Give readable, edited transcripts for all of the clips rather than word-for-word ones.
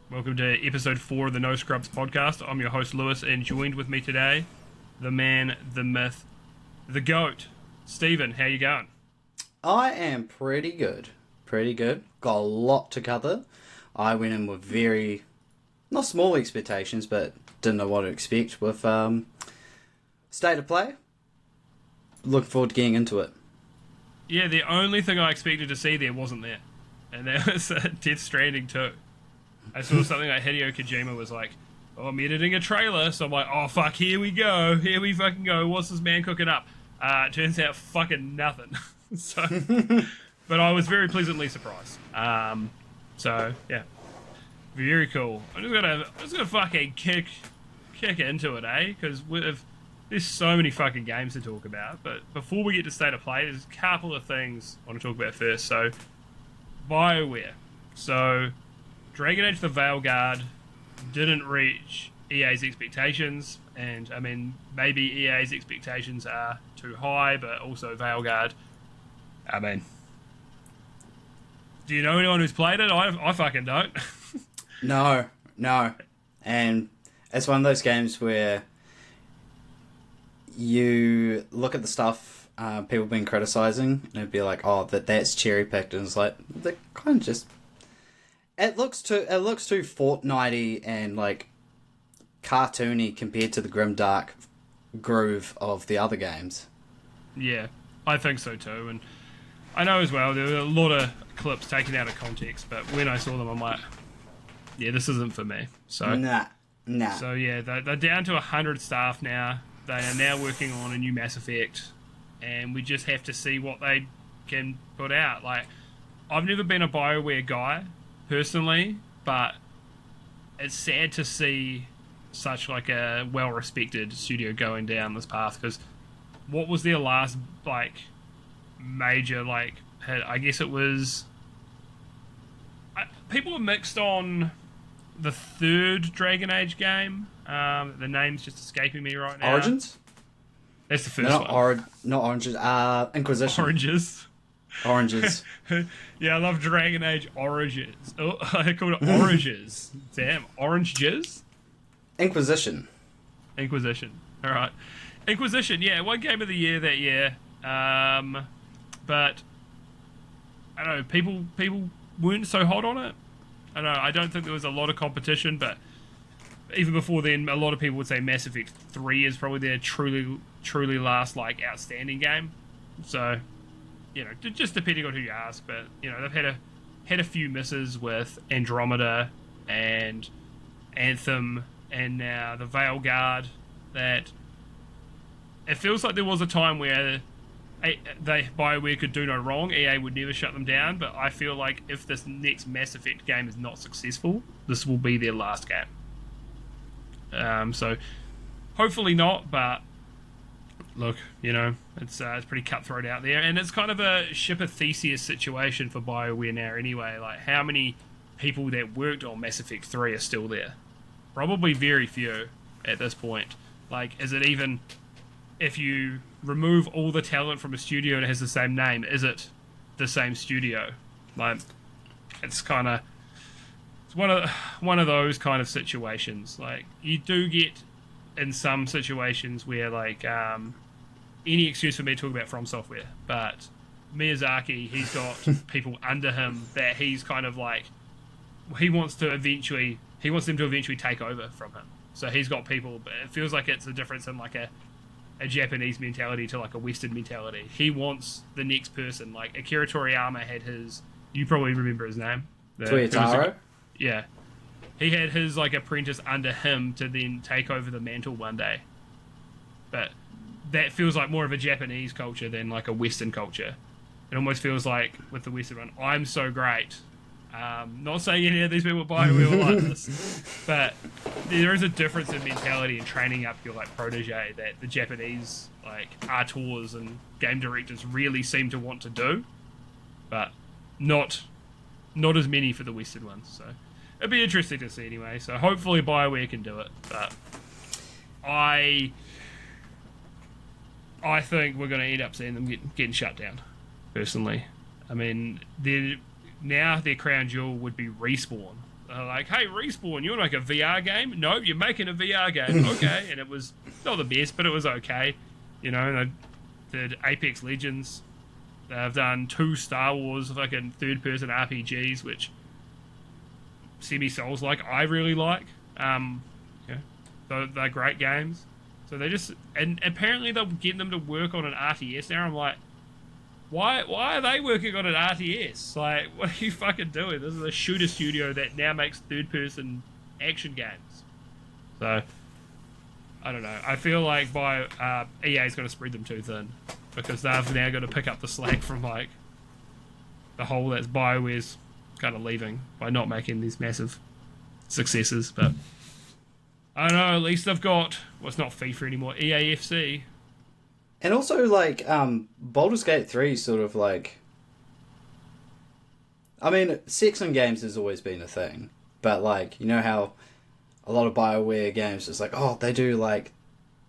Welcome to episode 4 of the No Scrubs podcast. I'm your host, Lewis, and joined with me today, the man, the myth, the GOAT, Stephen. How you going? I am pretty good. Pretty good. Got a lot to cover. I went in with very, not small expectations, but didn't know what to expect with State of Play. Looking forward to getting into it. Yeah, the only thing I expected to see there wasn't there. And that was Death Stranding 2. I saw something like Hideo Kojima was like, oh, I'm editing a trailer, so I'm like, oh fuck, here we go, here we fucking go, what's this man cooking up? Turns out fucking nothing. So, but I was very pleasantly surprised. So yeah, very cool. I'm just gonna fucking kick into it, because there's so many fucking games to talk about. But before we get to State of Play, there's a couple of things I want to talk about first. So, BioWare. So, Dragon Age the Veilguard didn't reach EA's expectations, and I mean, maybe EA's expectations are too high, but also Veilguard, I mean, do you know anyone who's played it? I fucking don't. No. And it's one of those games where you look at the stuff people have been criticizing, and it'd be like, oh, that's cherry picked, and it's like, they're kind of just... It looks too Fortnite-y and like cartoony compared to the grimdark groove of the other games. Yeah, I think so too, and I know as well there were a lot of clips taken out of context, but when I saw them, I'm like, yeah, this isn't for me. So Nah. So yeah, they're down to 100 staff now. They are now working on a new Mass Effect, and we just have to see what they can put out. Like, I've never been a BioWare guy personally, but it's sad to see such like a well-respected studio going down this path, because what was their last like major like hit? I guess it was people are mixed on the third Dragon Age game. The name's just escaping me right now. Origins? That's the first one. Not Oranges. Inquisition. Oranges. Yeah, I love Dragon Age Origins. Oh, I called it Oranges. Damn, Oranges? Inquisition. All right. Inquisition, yeah, one game of the year that year. But I don't know, people weren't so hot on it. I don't know, I don't think there was a lot of competition, but even before then, a lot of people would say Mass Effect 3 is probably their truly last like outstanding game. So, you know, just depending on who you ask, but you know, they've had a few misses with Andromeda and Anthem, and now the Veilguard. That it feels like there was a time where BioWare could do no wrong. EA would never shut them down, but I feel like if this next Mass Effect game is not successful, this will be their last game. So hopefully not, but look, you know, it's pretty cutthroat out there, and it's kind of a ship of Theseus situation for BioWare now anyway. Like, how many people that worked on Mass Effect 3 are still there? Probably very few at this point. Like, is it even, if you remove all the talent from a studio that has the same name, is it the same studio? Like, it's kind of, it's one of those kind of situations. Like, you do get in some situations where like any excuse for me to talk about From Software, but Miyazaki, he's got people under him that he's kind of like, he wants them to eventually take over from him. So he's got people, but it feels like it's a difference in like a Japanese mentality to like a Western mentality. He wants the next person. Like Akira Toriyama had his, you probably remember his name. Toyotaro? Yeah. He had his like apprentice under him to then take over the mantle one day. But that feels like more of a Japanese culture than like a Western culture. It almost feels like with the Western one, I'm so great. Not saying any of these people at BioWare were like this, but there is a difference in mentality and training up your like protege that the Japanese like auteurs and game directors really seem to want to do, but not as many for the Western ones. So it'd be interesting to see anyway. So hopefully BioWare can do it, but I I think we're going to end up seeing them getting shut down. Personally, I mean, now their crown jewel would be Respawn. Like, hey, Respawn, you want to make a VR game? No, you're making a VR game. Okay, and it was not the best, but it was okay. You know, they did Apex Legends. They've done 2 Star Wars fucking third-person RPGs, which semi-souls like I really like. They're great games. So they just, and apparently they'll get them to work on an RTS now. I'm like, why are they working on an RTS? Like, what are you fucking doing? This is a shooter studio that now makes third-person action games. So, I don't know. I feel like EA's going to spread them too thin, because they've now got to pick up the slack from, like, the hole that's BioWare's kind of leaving by not making these massive successes. But I don't know, at least they've got, well, it's not FIFA anymore, EAFC. And also, like, Baldur's Gate 3 sort of, like... I mean, sex in games has always been a thing. But, like, you know how a lot of BioWare games is like, oh, they do, like,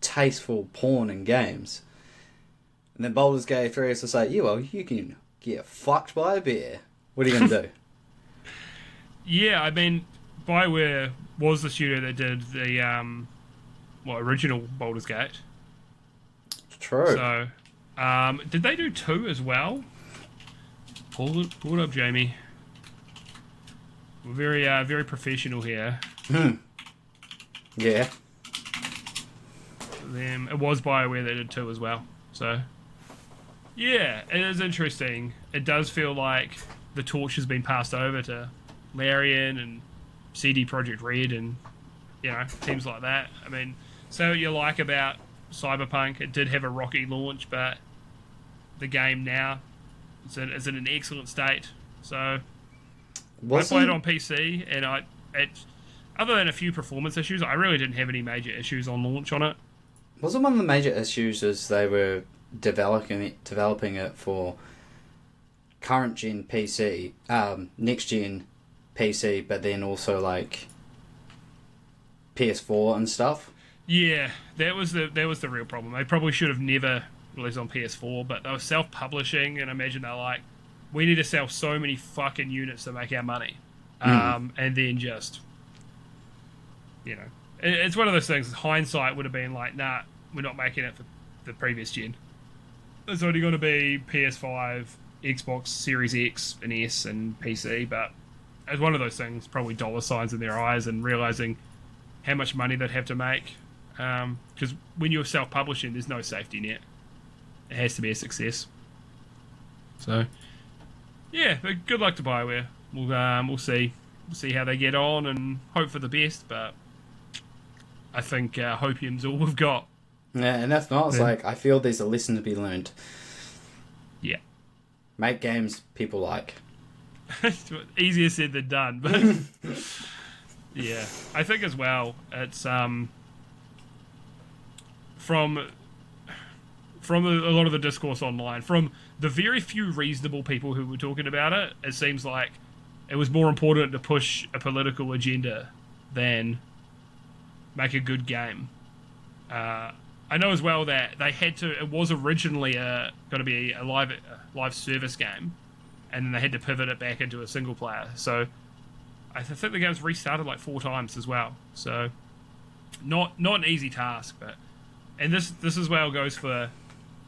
tasteful porn in games. And then Baldur's Gate 3 is just like, yeah, well, you can get fucked by a bear. What are you going to do? Yeah, I mean, BioWare was the studio that did the, original Baldur's Gate. True. So, did they do 2 as well? Pull it up, Jamie. We're very professional here. Yeah. It was BioWare that did 2 as well. So, yeah, it is interesting. It does feel like the torch has been passed over to Larian and CD Projekt Red and, you know, teams like that. I mean, say what you like about Cyberpunk, it did have a rocky launch, but the game now is in an excellent state. So I played it on PC, and other than a few performance issues, I really didn't have any major issues on launch on it. Wasn't one of the major issues is they were developing it for current gen PC, next gen PC, but then also like PS4 and stuff? Yeah, that was the real problem. They probably should have never released on PS4, but they were self-publishing, and I imagine they're like, we need to sell so many fucking units to make our money. And then just, you know, it's one of those things, hindsight would have been like, nah, we're not making it for the previous gen. It's only going to be PS5, Xbox Series X and S and PC, but it's one of those things, probably dollar signs in their eyes and realizing how much money they'd have to make. Because when you're self-publishing, there's no safety net. It has to be a success. So, yeah, but good luck to BioWare. We'll see how they get on and hope for the best. But I think hopium's all we've got. Yeah, and if not, it's like I feel there's a lesson to be learned. Yeah, make games people like. Easier said than done, but yeah, I think as well it's from a lot of the discourse online, from the very few reasonable people who were talking about it, it seems like it was more important to push a political agenda than make a good game. I know as well that they had to. It was originally going to be a live service game, and then they had to pivot it back into a single player. So I think the game's restarted like 4 times as well. So not an easy task, but and this as well goes for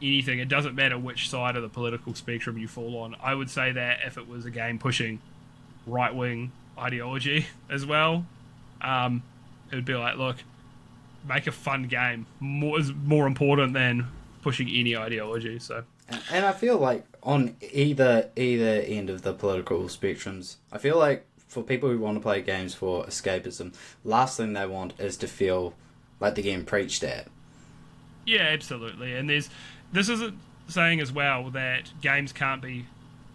anything. It doesn't matter which side of the political spectrum you fall on. I would say that if it was a game pushing right-wing ideology as well, it would be like, look, make a fun game. Is more important than pushing any ideology. So, and I feel like on either end of the political spectrums, I feel like for people who want to play games for escapism, last thing they want is to feel like they're getting preached at. Yeah, absolutely. And this isn't saying as well that games can't be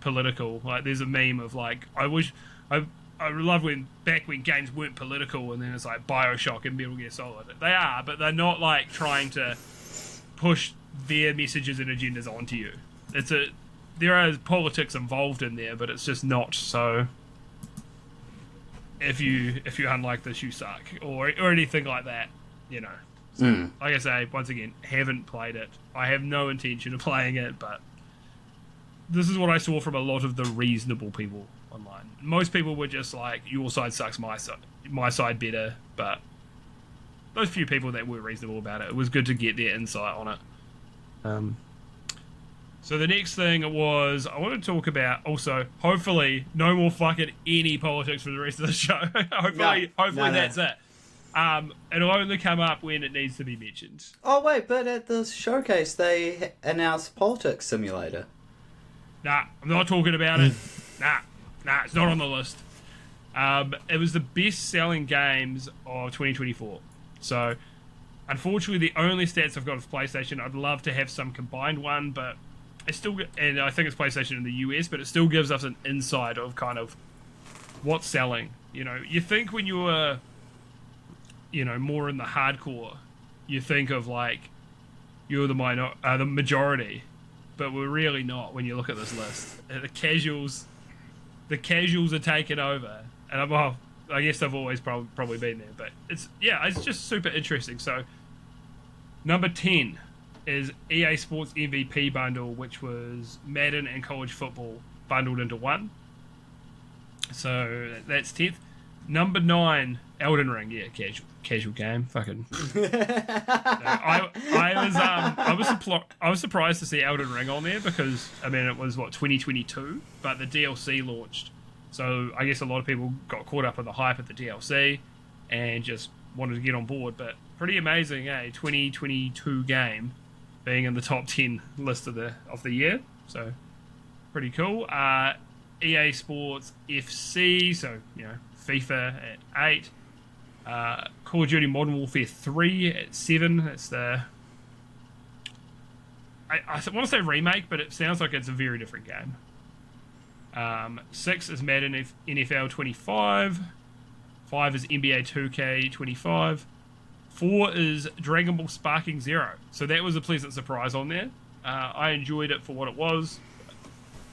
political. Like, there's a meme of like, I love back when games weren't political, and then it's like BioShock and Metal Gear Solid. They are, but they're not like trying to push their messages and agendas onto you. There are politics involved in there, but it's just not so. If you unlike this, you suck, or anything like that, you know. So, like I say, once again, haven't played it. I have no intention of playing it, but this is what I saw from a lot of the reasonable people online. Most people were just like, your side sucks, my side better, but those few people that were reasonable about it, it was good to get their insight on it. So the next thing was, I want to talk about also, hopefully, no more fucking any politics for the rest of the show. hopefully that's it. It'll only come up when it needs to be mentioned. Oh wait, but at the showcase they announced Politics Simulator. Nah, I'm not talking about it. Nah, it's not on the list. It was the best-selling games of 2024. So, unfortunately, the only stats I've got is PlayStation. I'd love to have some combined one, but it's still, and I think it's PlayStation in the US, but it still gives us an insight of kind of what's selling. You know, you think when you were, you know, more in the hardcore, you think of like you're the majority, but we're really not when you look at this list. The casuals are taking over, and I guess they've always probably been there, but it's just super interesting. So number 10 is EA Sports MVP bundle, which was Madden and college football bundled into one. So that's 10th. Number 9, Elden Ring. Yeah, casual game. Fucking. I was surprised to see Elden Ring on there because I mean it was 2022, but the DLC launched, so I guess a lot of people got caught up in the hype of the DLC and just wanted to get on board. But pretty amazing, 2022 game being in the top 10 list of the year. So pretty cool. EA Sports FC, so you know FIFA at 8. Call of Duty Modern Warfare 3 at 7. That's the I want to say remake, but it sounds like it's a very different game. 6 is Madden NFL 25. 5 is NBA 2K 25. 4 is Dragon Ball Sparking Zero. So that was a pleasant surprise on there. I enjoyed it for what it was.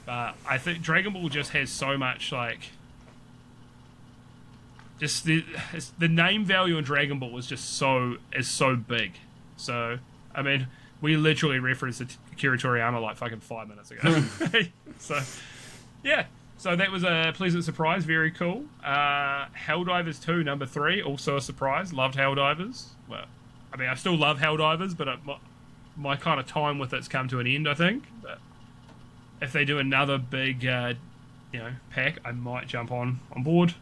But I think Dragon Ball just has so much, like... Just the name value in Dragon Ball is so big. So, I mean, we literally referenced Akira Toriyama like fucking 5 minutes ago. So, yeah. So that was a pleasant surprise. Very cool. Helldivers 2, number 3, also a surprise. Loved Helldivers. Well, I mean, I still love Helldivers, but my kind of time with it's come to an end, I think. But if they do another big, pack, I might jump on board.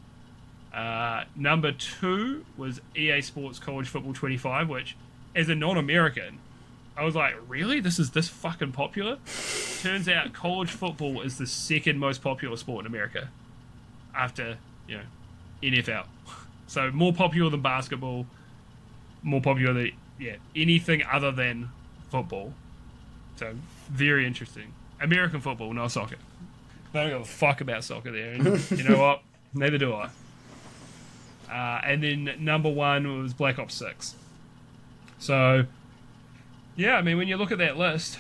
Number 2 was EA Sports College Football 25, which, as a non-American, I was like, really? This is this fucking popular? Turns out college football is the second most popular sport in America after, NFL. So more popular than basketball, more popular than, anything other than football. So, very interesting. American football, not soccer. They don't give a fuck about soccer there, and you know what? Neither do I. And then number 1 was Black Ops 6. So, yeah, I mean, when you look at that list,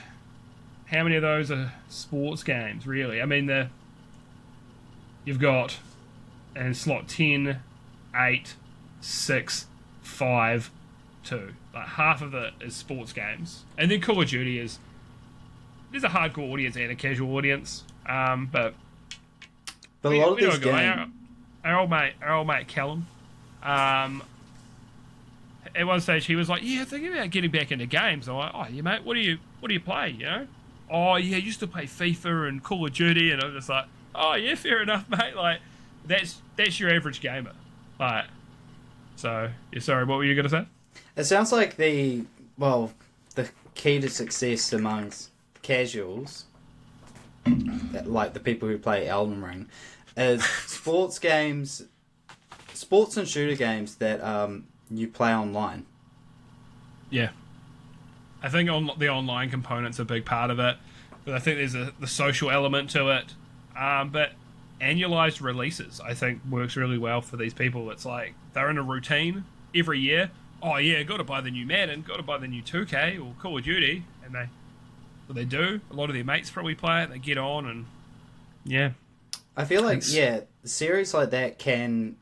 how many of those are sports games, really? I mean, you've got, in slot 10, 8, 6, 5, 2. Like, half of it is sports games. And then Call of Duty there's a hardcore audience and a casual audience. But a lot of these games... Our old mate Callum, at one stage he was like, yeah, thinking about getting back into games. I'm like, oh yeah mate, what do you play, you know? Oh yeah, I used to play FIFA and Call of Duty, and I'm just like, oh yeah, fair enough mate, like that's your average gamer. Like, so yeah, sorry, what were you gonna say? It sounds like the key to success amongst casuals, like the people who play Elden Ring, is sports and shooter games that you play online. Yeah, I think the online component's a big part of it, but I think there's the social element to it. But annualized releases, I think, works really well for these people. It's like they're in a routine every year. Oh yeah, got to buy the new Madden, got to buy the new 2K or Call of Duty, and they do. A lot of their mates probably play it. They get on, and yeah. I feel like series like that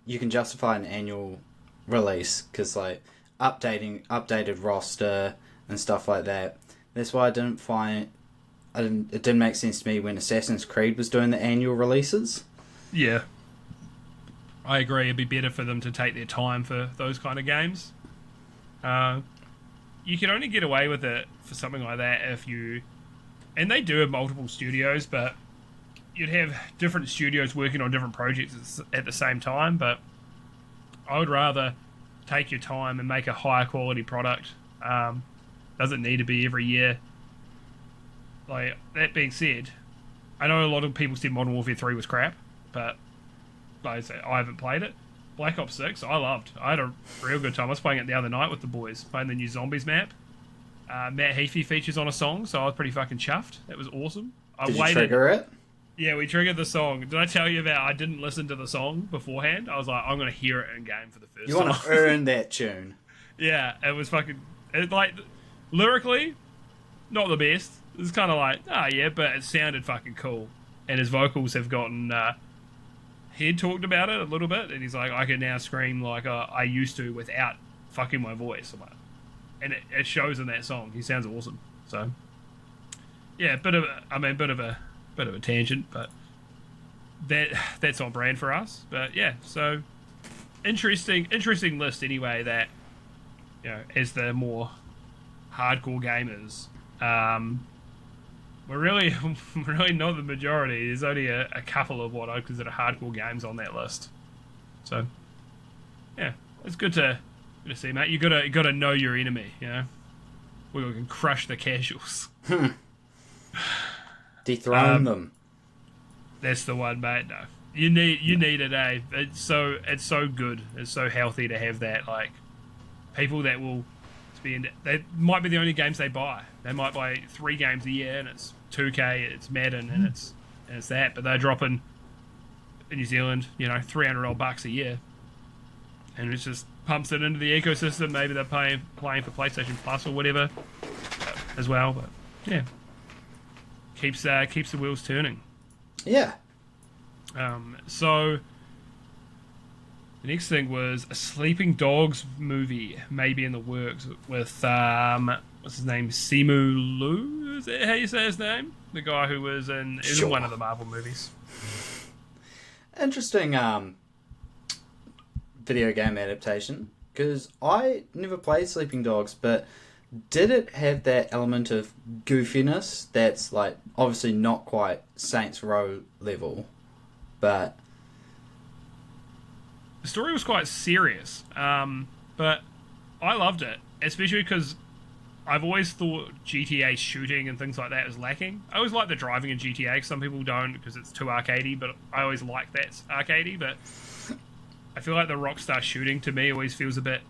you can justify an annual release because like updated roster and stuff like that. That's why it didn't make sense to me when Assassin's Creed was doing the annual releases. Yeah. I agree. It'd be better for them to take their time for those kind of games. You can only get away with it for something like that if you... And they do have multiple studios, but you'd have different studios working on different projects at the same time, but I would rather take your time and make a higher quality product. Doesn't need to be every year. Like, that being said, I know a lot of people said Modern Warfare 3 was crap, but like I say, I haven't played it. Black Ops 6, I loved. I had a real good time. I was playing it the other night with the boys, playing the new Zombies map. Matt Heafy features on a song, so I was pretty fucking chuffed. That was awesome. Did you trigger it? Yeah, we triggered the song. Did I tell you about I didn't listen to the song beforehand? I was like, I'm going to hear it in game for the first time. You want to earn that tune. Yeah, it was fucking... like, lyrically, not the best. It was kind of like, yeah, but it sounded fucking cool. And his vocals have gotten... he had talked about it a little bit, and he's like, I can now scream like I used to without fucking my voice. I'm like, and it shows in that song. He sounds awesome. So, yeah, bit of a tangent, but that's on brand for us. But yeah, so interesting list anyway. That, you know, as the more hardcore gamers, we're really not the majority. There's only a couple of what I consider hardcore games on that list. So yeah, it's good to see, mate. You gotta know your enemy. You know, we can crush the casuals. Dethrone them. That's the one, mate. No, you need it, eh? It's so good. It's so healthy to have that. Like, people that will spend. They might be the only games they buy. They might buy 3 games a year, and it's 2K, it's Madden, and it's that. But they're dropping in New Zealand, you know, $300 a year, and it just pumps it into the ecosystem. Maybe they're playing for PlayStation Plus or whatever as well. But yeah, keeps the wheels turning. Yeah. So the next thing was a Sleeping Dogs movie, maybe in the works, with what's his name, Simu Liu? Is that how you say his name? The guy who was in one of the Marvel movies. Interesting video game adaptation, because I never played Sleeping Dogs, but did it have that element of goofiness that's, like, obviously not quite Saints Row level, but the story was quite serious, but I loved it, especially because I've always thought GTA shooting and things like that is lacking. I always like the driving in GTA. Some people don't because it's too arcadey, but I always like that arcadey. But I feel like the Rockstar shooting to me always feels a bit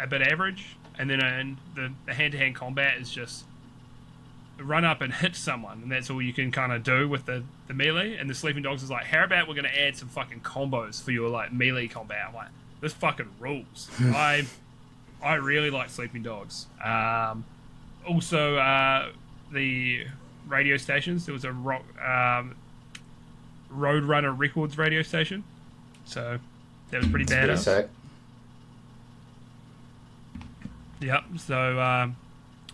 average. And then the hand-to-hand combat is just run up and hit someone, and that's all you can kind of do with the melee. And the Sleeping Dogs is like, how about we're going to add some fucking combos for your, like, melee combat? I'm like, this fucking rules. I really like Sleeping Dogs. Also, the radio stations. There was a Roadrunner Records radio station, so that was pretty badass. Sick. Yep. So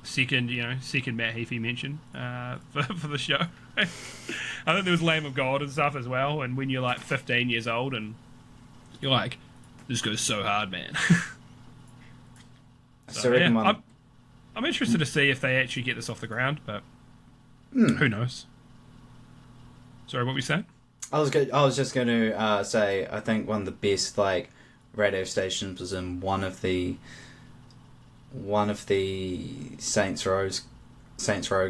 second Matt Heafy mention for the show. I think there was Lamb of God and stuff as well. And when you're like 15 years old and you're like, this goes so hard, man. So yeah, I'm interested to see if they actually get this off the ground, but who knows? Sorry, what were you saying? I was just going to say, I think one of the best, like, radio stations was in one of the Saints Row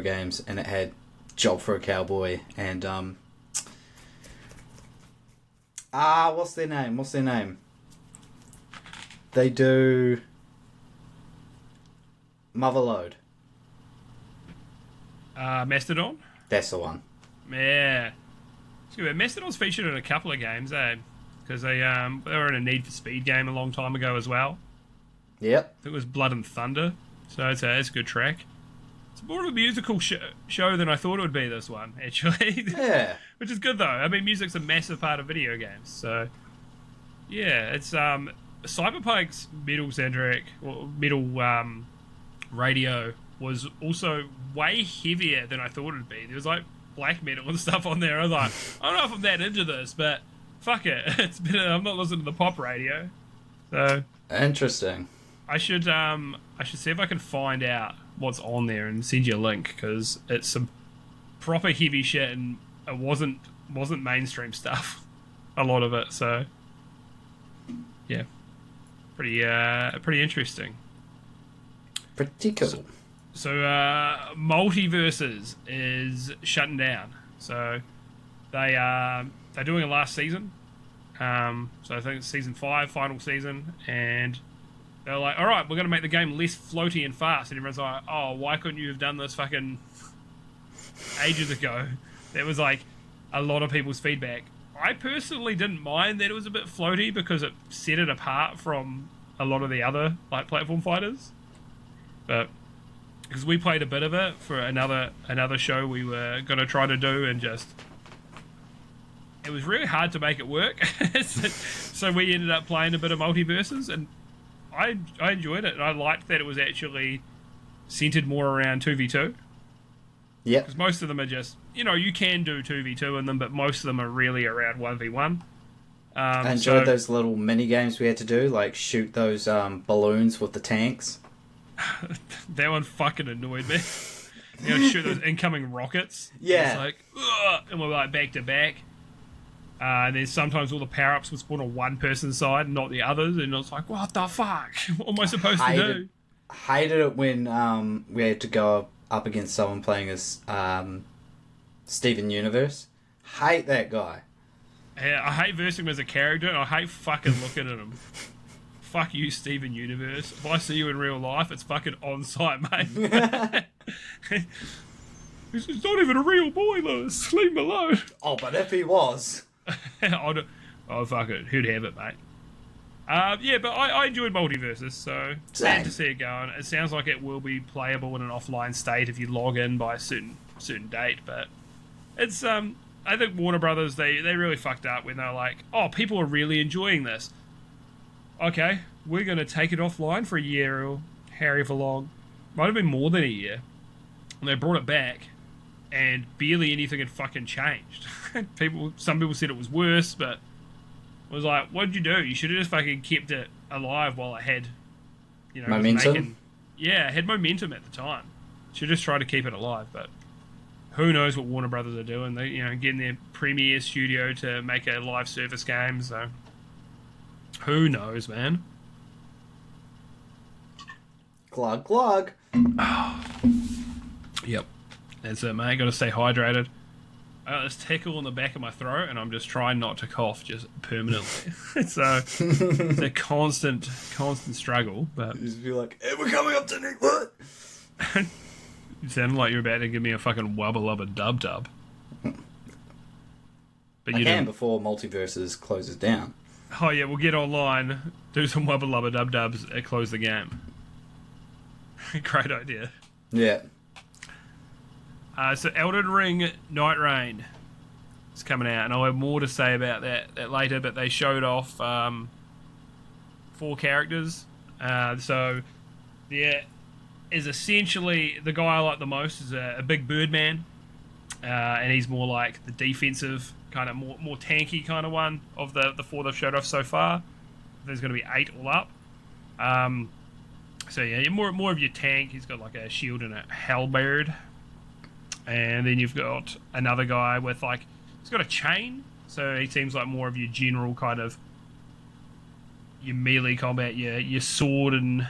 games, and it had Job for a Cowboy and what's their name? They do Motherload. Mastodon? That's the one. Yeah. Mastodon's featured in a couple of games, because they were in a Need for Speed game a long time ago as well. Yep. I think it was Blood and Thunder, so it's a good track. It's more of a musical show than I thought it would be, this one, actually. Yeah. Which is good, though. I mean, music's a massive part of video games, so... Yeah, it's... Cyberpunk's metal soundtrack or metal radio was also way heavier than I thought it'd be. There was like black metal and stuff on there. I was like, I don't know if I'm that into this, but fuck it. It's better. I'm not listening to the pop radio. So Interesting. I should see if I can find out what's on there and send you a link, because it's some proper heavy shit and it wasn't mainstream stuff. A lot of it. So yeah, pretty interesting. Pretty cool. So Multiverses is shutting down. So they're doing a last season. So I think it's season 5, final season, and they're like, all right, we're going to make the game less floaty and fast. And everyone's like, oh, why couldn't you have done this fucking ages ago? That was like a lot of people's feedback. I personally didn't mind that it was a bit floaty because it set it apart from a lot of the other like platform fighters. But because we played a bit of it for another show we were going to try to do, and just it was really hard to make it work. So we ended up playing a bit of Multiverses, and I enjoyed it, and I liked that it was actually centered more around 2v2. Yeah. Because most of them are just, you can do 2v2 in them, but most of them are really around 1v1. I enjoyed those little mini games we had to do, like shoot those balloons with the tanks. That one fucking annoyed me. Shoot those incoming rockets. Yeah. It's like, ugh, and we're like back to back. And then sometimes all the power-ups would spawn on one person's side and not the others, and it's like, what the fuck? What am I supposed to do? Hated it when we had to go up against someone playing as Steven Universe. Hate that guy. Yeah, I hate versing him as a character, and I hate fucking looking at him. Fuck you, Steven Universe. If I see you in real life, it's fucking on-site, mate. He's not even a real boy, Lewis. Leave him alone. Oh, but if he was... Oh, fuck it. Who'd have it, mate? Yeah, but I enjoyed Multiverses, so glad to see it going. It sounds like it will be playable in an offline state if you log in by a certain date, but it's I think Warner Brothers, they really fucked up when they were like, oh, people are really enjoying this. Okay, we're going to take it offline for a year or however long. Might have been more than a year. And they brought it back, and barely anything had fucking changed. Some people said it was worse, but it was like, what did you do? You should have just fucking kept it alive while it had, momentum? It had momentum at the time. Should just try to keep it alive, but who knows what Warner Brothers are doing. They, getting their premier studio to make a live service game, so who knows, man? Glug, glug. Yep. That's it, mate. Got to stay hydrated. I got this tickle in the back of my throat, and I'm just trying not to cough just permanently. So it's a constant struggle. But You just be like, hey, we're coming up to Nick. What? you sounded like you're about to give me a fucking wubba lubba dub dub. But I you can didn't. before Multiverses closes down. Oh yeah, we'll get online, do some wubba lubba dub dubs, and close the game. Great idea. Yeah. So Elden Ring Night Rain is coming out, and I'll have more to say about that later, but they showed off 4 characters. So there is essentially, the guy I like the most is a big bird man, and he's more like the defensive, kind of more tanky kind of one of the 4 they've showed off so far. There's going to be 8 all up. So yeah, more of your tank. He's got like a shield and a halberd. And then you've got another guy with he's got a chain, so he seems like more of your general kind of your melee combat, your sword and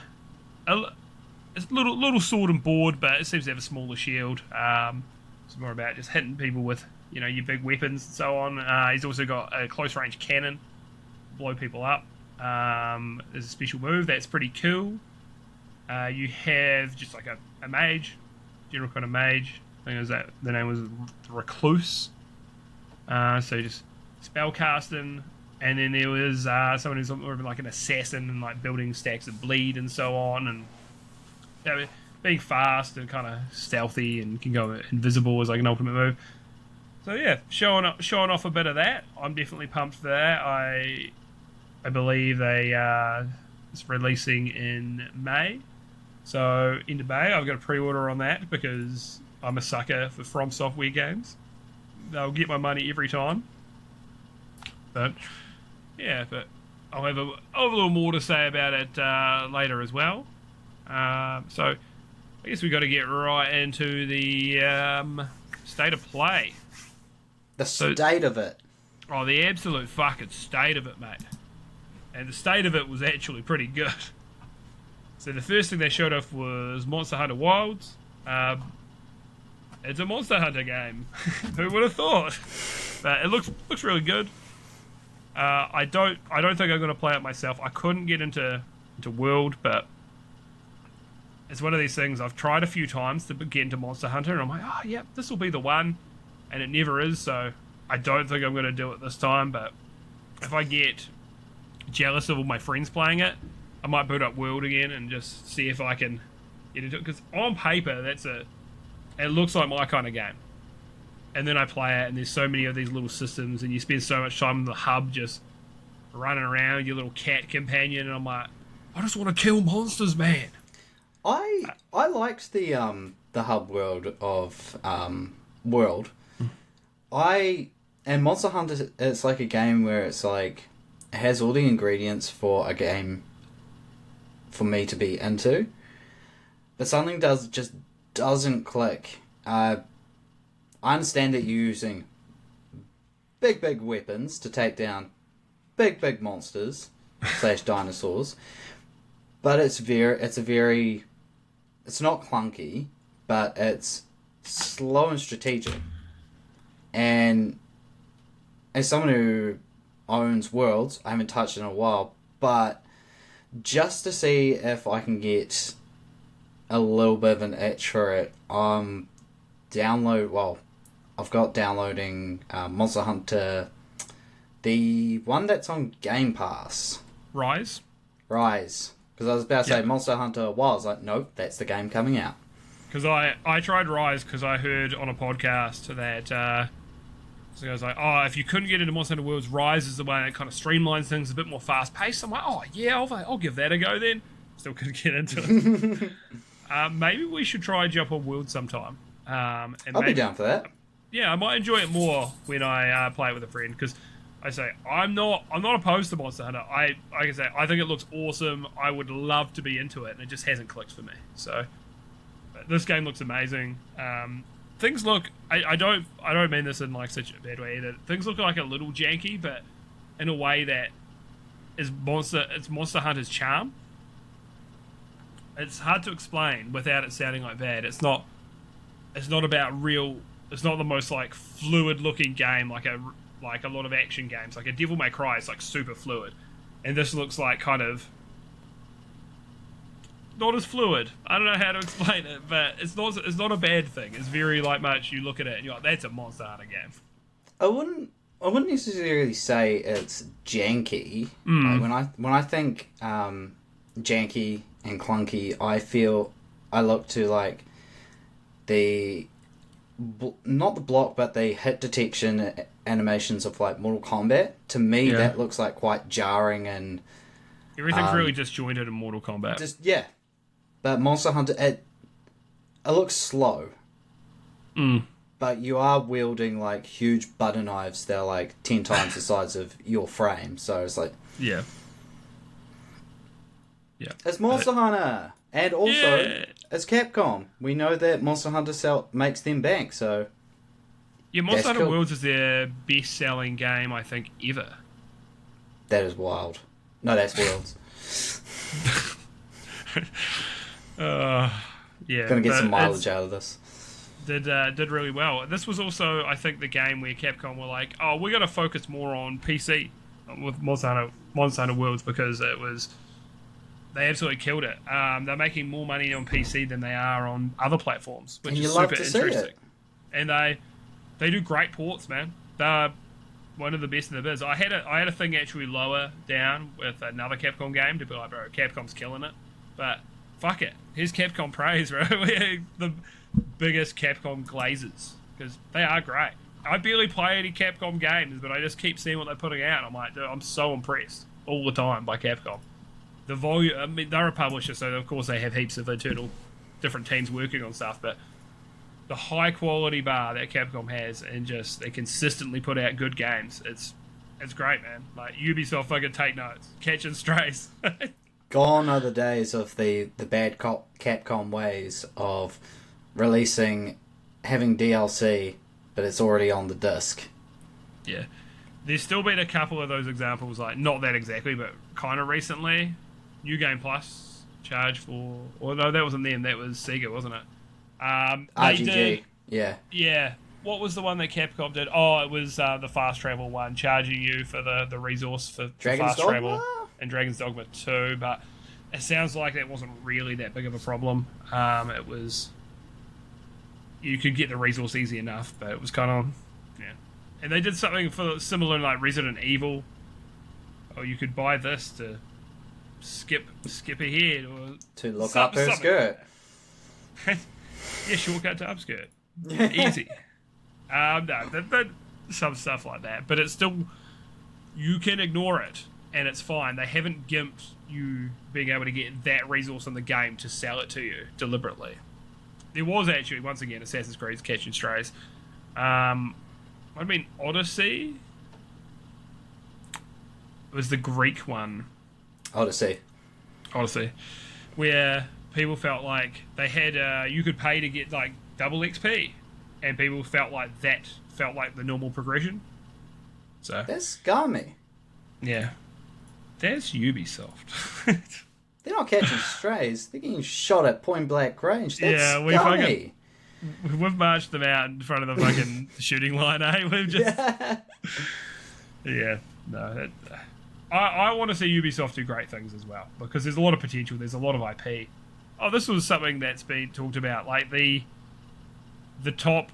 it's little sword and board, but it seems to have a smaller shield. It's more about just hitting people with your big weapons and so on. He's also got a close range cannon, blow people up. There's a special move that's pretty cool. You have just like a mage, general kind of mage. I think the name was Recluse. So just spell casting, and then there was someone who's more of like an assassin and like building stacks of bleed and so on, and being fast and kind of stealthy and can go invisible as like an ultimate move. So yeah, showing off a bit of that. I'm definitely pumped for that. I believe they it's releasing in May. So into May, I've got a pre-order on that because I'm a sucker for From Software games. They'll get my money every time. But yeah, but I'll have a little more to say about it later as well. So I guess we got to get right into the state of play. The state of it. Oh, the absolute fucking state of it, mate. And the state of it was actually pretty good. So the first thing they showed off was Monster Hunter Wilds. It's a Monster Hunter game. Who would have thought? But it looks really good. I don't think I'm going to play it myself. I couldn't get into World, but it's one of these things I've tried a few times to get into Monster Hunter, and I'm like, oh, yeah, this will be the one. And it never is, so I don't think I'm going to do it this time. But if I get jealous of all my friends playing it, I might boot up World again and just see if I can get into it. Because on paper, it looks like my kind of game. And then I play it, and there's so many of these little systems, and you spend so much time in the hub just running around, your little cat companion, and I'm like, I just want to kill monsters, man. I liked the hub world of World. And Monster Hunter, it's like a game where it's like it has all the ingredients for a game for me to be into, but something just doesn't click. I understand that you're using big weapons to take down big monsters / dinosaurs, but it's not clunky, but it's slow and strategic. And as someone who owns Worlds, I haven't touched it in a while, but just to see if I can get a little bit of an itch for it, I've got downloading Monster Hunter, the one that's on Game Pass. Rise. Because I was about to say Monster Hunter Wilds. Like, nope, that's the game coming out. Because I tried Rise because I heard on a podcast that so I was like, oh, if you couldn't get into Monster Hunter Worlds, Rise is the one that kind of streamlines things, a bit more fast paced. I'm like, oh yeah, I'll give that a go then. Still couldn't get into it. Maybe we should try jump on Worlds sometime. And I'll be down for that. Yeah, I might enjoy it more when I play it with a friend because I say I'm not opposed to Monster Hunter. Like I say, I think it looks awesome. I would love to be into it, and it just hasn't clicked for me. So this game looks amazing. Things look. I don't mean this in like such a bad way either. Things look like a little janky, but in a way that is Monster Hunter's charm. It's hard to explain without it sounding like bad. It's not about real. It's not the most like fluid looking game like a lot of action games. Like a Devil May Cry is like super fluid, and this looks like kind of not as fluid. I don't know how to explain it, but it's not a bad thing. It's very like much you look at it and you're like, that's a Monster Hunter game. I wouldn't necessarily say it's janky. Like when I think janky and clunky, I look to like not the block, but the hit detection animations of like Mortal Kombat. To me, that looks like quite jarring and everything's really disjointed in Mortal Kombat. But Monster Hunter, it looks slow. But you are wielding like huge butter knives that are like 10 times the size of your frame. So it's like it's Monster Hunter, and also it's Capcom. We know that Monster Hunter makes them bank. So Monster Hunter Worlds is their best-selling game I think ever. That is wild. No, that's Worlds. Gonna get some mileage out of this. Did really well. This was also, I think, the game where Capcom were like, "Oh, we're gonna focus more on PC with Monster Hunter Worlds because they absolutely killed it. They're making more money on PC than they are on other platforms, which is super interesting. And they do great ports, man. They're one of the best in the biz. I had a thing actually lower down with another Capcom game to be like, bro, Capcom's killing it, but fuck it. Here's Capcom praise, bro. We're the biggest Capcom glazers because they are great. I barely play any Capcom games, but I just keep seeing what they're putting out. I'm like, dude, I'm so impressed. all the time by Capcom. The volume, I mean, they're a publisher, so of course they have heaps of internal different teams working on stuff, but the high quality bar that Capcom has, and just they consistently put out good games, it's great, man. Like, Ubisoft fucking take notes. Catching strays. Gone are the days of the bad Capcom ways of having DLC, but it's already on the disc. Yeah. There's still been a couple of those examples, like, not that exactly, but kind of recently. New Game Plus charge for... Or no, that wasn't them, that was Sega, wasn't it? RGG, yeah. Yeah. What was the one that Capcom did? Oh, it was the Fast Travel one, charging you for the resource for Dragon's Fast Dogma? Travel. And Dragon's Dogma 2, but it sounds like that wasn't really that big of a problem. It was... You could get the resource easy enough, but it was kind of... Yeah. And they did something similar like Resident Evil. Oh, you could buy this to skip ahead, or... To look up her skirt. Yeah, shortcut to upskirt. Easy. No, some stuff like that, but it's still, you can ignore it and it's fine. They haven't gimped you being able to get that resource in the game to sell it to you deliberately. There was actually, once again, Assassin's Creed's Catching Strays. I mean, Odyssey. It was the Greek one. Odyssey, where people felt like they had you could pay to get like double XP, and people felt like the normal progression. So that's scummy. Yeah, that's Ubisoft. They're not catching strays. They're getting shot at point blank range. That's scummy. We've marched them out in front of the fucking shooting line, eh? We've just yeah. No, I want to see Ubisoft do great things as well, because there's a lot of potential. There's a lot of IP. Oh, this was something that's been talked about, like the top,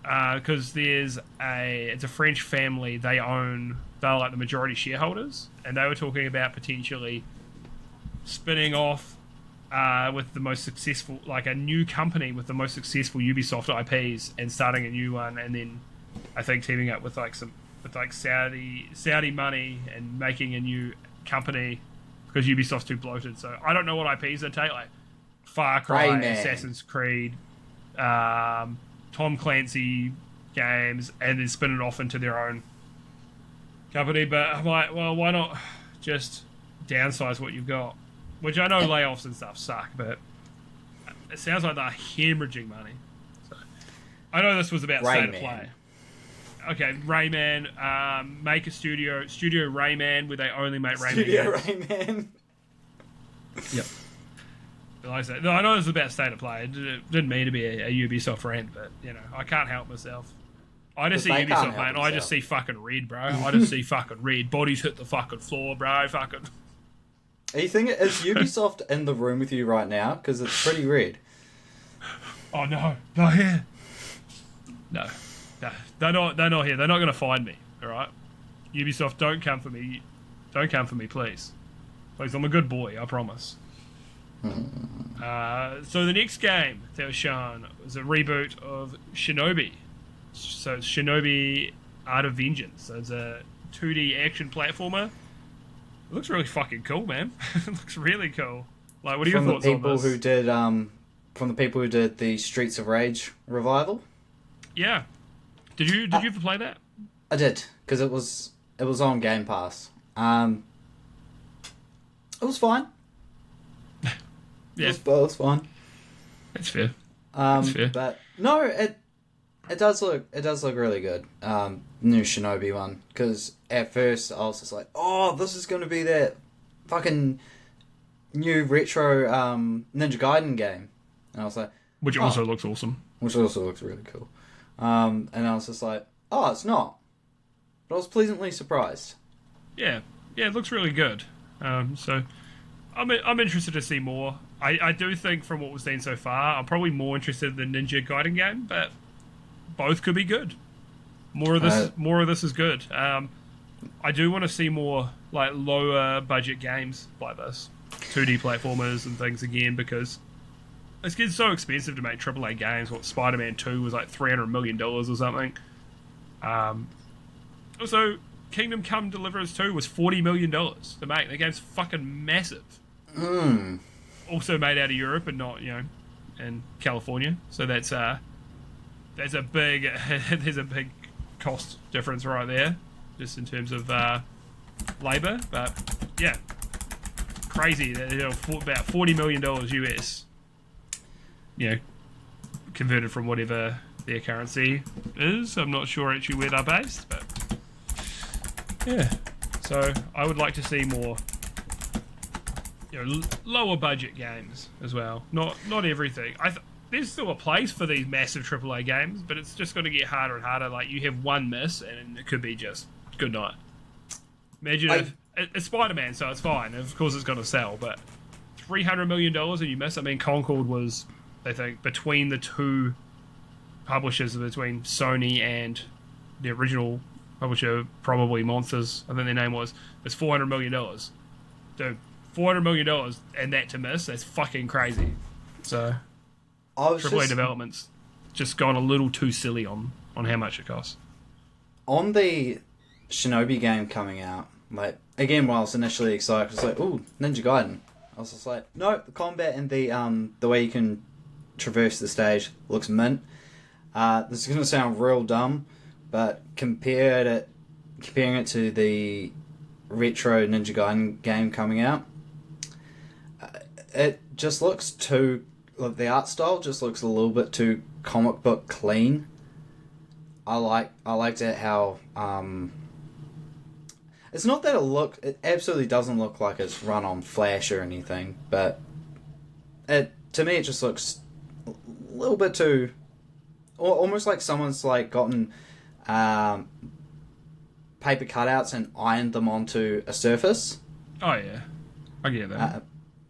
because it's a French family. They're like the majority shareholders, and they were talking about potentially spinning off with the most successful, like a new company with the most successful Ubisoft IPs, and starting a new one, and then I think teaming up with Saudi money and making a new company, because Ubisoft's too bloated. So I don't know what IPs they take, like Far Cry, Rayman, Assassin's Creed, Tom Clancy games, and then spin it off into their own company. But I'm like, well, why not just downsize what you've got? Which I know layoffs and stuff suck, but it sounds like they're hemorrhaging money. So I know this was about state of play. Okay, Rayman, make a Studio Rayman, where they only make Rayman Studio games. Rayman. Yep. Like I said, no, I know this is about state of play. It didn't mean to be a Ubisoft rant, but, you know, I can't help myself. I just see Ubisoft, mate, I just see fucking red, bro. I just see fucking red. Bodies hit the fucking floor, bro. Fucking... Are you thinking, is Ubisoft in the room with you right now? Because it's pretty red. Oh, no. Not here. No. No. They're not here. They're not going to find me, alright? Ubisoft, don't come for me. Don't come for me, please. Please, I'm a good boy, I promise. So the next game that was shown was a reboot of Shinobi. So it's Shinobi Art of Vengeance. So it's a 2D action platformer. It looks really fucking cool, man. It looks really cool. Like, what are your thoughts on this? From the people who did the Streets of Rage revival? Yeah. Did you ever play that? I did, because it was on Game Pass. It was fine. Yeah. It was fine. That's fair. That's fair. But no, it does look really good. New Shinobi one, because at first I was just like, oh, this is going to be that fucking new retro Ninja Gaiden game, and I was like, which also looks awesome. Which also looks really cool. And I was just like, oh, it's not. But I was pleasantly surprised. Yeah, it looks really good. So I'm interested to see more. I do think from what we've seen so far, I'm probably more interested in the Ninja Gaiden game, but both could be good. More of this is good. I do want to see more like lower budget games like this, 2D platformers and things again, because it's getting so expensive to make AAA games. What, Spider-Man 2 was like $300 million or something. Also, Kingdom Come Deliverance 2 was $40 million to make. The game's fucking massive. Also made out of Europe and not, in California. So that's a big there's a big cost difference right there, just in terms of labor. But yeah, crazy that about $40 million US. Converted from whatever their currency is. I'm not sure actually where they're based, but yeah. So I would like to see more, lower budget games as well. Not everything. There's still a place for these massive AAA games, but it's just going to get harder and harder. Like, you have one miss, and it could be just good night. Imagine if it's Spider-Man, so it's fine. Of course, it's going to sell, but $300 million and you miss. I mean, Concord was, I think, between the two publishers, between Sony and the original publisher, probably Monsters, I think their name was, it's $400 million. So $400 million and that to miss, that's fucking crazy. So AAA development's just gone a little too silly on how much it costs. On the Shinobi game coming out, like, again, while I was initially excited, I was like, ooh, Ninja Gaiden. I was just like, no, the combat and the way you can traverse the stage looks mint. This is going to sound real dumb, but comparing it to the retro Ninja Gaiden game coming out, it just looks too... the art style just looks a little bit too comic book clean. I liked it how... it's not that it absolutely doesn't look like it's run on Flash or anything, but to me it just looks a little bit too... almost like someone's like gotten paper cutouts and ironed them onto a surface. Oh yeah, I get that.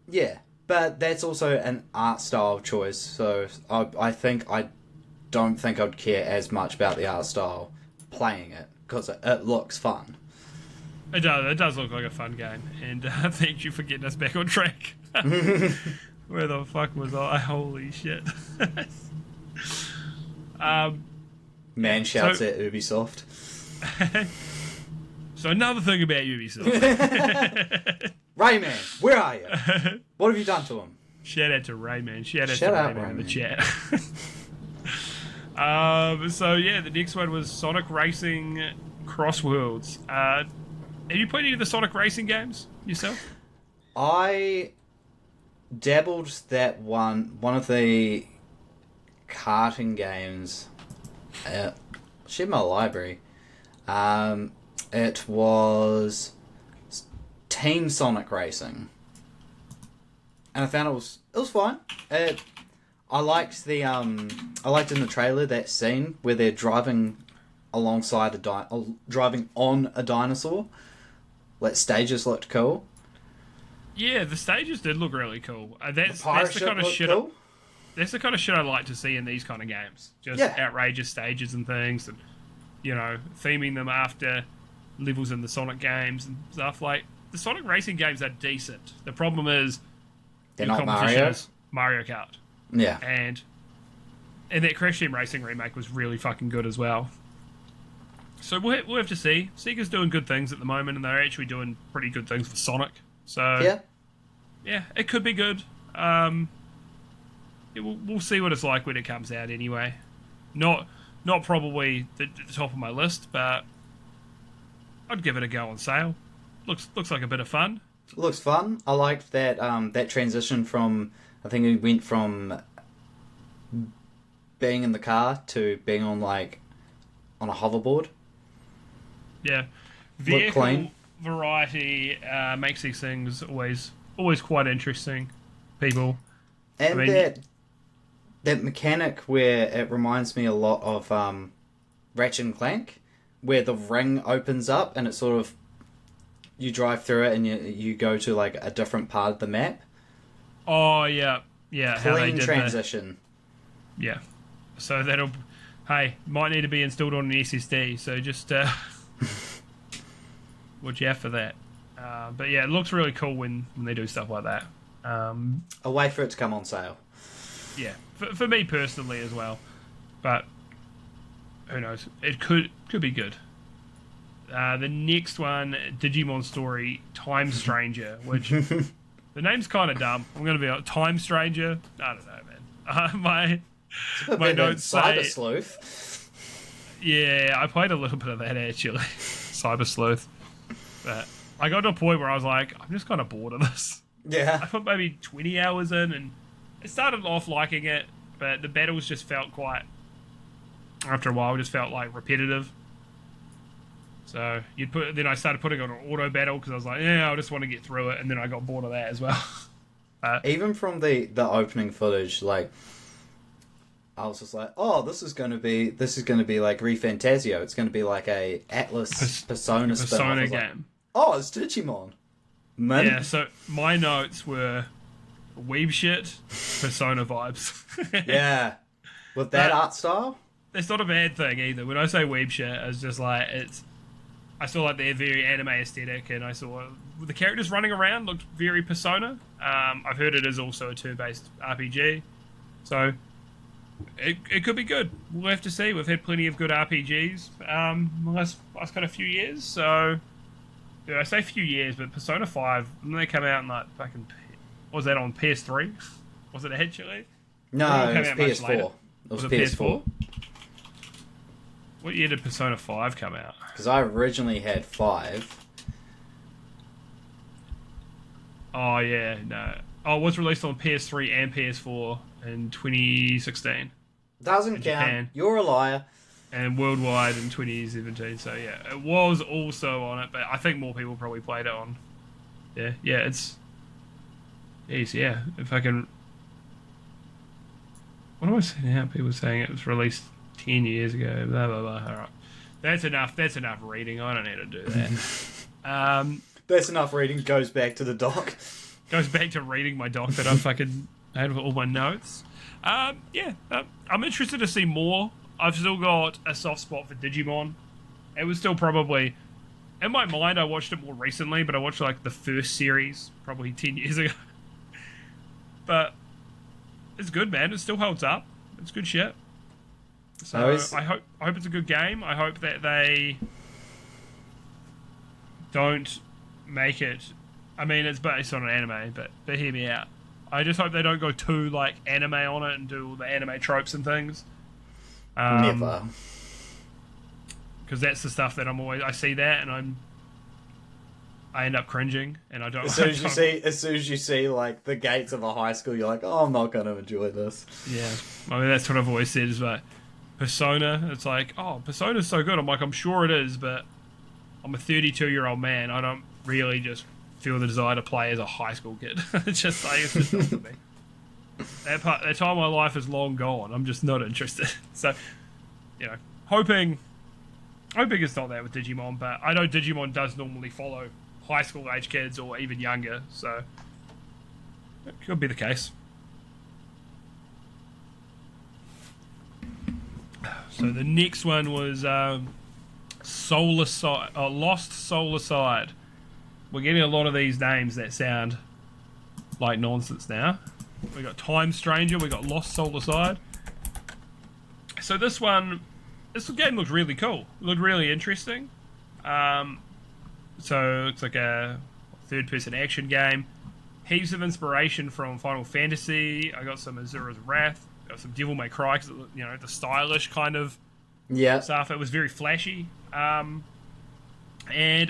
Yeah, but that's also an art style choice, so I don't think I'd care as much about the art style playing it, because it looks fun. It does look like a fun game, and thank you for getting us back on track. Where the fuck was I? Holy shit. Man shouts at Ubisoft. So another thing about Ubisoft. Rayman, where are you? What have you done to him? Shout out to Rayman. Shout out Rayman in the chat. So yeah, the next one was Sonic Racing Cross Worlds. Have you played any of the Sonic Racing games yourself? I dabbled that one of the karting games. Shit, my library. It was Team Sonic Racing, and I found it was fine. I liked in the trailer that scene where they're driving alongside driving on a dinosaur. Like, stages looked cool. Yeah, the stages did look really cool. That's the kind of shit. Cool. That's the kind of shit I like to see in these kind of games. Just outrageous stages and things, and theming them after levels in the Sonic games and stuff. Like, the Sonic Racing games are decent. The problem is they're not Mario. Mario Kart. Yeah, and that Crash Team Racing remake was really fucking good as well. So we'll have to see. Sega's doing good things at the moment, and they're actually doing pretty good things for Sonic. So yeah, it could be good. We'll see what it's like when it comes out. Anyway, not probably the top of my list, but I'd give it a go on sale. Looks like a bit of fun. Looks fun. I liked that that transition from, I think it went from being in the car to being on a hoverboard. Yeah, vehicle variety makes these things always quite interesting. People, and that mechanic where it reminds me a lot of Ratchet and Clank, where the ring opens up and it sort of, you drive through it and you go to like a different part of the map. Oh yeah. Clean transition. Yeah, so might need to be installed on an SSD. So just watch out for that. But yeah, it looks really cool when they do stuff like that. I'll wait for it to come on sale. Yeah, for me personally as well. But who knows? It could be good. The next one, Digimon Story Time Stranger, which the name's kind of dumb. I'm going to be like, Time Stranger? I don't know, man. My notes say... Cyber Sleuth. Yeah, I played a little bit of that, actually. Cyber Sleuth. But I got to a point where I was like, I'm just kind of bored of this. Yeah. I put maybe 20 hours in, and I started off liking it, but the battles just felt quite... After a while, just felt like repetitive. So then I started putting on an auto battle because I was like, yeah, I just want to get through it, and then I got bored of that as well. Even from the opening footage, like I was just like, oh, this is going to be like ReFantazio. It's going to be like a Atlas Persona Persona game. Like, oh, it's Digimon. Man. Yeah. So my notes were weeb shit, Persona vibes. Yeah, with that art style. It's not a bad thing either. When I say weeb shit, it's just like I saw like their very anime aesthetic, and I saw the characters running around looked very Persona. I've heard it is also a turn-based RPG, so it could be good. We'll have to see. We've had plenty of good RPGs last kind of few years. So yeah, I say few years, but Persona 5, when they come out in like fucking, what was that on PS3? Was it actually? No, it was PS4. Was it PS4? What year did Persona 5 come out? Because I originally had 5. Oh, yeah, no. Oh, it was released on PS3 and PS4 in 2016. Doesn't count. Japan. You're a liar. And worldwide in 2017. So, yeah, it was also on it, but I think more people probably played it on. Yeah, it's... Jeez, yeah. If I can... What am I saying now? People saying it was released 10 years ago, blah, blah, blah. All right. That's enough reading. I don't need to do that. That's enough reading. Goes back to the doc. Goes back to reading my doc that I fucking had with all my notes. I'm interested to see more. I've still got a soft spot for Digimon. It was still probably... In my mind, I watched it more recently, but I watched like the first series probably 10 years ago. But it's good, man. It still holds up. It's good shit. So I hope it's a good game. I hope that they don't make it... I mean, it's based on an anime, but hear me out. I just hope they don't go too like anime on it and do all the anime tropes and things. Never. Because that's the stuff that I see that and I end up cringing and I don't. As soon as you see like the gates of a high school, you're like, oh, I'm not going to enjoy this. Yeah, I mean that's what I've always said. Is like Persona. It's like, oh, Persona's so good. I'm like, I'm sure it is, but I'm a 32-year-old man. I don't really just feel the desire to play as a high school kid. It's just not for me. That time of my life is long gone. I'm just not interested. So, hoping it's not that with Digimon, but I know Digimon does normally follow high school age kids or even younger, so it could be the case. So the next one was Lost Soul Aside. We're getting a lot of these names that sound like nonsense now. We got Time Stranger, we got Lost Soul Aside. So this game looked really cool. It looked really interesting. So it's like a third-person action game. Heaps of inspiration from Final Fantasy. I got some Azura's Wrath. Got some Devil May Cry, cause the stylish kind of stuff. It was very flashy. And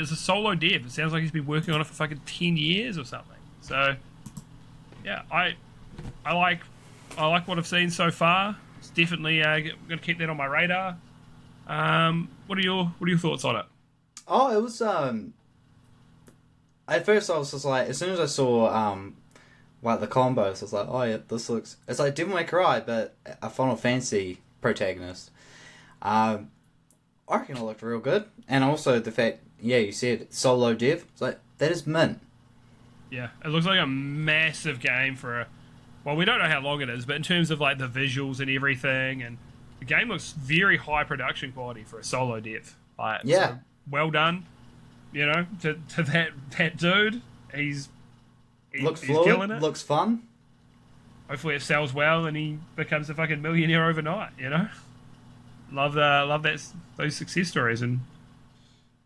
it's a solo dev. It sounds like he's been working on it for fucking 10 years or something. So, yeah, I like what I've seen so far. It's definitely going to keep that on my radar. What are your thoughts on it? Oh, it was at first I was just like, as soon as I saw like the combos, I was like, oh yeah, this looks... It's like Devil May Cry, but a Final Fantasy protagonist. I reckon it looked real good. And also the fact, you said solo dev. It's like, that is mint. Yeah, it looks like a massive game for well, we don't know how long it is, but in terms of like the visuals and everything, and the game looks very high production quality for a solo dev. Like, yeah. So well done, to that dude. He's looks he's fluid, killing it. Looks fun. Hopefully it sells well and he becomes a fucking millionaire overnight, Love those success stories, and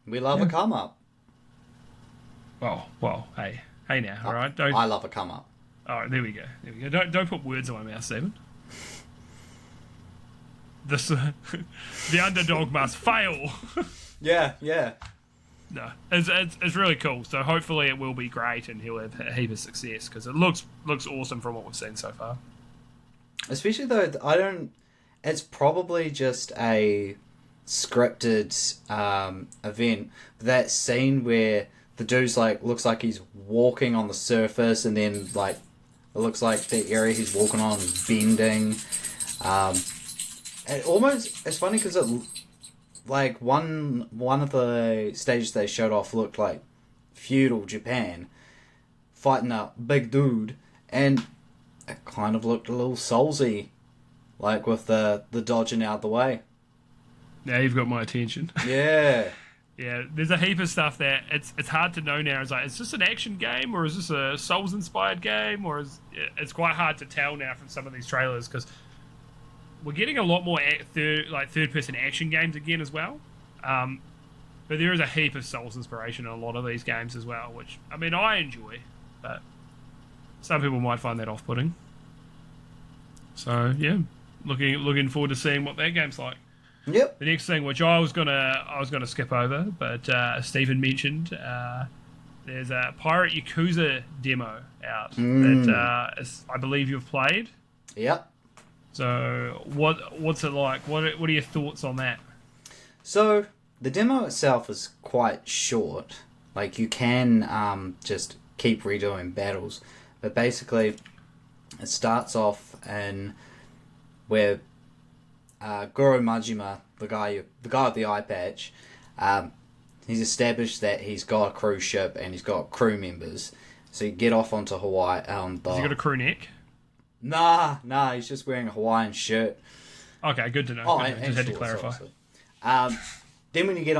We love a come up. Well, hey now, all right? Don't. I love a come up. All right, there we go. Don't put words in my mouth, Stephen. This the underdog must fail. Yeah. No, it's really cool. So hopefully it will be great, and he'll have a heap of success because it looks awesome from what we've seen so far. Especially though, it's probably just a scripted event. That scene where the dude's like looks like he's walking on the surface, and then like it looks like the area he's walking on is bending. It's funny because it like one of the stages they showed off looked like feudal Japan fighting a big dude, and it kind of looked a little Soulsy, like with the dodging out the way. Now you've got my attention. Yeah. Yeah, there's a heap of stuff that it's hard to know now. It's like, is this an action game or is this a Souls-inspired game, or it's quite hard to tell now from some of these trailers because we're getting a lot more third-person action games again as well. But there is a heap of Souls inspiration in a lot of these games as well, which I mean I enjoy, but some people might find that off-putting. So yeah, looking forward to seeing what that game's like. Yep. The next thing, which I was gonna skip over, but Stephen mentioned, there's a Pirate Yakuza demo out that I believe you've played. Yep. So what's it like? What are your thoughts on that? So the demo itself is quite short. Like you can just keep redoing battles, but basically it starts off in where Goro Majima, the guy with the eye patch, he's established that he's got a cruise ship and he's got crew members. So you get off onto Hawaii. Has he got a crew neck? Nah, he's just wearing a Hawaiian shirt. Okay, good to know. Oh, and just had to clarify. Then when you get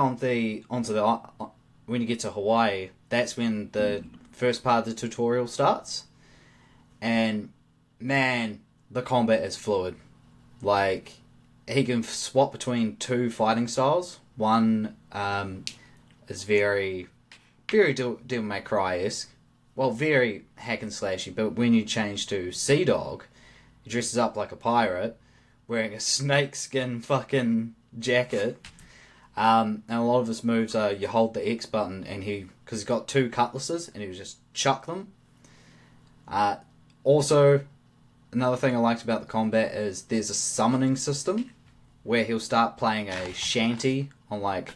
when you get to Hawaii, that's when the first part of the tutorial starts, and man, the combat is fluid. Like he can swap between two fighting styles. One is very Devil May Cry-esque. Well, very hack and slashy, but when you change to Sea Dog, he dresses up like a pirate, wearing a snakeskin fucking jacket. And a lot of his moves are you hold the X button and because he's got two cutlasses and he would just chuck them. Also, another thing I liked about the combat is there's a summoning system where he'll start playing a shanty on like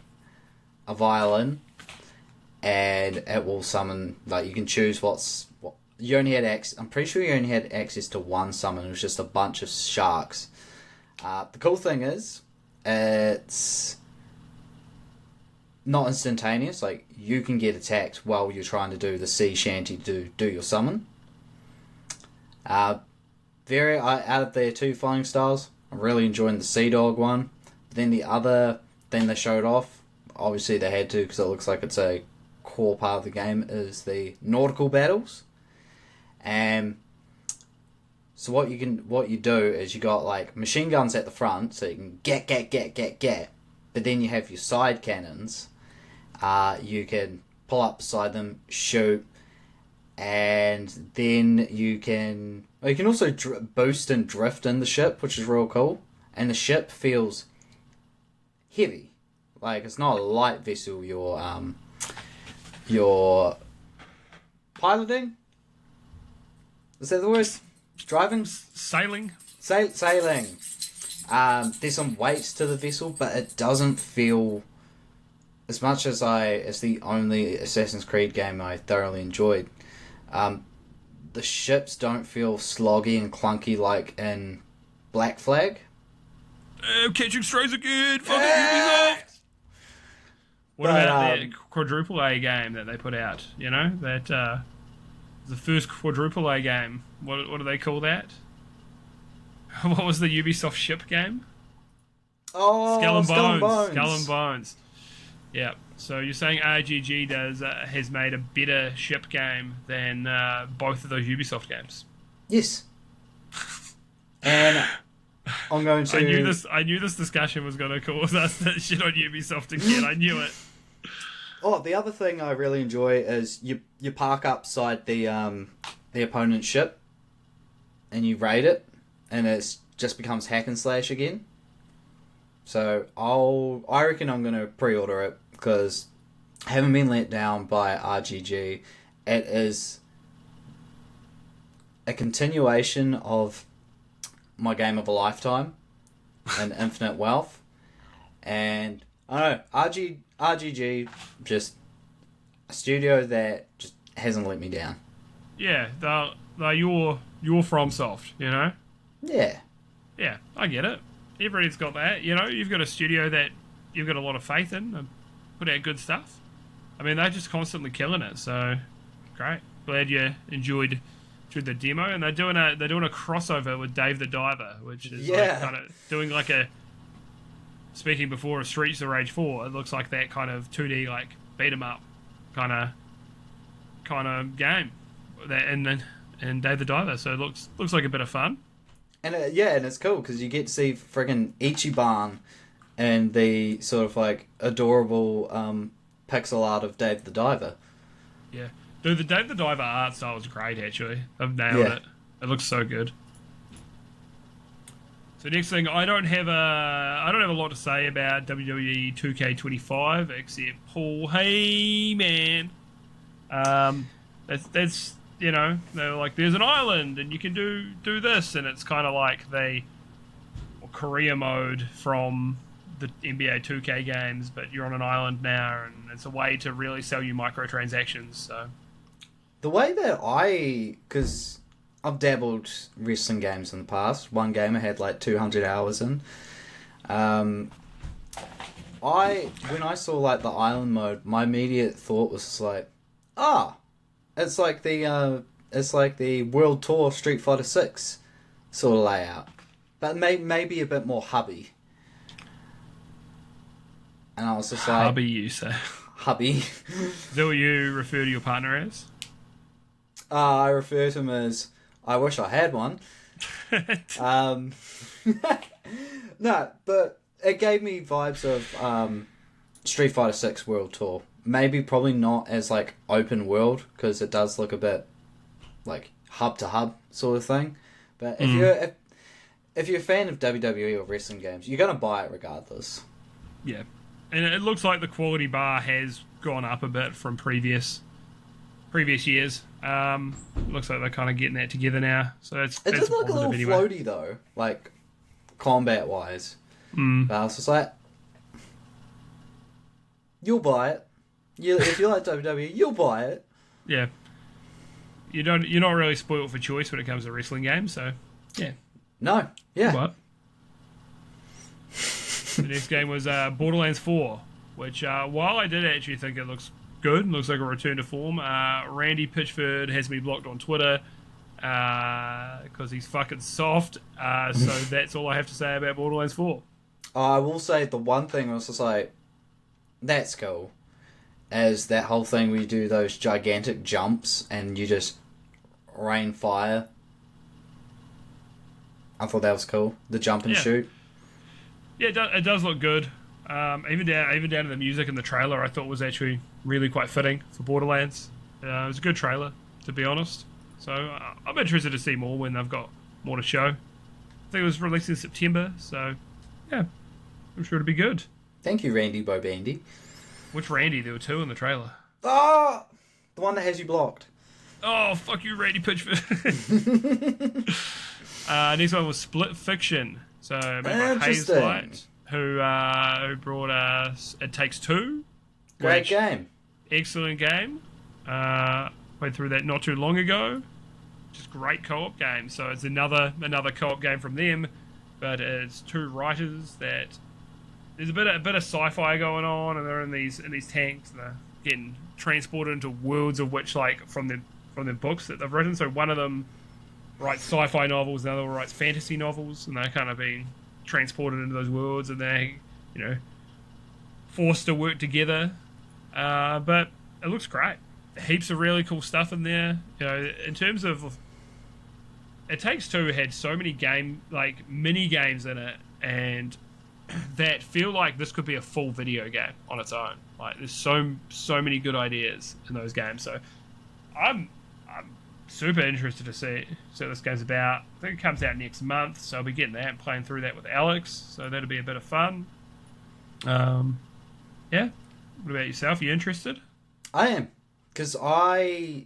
a violin, and it will summon, like you can choose what you only had I'm pretty sure you only had access to one summon. It was just a bunch of sharks. The cool thing is it's not instantaneous. Like you can get attacked while you're trying to do the sea shanty to do your summon. Out of their two fighting styles, I'm really enjoying the Sea Dog one. But then the other thing they showed off, obviously they had to because it looks like it's a core part of the game, is the nautical battles. And so what you do is you got like machine guns at the front, so you can get. But then you have your side cannons. You can pull up beside them, shoot, and then you can also boost and drift in the ship, which is real cool. And the ship feels heavy, like it's not a light vessel you're piloting. Is that the word? Driving? Sailing? Sailing. There's some weight to the vessel, but it doesn't feel as much as the only Assassin's Creed game I thoroughly enjoyed. The ships don't feel sloggy and clunky like in Black Flag. Catching strays again. Fucking Ubisoft. What about the quadruple A game that they put out? You know, that the first quadruple A game. What do they call that? What was the Ubisoft ship game? Oh, Skull and Bones. Skull and Bones. Yeah. So you're saying RGG has made a better ship game than both of those Ubisoft games? Yes. And I'm going to. I knew this discussion was going to cause us to shit on Ubisoft again. I knew it. Oh, the other thing I really enjoy is you park upside the opponent's ship, and you raid it, and it just becomes hack and slash again. So I reckon I'm gonna pre-order it because I haven't been let down by RGG. It is a continuation of my game of a lifetime and Infinite Wealth, and I don't know, RGG just a studio that just hasn't let me down. Yeah, they're your FromSoft, you know. Yeah, Yeah, I get it. Everybody's got that, you know. You've got a studio that you've got a lot of faith in and put out good stuff. I mean, they're just constantly killing it. So great. Glad you enjoyed the demo, and they're doing a crossover with Dave the Diver, which is like kind of doing like a. Speaking before of Streets of Rage 4, it looks like that kind of 2D like beat 'em up kind of game that and Dave the Diver. So it looks like a bit of fun. and it's cool because you get to see friggin' Ichiban and the sort of like adorable pixel art of Dave the Diver. Yeah, dude, the Dave the Diver art style is great. Actually, I've nailed it. It looks so good. So next thing, I don't have a lot to say about WWE 2K25 except Paul Heyman. That's you know, they're like, there's an island and you can do this, and it's kind of like Korea mode from the NBA 2K games, but you're on an island now, and it's a way to really sell you microtransactions. So The way that because I've dabbled wrestling games in the past. One game I had like 200 hours in. When I saw like the island mode, my immediate thought was just like, it's like the World Tour Street Fighter 6 sort of layout, but maybe a bit more hubby. And I was just like, hubby, you say? Hubby. Is that what you refer to your partner as? I refer to him as, I wish I had one. No, but it gave me vibes of Street Fighter 6 World Tour. Maybe probably not as like open world, because it does look a bit like hub to hub sort of thing. But if you're a fan of WWE or wrestling games, you're gonna buy it regardless. Yeah, and it looks like the quality bar has gone up a bit from previous years. Looks like they're kind of getting that together now. So that's It does look a little anyway. floaty though, like combat wise. But I was just like, you'll buy it. If you like WWE, you'll buy it. Yeah, you're not really spoiled for choice when it comes to wrestling games. So yeah, No, yeah. but the next game was Borderlands 4, which while I did actually think it looks good, looks like a return to form. Randy Pitchford has me blocked on Twitter because he's fucking soft. So that's all I have to say about Borderlands 4. I will say the one thing was just like, that's cool, is that whole thing where you do those gigantic jumps and you just rain fire. I thought that was cool. The jump and shoot. Yeah, it does look good. Even down to the music in the trailer, I thought was actually really quite fitting for Borderlands. It was a good trailer, to be honest. So I'm interested to see more when they've got more to show. I think it was released in September, so yeah, I'm sure it'll be good. Thank you, Randy Bobandy. Which Randy? There were two in the trailer. Ah, the one that has you blocked. Oh, fuck you, Randy Pitchford. Next one was Split Fiction. So made by Hazelight, who brought us It Takes Two. Great game. Excellent game. Played through that not too long ago. Just great co-op game. So it's another co-op game from them, but it's two writers that there's a bit of sci-fi going on, and they're in these tanks, and they're getting transported into worlds of which, like, from the books that they've written. So one of them writes sci-fi novels, the other one writes fantasy novels, and they're kind of being transported into those worlds, and they're, you know, forced to work together. But it looks great. Heaps of really cool stuff in there. You know, in terms of It Takes Two had so many mini games in it, and that feel like this could be a full video game on its own. Like there's so many good ideas in those games. So I'm super interested to see what this game's about. I think it comes out next month, so I'll be getting that and playing through that with Alex. So that'll be a bit of fun. Yeah. What about yourself? You interested? I am, because I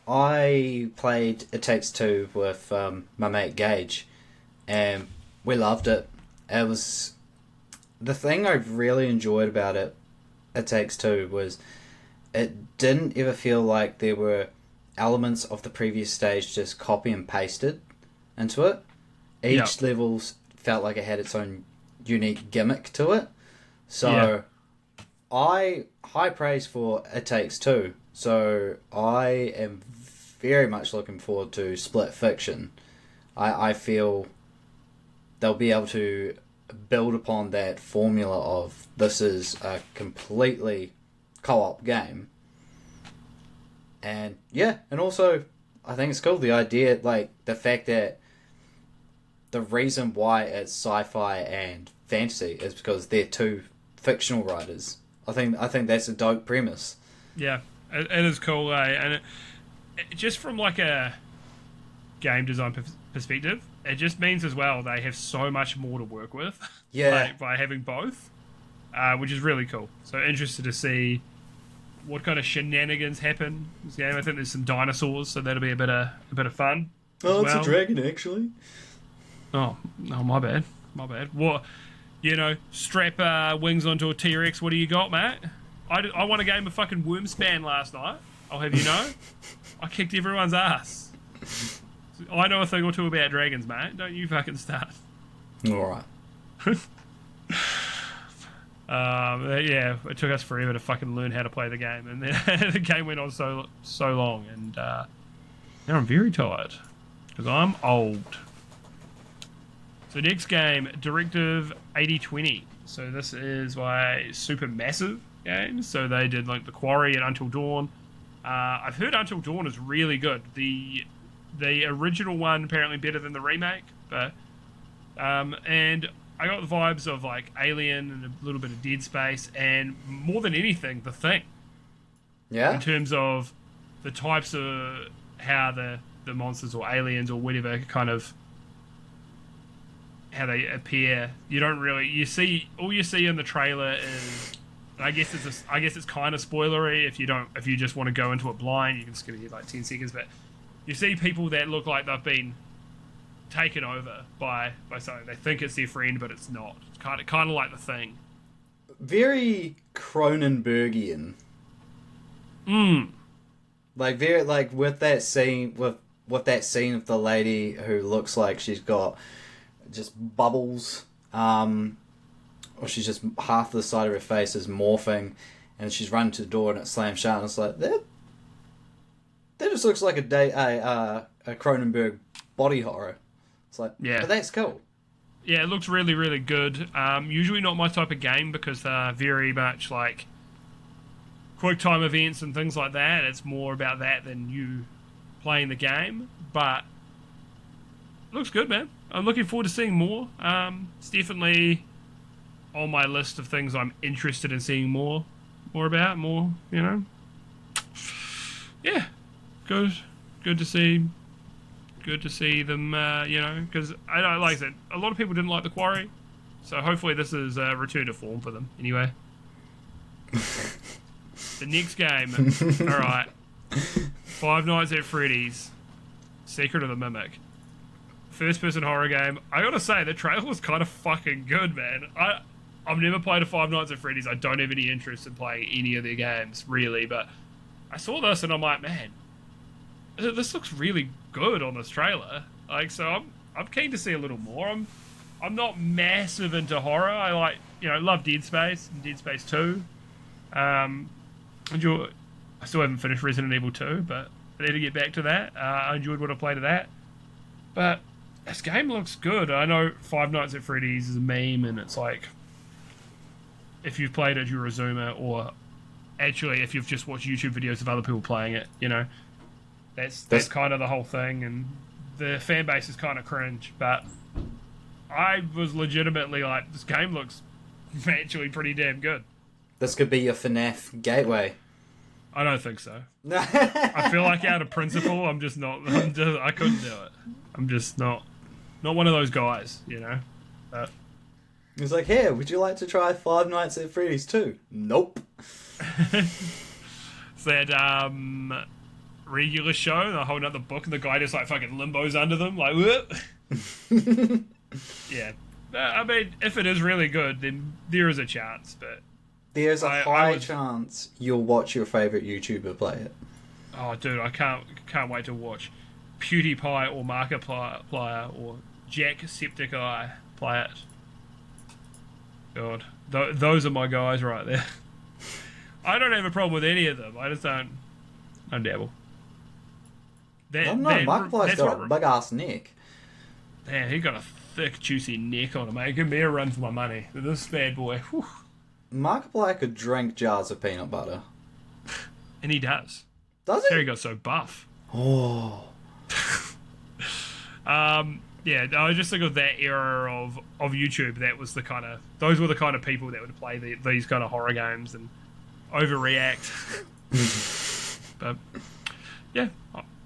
played It Takes Two with my mate Gage, and we loved it. It was the thing I really enjoyed about it. It Takes Two was it didn't ever feel like there were elements of the previous stage just copy and pasted into it. Each level felt like it had its own unique gimmick to it. So I high praise for It Takes Two. So I am very much looking forward to Split Fiction. I feel they'll be able to build upon that formula of this is a completely co-op game. And and also I think it's cool, the idea, like the fact that the reason why it's sci-fi and fantasy is because they're two fictional writers. I think that's a dope premise. Yeah, it is cool, and it just from like a game design perspective, it just means as well they have so much more to work with. Yeah, by having both, which is really cool. So interested to see what kind of shenanigans happen in this game. I think there's some dinosaurs, so that'll be a bit of fun. Oh, it's a dragon actually. Oh, my bad. What? Strap wings onto a T-Rex. What do you got, mate? I won a game of fucking Wormspan last night. I'll have you know. I kicked everyone's ass. I know a thing or two about dragons, mate. Don't you fucking start. Alright. It took us forever to fucking learn how to play the game. And then the game went on so long. And now I'm very tired. Because I'm old. So next game, Directive 8020. So this is my super massive game. So they did like The Quarry and Until Dawn. I've heard Until Dawn is really good. The original one apparently better than the remake, but and I got the vibes of like Alien and a little bit of Dead Space, and more than anything, The Thing. Yeah. In terms of the types of how the monsters or aliens or whatever kind of how they appear. All you see in the trailer is, I guess it's kind of spoilery if you just want to go into it blind, you can skip it like 10 seconds, but you see people that look like they've been taken over by something. They think it's their friend, but it's not. It's kind of like The Thing. Very Cronenbergian. Like very like with that scene of the lady who looks like she's got just bubbles, or she's just half the side of her face is morphing, and she's running to the door and it slams shut, and it's like that just looks like a Cronenberg body horror. It's like, but that's cool. Yeah, it looks really, really good. Usually not my type of game because they're very much like quick time events and things like that. It's more about that than you playing the game. But it looks good, man. I'm looking forward to seeing more. It's definitely on my list of things I'm interested in seeing more about. Yeah, good to see. Good to see them, because like I said, a lot of people didn't like The Quarry, so hopefully this is a return to form for them. Anyway, the next game, all right, Five Nights at Freddy's, Secret of the Mimic, first-person horror game. I gotta say, the trailer was kind of fucking good, man. I've never played a Five Nights at Freddy's. I don't have any interest in playing any of their games, really, but I saw this and I'm like, man, this looks really good on this trailer. Like, so I'm keen to see a little more. I'm not massive into horror. I like, love Dead Space and Dead Space 2. I still haven't finished Resident Evil 2, but I need to get back to that. I enjoyed what I played of that. But this game looks good. I know Five Nights at Freddy's is a meme, and it's like, if you've played it, you're a zoomer, or actually, if you've just watched YouTube videos of other people playing it, That's kind of the whole thing, and the fan base is kind of cringe, but I was legitimately like, this game looks actually pretty damn good. This could be your FNAF gateway. I don't think so. I feel like out of principle, I couldn't do it. I'm just not one of those guys, you know. But He's like, here, would you like to try Five Nights at Freddy's 2? Nope. it's that regular show, they're holding up the book and the guy just like fucking limbos under them, like, whoop. Yeah. I mean, if it is really good, then there is a chance, but There's a high chance you'll watch your favourite YouTuber play it. Oh, dude, I can't wait to watch PewDiePie or Markiplier or Jacksepticeye play it. God, those are my guys right there. I don't have a problem with any of them. I just don't dabble. I don't know, Markiplier's got a big ass neck. Man, he got a thick, juicy neck on him, mate. Give me a run for my money. This bad boy. Whew. Markiplier could drink jars of peanut butter. And he does. Does he? He got so buff. Oh. Yeah, I just think of that era of YouTube. Those were the kind of people that would play these kind of horror games and overreact. But yeah,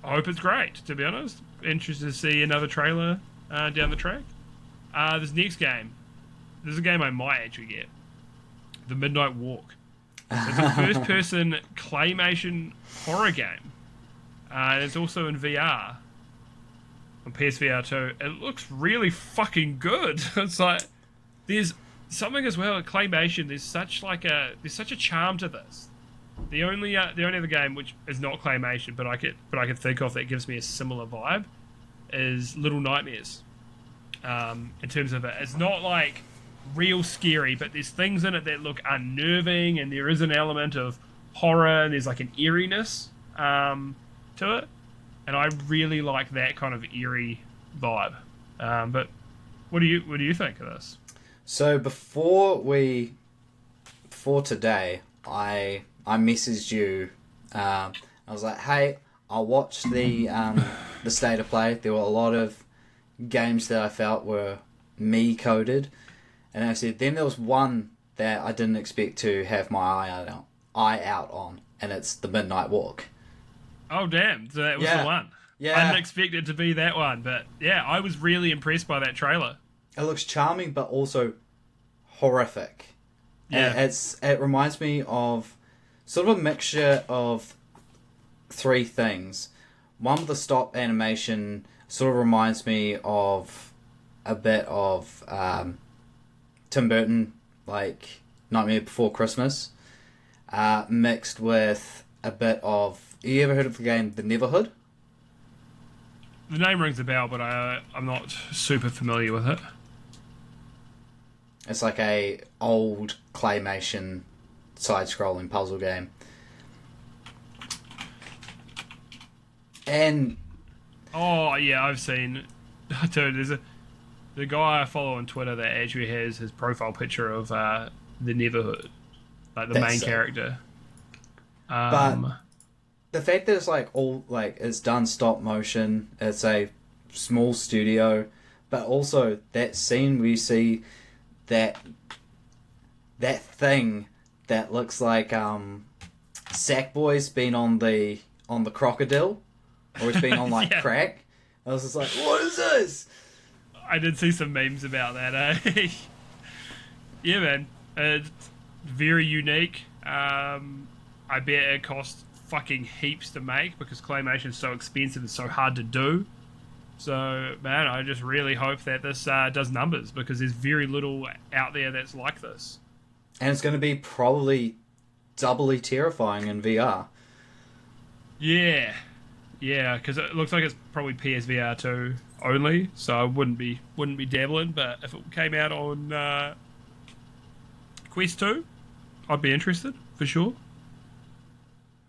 I hope it's great. To be honest, interested to see another trailer down the track. This next game, this is a game I might actually get. The Midnight Walk. It's a first-person claymation horror game. And it's also in VR. On PSVR 2. It looks really fucking good. It's like, there's something as well, claymation, there's such a charm to this. The only other game which is not claymation, but I could think of that gives me a similar vibe, is Little Nightmares. In terms of it. It's not like real scary, but there's things in it that look unnerving, and there is an element of horror, and there's like an eeriness to it, and I really like that kind of eerie vibe. But what do you think of this? So before today, I messaged you. I was like, hey, I'll watch the state of play. There were a lot of games that I felt were me coded. And I said, then there was one that I didn't expect to have my eye out on, and it's The Midnight Walk. Oh, damn. So that was the one. Yeah. I didn't expect it to be that one, but yeah, I was really impressed by that trailer. It looks charming, but also horrific. Yeah. It reminds me of sort of a mixture of three things. One with the stop animation sort of reminds me of a bit of Tim Burton, like Nightmare Before Christmas, mixed with a bit of... You ever heard of the game The Neverhood? The name rings a bell, but I'm not super familiar with it. It's like a old claymation side-scrolling puzzle game. And... Oh, yeah, I've seen... Dude, there's the guy I follow on Twitter that actually has his profile picture of The Neverhood. Like, the main character. But the fact that it's like all... Like, it's done stop motion, it's a small studio, but also that scene where you see that thing that looks like Sackboy's been on the crocodile, or it's been on like yeah. crack. I was just like, what is this? I did see some memes about that, eh? Yeah, man. It's very unique. I bet it costs fucking heaps to make because claymation is so expensive and so hard to do. So, man, I just really hope that this does numbers because there's very little out there that's like this. And it's going to be probably doubly terrifying in VR. Yeah, because it looks like it's probably PSVR 2 only, so I wouldn't be dabbling. But if it came out on Quest 2, I'd be interested for sure.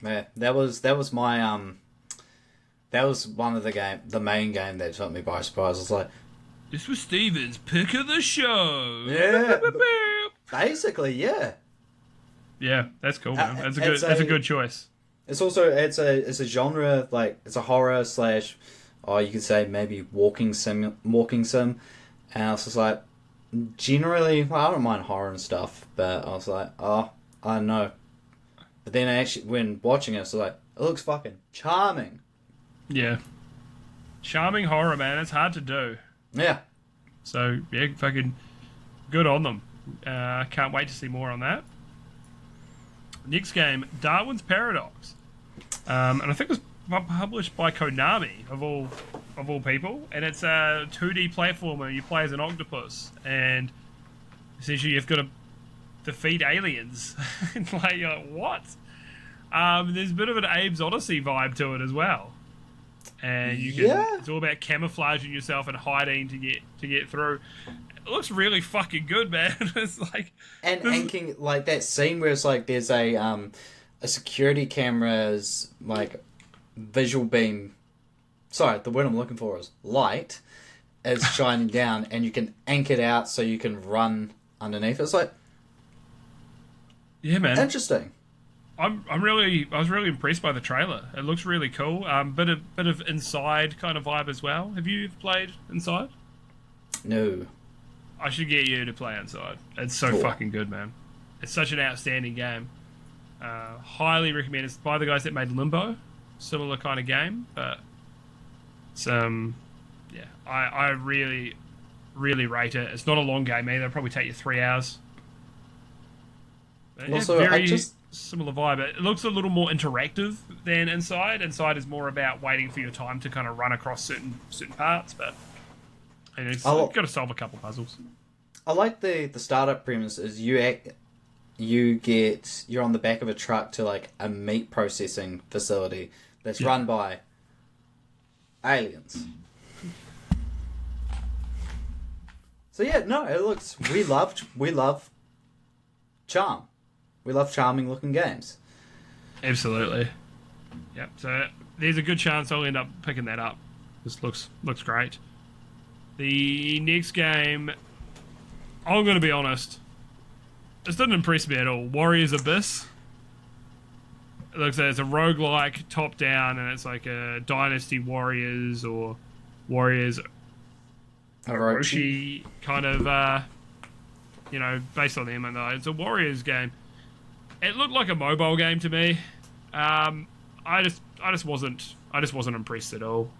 Yeah, that was my that was one of the main game that took me by surprise. I was like, this was Steven's pick of the show. Yeah, basically, yeah. Yeah, that's cool, man. That's a good choice. It's also it's a genre, like it's a horror slash, or you could say maybe walking sim, And I was just like, generally, well, I don't mind horror and stuff, but I was like, oh, I don't know. But then actually, when watching it, I was like, it looks fucking charming. Yeah. Charming horror, man. It's hard to do. Yeah. So, yeah, fucking good on them. Can't wait to see more on that. Next game, Darwin's Paradox. And I think it was published by Konami, of all people. And it's a 2D platformer. You play as an octopus. And essentially you've got to defeat aliens. Like, you're like, what? There's a bit of an Abe's Odyssey vibe to it as well. And you can, it's all about camouflaging yourself and hiding to get through. It looks really fucking good, man. It's like and can, like that scene where it's like there's a security camera's like visual beam. Sorry, the word I'm looking for is light. Is shining down, and you can anchor it out so you can run underneath. It's like, yeah, man, interesting. I was really impressed by the trailer. It looks really cool. Bit of Inside kind of vibe as well. Have you played Inside? No. I should get you to play Inside. It's so fucking good, man. It's such an outstanding game. Highly recommend. It's by the guys that made Limbo, similar kind of game, but it's yeah, I really rate it. It's not a long game either. It'll probably take you 3 hours. But Also, very similar vibe. It looks a little more interactive than Inside. Inside is more about waiting for your time to kind of run across certain parts, but you've got to solve a couple puzzles. I like the startup premise is you're on the back of a truck to like a meat processing facility that's run by aliens. So yeah, no, it looks we love charm. We love charming looking games. Absolutely. Yep. So there's a good chance I'll end up picking that up. This looks great. The next game, I'm going to be honest, this didn't impress me at all. Warriors Abyss. It looks like it's a roguelike, top down, and it's like a Dynasty Warriors or Warriors Orochi kind of, based on them. And it's a Warriors game. It looked like a mobile game to me. I just wasn't impressed at all.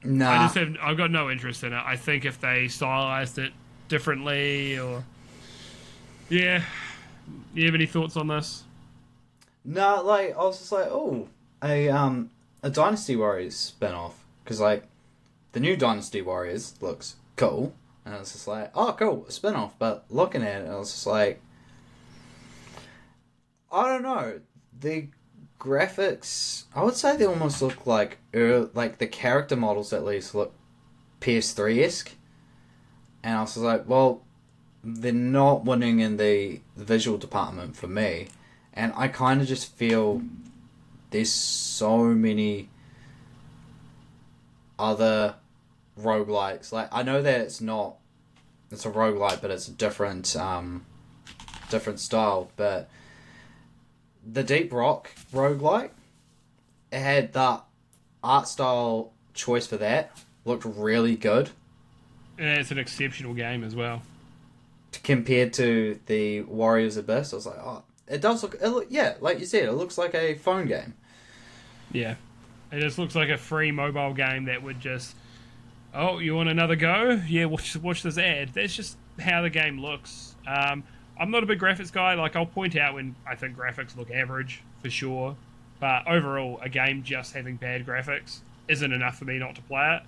Nah. I've got no interest in it. I think if they stylized it differently, or yeah, you have any thoughts on this? No, like I was just like, oh, a Dynasty Warriors spin-off, because like the new Dynasty Warriors looks cool, and I was just like, oh, cool, a spin-off. But looking at it, I was just like, I don't know, the graphics, I would say they almost look like the character models at least look PS3-esque. And I was like, well, they're not winning in the visual department for me. And I kind of just feel there's so many other roguelikes. Like, I know that it's a roguelike, but it's a different style. But the Deep Rock roguelike, it had that art style choice for that. Looked really good. And it's an exceptional game as well. Compared to the Warriors Abyss, I was like, oh, it does look, yeah, like you said, it looks like a phone game. Yeah. It just looks like a free mobile game that would just, oh, you want another go? Yeah, watch this ad. That's just how the game looks. I'm not a big graphics guy. Like, I'll point out when I think graphics look average, for sure. But overall, a game just having bad graphics isn't enough for me not to play it.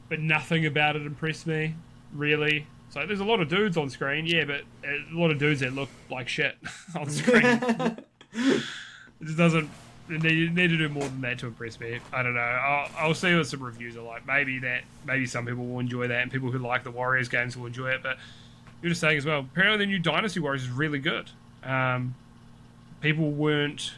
But nothing about it impressed me, really. So there's a lot of dudes on screen, yeah, but a lot of dudes that look like shit on screen. It just doesn't... You need to do more than that to impress me. I don't know. I'll see what some reviews are like. Maybe some people will enjoy that, and people who like the Warriors games will enjoy it, but... You're just saying as well, apparently the new Dynasty Warriors is really good. People weren't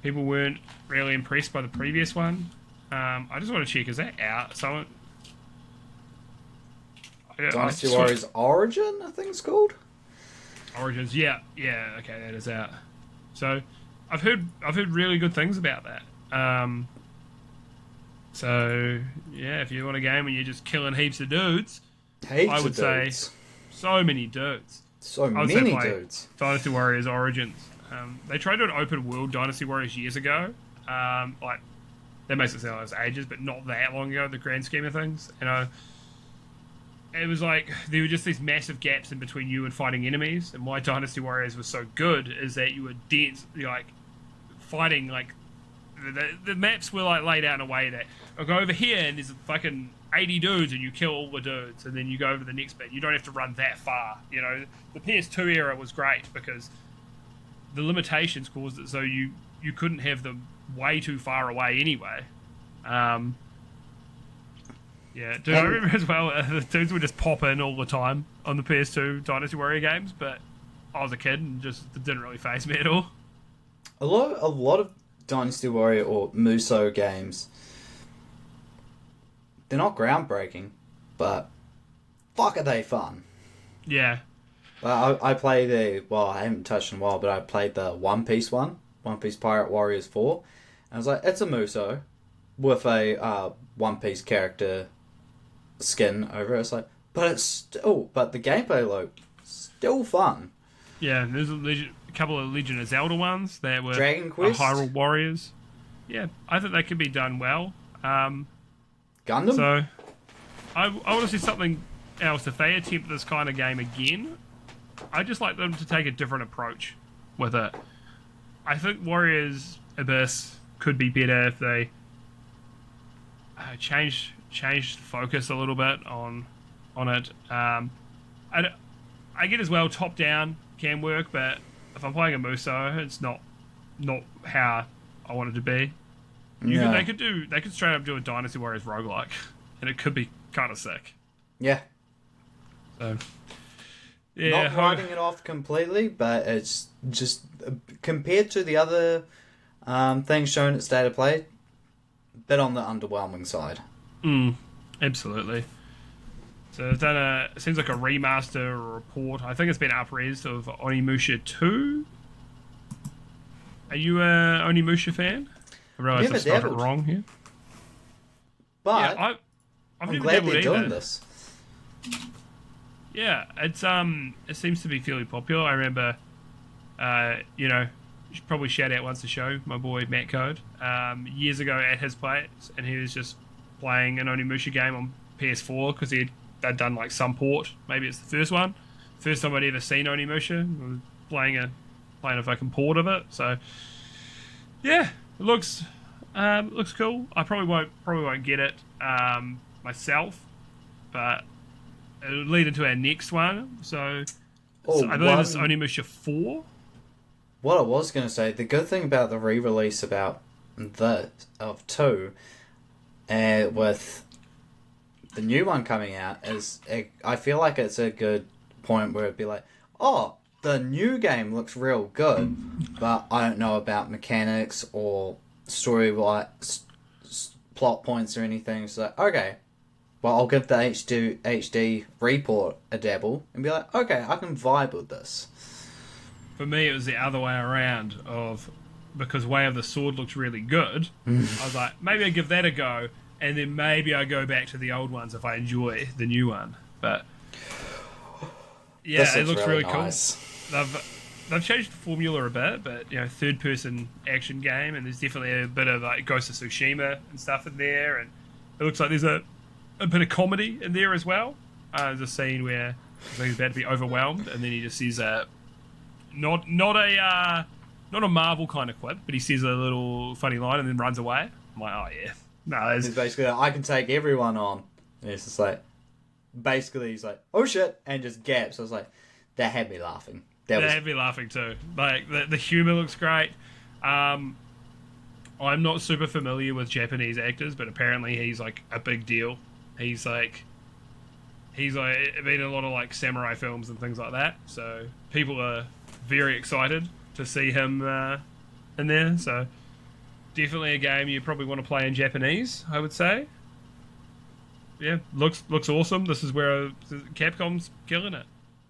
really impressed by the previous one. I just want to check, is that out? Dynasty Warriors Origin, I think it's called. Origins, yeah, okay, that is out. So I've heard really good things about that. So yeah, if you want a game and you're just killing heaps of dudes, Heaps I would of dudes. say so many dudes. So I would say many play dudes. Dynasty Warriors Origins. They tried to do an open world Dynasty Warriors years ago. Like that makes it sound like it's ages, but not that long ago. The grand scheme of things, it was like there were just these massive gaps in between you and fighting enemies. And why Dynasty Warriors was so good is that you were dense, like fighting like the maps were like laid out in a way that I go over here and there's fucking 80 dudes and you kill all the dudes and then you go over to the next bit. You don't have to run that far. You know, the PS2 era was great because the limitations caused it so you couldn't have them way too far away anyway. Yeah, dude, I remember as well, the dudes would just pop in all the time on the PS2 Dynasty Warrior games, but I was a kid and just it didn't really faze me at all. A lot of Dynasty Warrior or Muso games, they're not groundbreaking, but fuck are they fun. Yeah. I play I haven't touched in a while, but I played the One Piece one, One Piece Pirate Warriors 4, and I was like, it's a Muso with a One Piece character skin over it. It's like, but the gameplay looked still fun. Yeah, there's a couple of Legend of Zelda ones that were Dragon Quest? Hyrule Warriors. Yeah, I think they could be done well. Gundam? So, I want to see something else. If they attempt this kind of game again, I'd just like them to take a different approach with it. I think Warriors Abyss could be better if they change the focus a little bit on it. I get as well top down can work, but if I'm playing a Muso, it's not how I want it to be. They could straight up do a Dynasty Warriors roguelike, and it could be kind of sick. Yeah. So, yeah, not writing it off completely, but it's just compared to the other things shown at State of Play, a bit on the underwhelming side. Absolutely. So they've done it seems like a remaster or a port. I think it's been up-resed of Onimusha 2. Are you a Onimusha fan? I realised I spelled it wrong here. But yeah, I've I'm never glad dabbled they're doing either. this. Yeah, it's it seems to be fairly popular. I remember, you should probably shout out once a show, my boy Matt Code, years ago at his place, and he was just playing an Onimusha game on PS4 because they'd done like some port. Maybe it's the first time I'd ever seen Onimusha. Was playing a fucking port of it. So yeah, it looks cool. I probably won't get it myself, but it'll lead into our next one. So I believe it's Onimusha 4. What I was going to say, the good thing about the re-release of 2, with the new one coming out, is I feel like it's a good point where it'd be like, oh, the new game looks real good, but I don't know about mechanics or story plot points or anything. So okay, well, I'll give the HD report a dabble and be like, okay, I can vibe with this. For me, it was the other way around because Way of the Sword looks really good. I was like, maybe I give that a go, and then maybe I go back to the old ones if I enjoy the new one. But yeah, it looks really nice. Cool. They've changed the formula a bit, but third person action game, and there's definitely a bit of like Ghost of Tsushima and stuff in there, and it looks like there's a bit of comedy in there as well. There's a scene where he's about to be overwhelmed, and then he just sees not a Marvel kind of quip, but he says a little funny line and then runs away. I'm like, oh yeah, no, it's basically like, I can take everyone on. And it's just like, basically he's like, oh shit, and just gaps. I was like, that had me laughing. That had me laughing too. Like the humor looks great. I'm not super familiar with Japanese actors, but apparently he's like a big deal. He's like been in a lot of like samurai films and things like that. So people are very excited to see him in there. So definitely a game you probably want to play in Japanese, I would say. Yeah, looks awesome. This is where Capcom's killing it.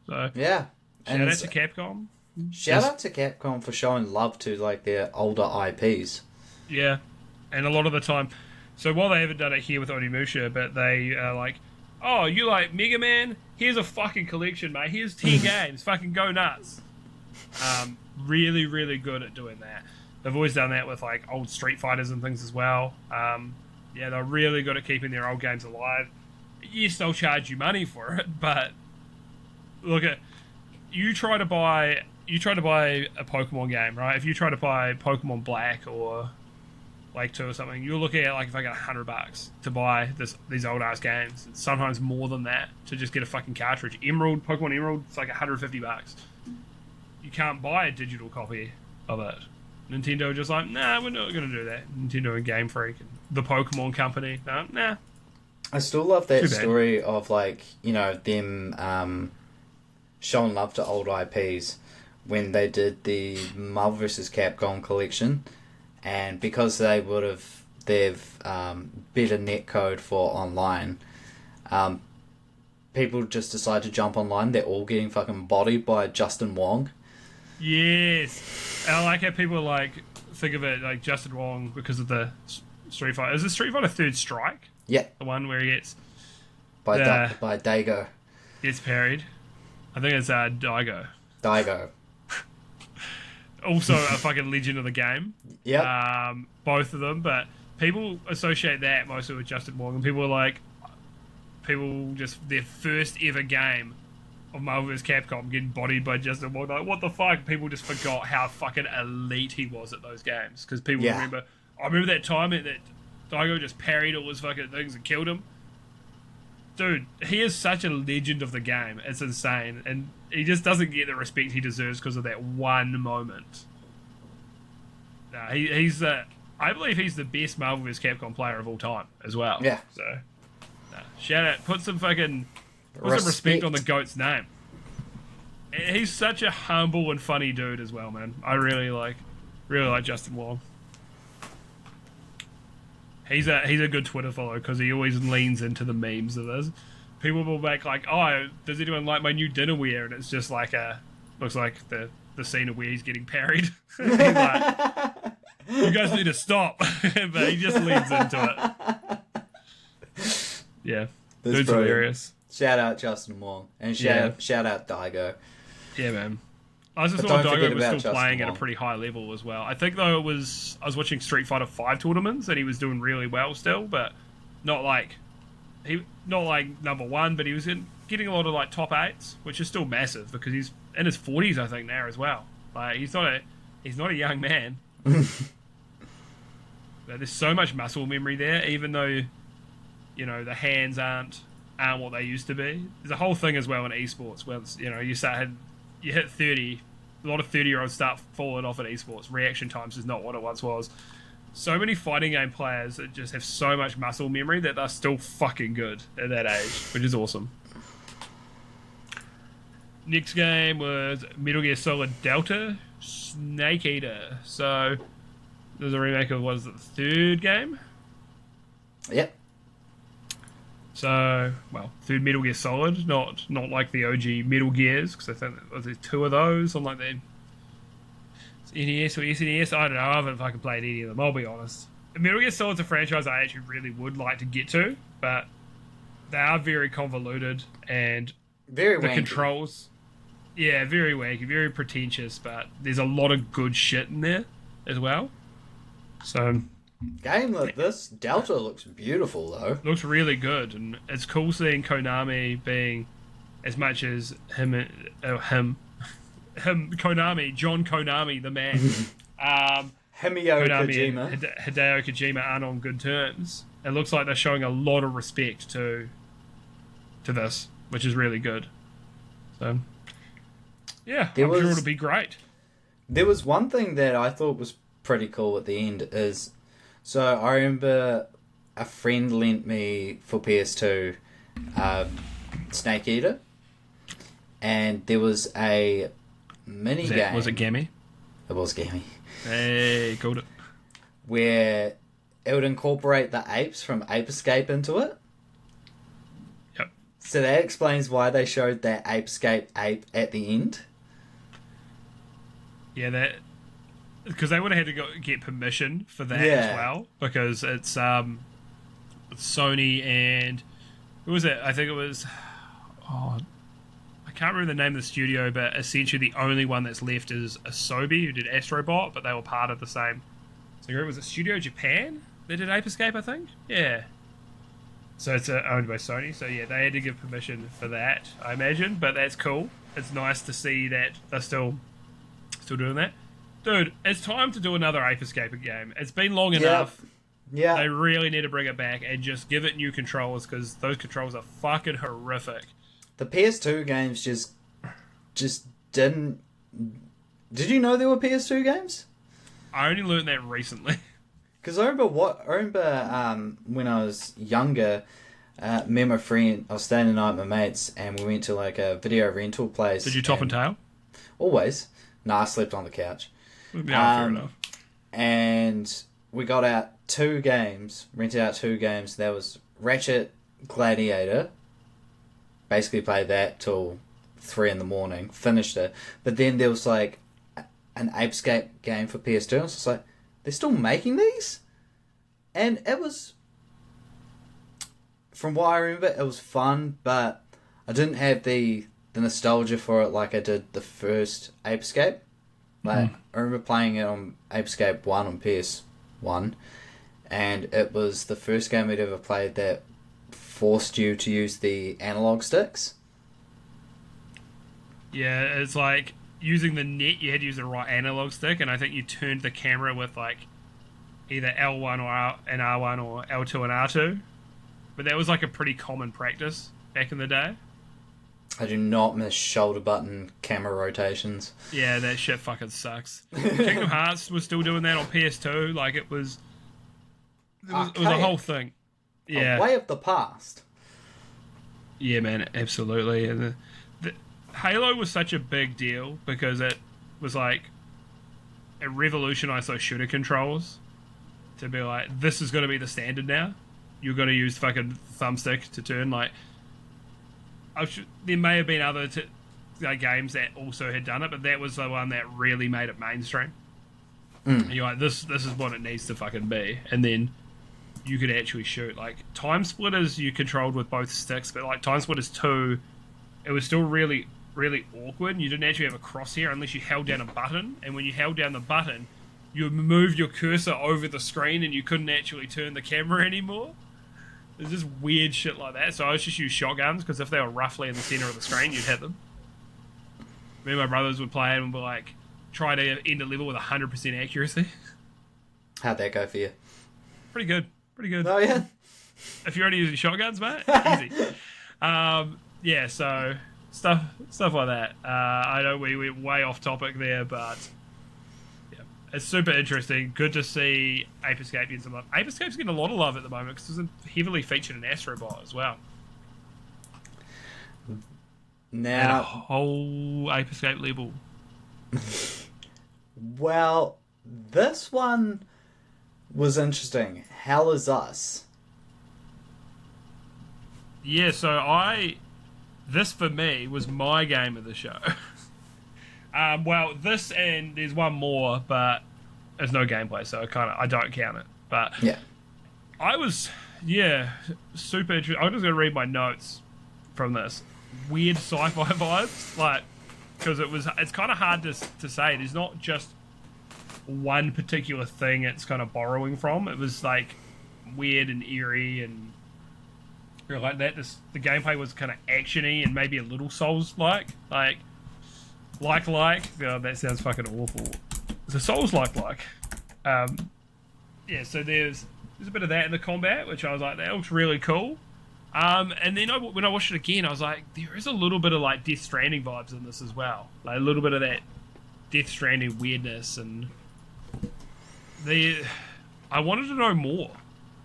So yeah, shout out to Capcom. Shout out to Capcom for showing love to like their older IPs. Yeah, and a lot of the time, So while they haven't done it here with Onimusha, but they are like, oh, you like Mega Man? Here's a fucking collection, mate. Here's 10 games. Fucking go nuts. Really, really good at doing that. They've always done that with like old Street Fighters and things as well. Yeah, they're really good at keeping their old games alive. Yes, they'll charge you money for it, but look at you try to buy a Pokemon game, right? If you try to buy Pokemon Black or Lake 2 or something, you're looking at like if I got $100 to buy these old ass games. It's sometimes more than that to just get a fucking cartridge. Pokemon Emerald, it's like $150. You can't buy a digital copy of it. Nintendo just like, nah, we're not gonna do that. Nintendo and Game Freak and the Pokemon Company, nah. I still love that story of like, you know, them showing love to old IPs when they did the Marvel vs. Capcom collection, and because they've better netcode for online, people just decide to jump online. They're all getting fucking bodied by Justin Wong. Yes, and I like how people like think of it like Justin Wong because of the Street Fighter. Is it Street Fighter Third Strike? Yeah, the one where he gets by Daigo. Gets parried. I think it's Daigo. Also a fucking legend of the game. Yeah. Both of them, but people associate that mostly with Justin Wong, and people just their first ever game of Marvel vs. Capcom getting bodied by Justin Wong. Like, what the fuck? People just forgot how fucking elite he was at those games because people remember. I remember that time that Daigo just parried all his fucking things and killed him. Dude, he is such a legend of the game. It's insane. And he just doesn't get the respect he deserves because of that one moment. Nah, I believe he's the best Marvel vs. Capcom player of all time as well. Yeah. So, shout out. Put some respect on the GOAT's name. He's such a humble and funny dude as well, man. I really like Justin Wong. He's a good Twitter follow because he always leans into the memes of this. People will make like, oh, does anyone like my new dinnerware? And it's just like looks like the scene of where he's getting parried. He's like, you guys need to stop. But he just leans into it. Yeah, dude's hilarious. Shout out Justin Wong and shout out Daigo. Yeah, man. I just thought Daigo was still playing at a pretty high level as well. I think though I was watching Street Fighter V tournaments and he was doing really well still, but not like number one, but he was getting a lot of like top 8s, which is still massive because he's in his 40s I think now as well. Like he's not a young man. There's so much muscle memory there, even though you know the hands aren't what they used to be. There's a whole thing as well in esports where you hit 30. A lot of 30-year-olds start falling off at esports. Reaction times is not what it once was. So many fighting game players that just have so much muscle memory that they're still fucking good at that age, which is awesome. Next game was Metal Gear Solid Delta Snake Eater. So there's a remake of the third game? Yep. So, third Metal Gear Solid, not like the OG Metal Gears, because I think there's 2 of those on like the NES or SNES. I don't know, I haven't fucking played any of them, I'll be honest. Metal Gear Solid's a franchise I actually really would like to get to, but they are very convoluted and very wanky. Controls, very wanky, very pretentious, but there's a lot of good shit in there as well. So game like this, Delta looks beautiful though. Looks really good, and it's cool seeing Konami being as much as him, Konami, John Konami, the man. Hideo Kojima aren't on good terms. It looks like they're showing a lot of respect to this, which is really good. So, yeah, I'm sure it'll be great. There was one thing that I thought was pretty cool at the end is. So I remember a friend lent me for PS2 Snake Eater, and there was a mini game. Was it Gammy? It was Gammy. Hey, called it. Where it would incorporate the apes from Ape Escape into it. Yep. So that explains why they showed that Ape Escape ape at the end. Yeah, because they would have had to get permission for that as well, because it's with Sony and who was it? I think it was. Oh, I can't remember the name of the studio, but essentially the only one that's left is Asobi, who did Astrobot, but they were part of the same. So was it Studio Japan that did Ape Escape? I think. Yeah. So it's owned by Sony. So yeah, they had to give permission for that, I imagine. But that's cool. It's nice to see that they're still doing that. Dude, it's time to do another Ape Escape game. It's been long enough. Yeah. They really need to bring it back and just give it new controllers because those controls are fucking horrific. The PS2 games just didn't. Did you know there were PS2 games? I only learned that recently. Because I remember when I was younger, me and my friend, I was staying the night with my mates, and we went to like a video rental place. Did you top and tail? Always. Nah, I slept on the couch. Yeah, fair enough. And we got out rented out two games. There was Ratchet Gladiator. Basically played that till 3 a.m, finished it. But then there was like an Ape Escape game for PS2. I was just like, they're still making these? And it was, from what I remember, it was fun, but I didn't have the nostalgia for it like I did the first Ape Escape. Like, I remember playing it on Ape Escape 1 on PS1, and it was the first game I'd ever played that forced you to use the analog sticks. Yeah, it's like using the net, you had to use the right analog stick, and I think you turned the camera with like either L1 and R1 or L2 and R2. But that was like a pretty common practice back in the day. I do not miss shoulder button camera rotations. Yeah, that shit fucking sucks. Kingdom Hearts was still doing that on PS2. Like it was a whole thing. Yeah, a way of the past. Yeah, man, absolutely. And the Halo was such a big deal because it was like it revolutionized those shooter controls to be like, this is going to be the standard now. You're going to use fucking thumbstick to turn. Like, there may have been other games that also had done it, but that was the one that really made it mainstream. And you're like, this is what it needs to fucking be. And then you could actually shoot. Like, Time Splitters you controlled with both sticks, but like Time Splitters 2, it was still really, really awkward. You didn't actually have a crosshair unless you held down a button, and when you held down the button, you moved your cursor over the screen and you couldn't actually turn the camera anymore. There's just weird shit like that. So I was just use shotguns because if they were roughly in the center of the screen, you'd hit them. Me and my brothers would play and would like try to end a level with 100% accuracy. How'd that go for you? Pretty good. Oh yeah. If you're only using shotguns, mate, easy. Yeah, so stuff like that. I know we went way off topic there, but yeah, it's super interesting. Good to see Ape Escape getting some love. Ape Escape's getting a lot of love at the moment because it's heavily featured in Astrobot as well. Now, at a whole Ape Escape level. Well, this one was interesting. Hell Is Us. Yeah, so this for me was my game of the show. Well, this and there's one more, but there's no gameplay, so I don't count it. But yeah, I was super interested. I'm just gonna read my notes from this. Weird sci-fi vibes, like because it's kind of hard to say. There's not just one particular thing it's kind of borrowing from. It was like weird and eerie and like that. The gameplay was kind of actiony and maybe a little Souls-like. Oh, that sounds fucking awful. It's a Souls-like. Yeah, so there's a bit of that in the combat, which I was like, that looks really cool. And then when I watched it again, I was like, there is a little bit of like Death Stranding vibes in this as well. Like a little bit of that Death Stranding weirdness, and I wanted to know more.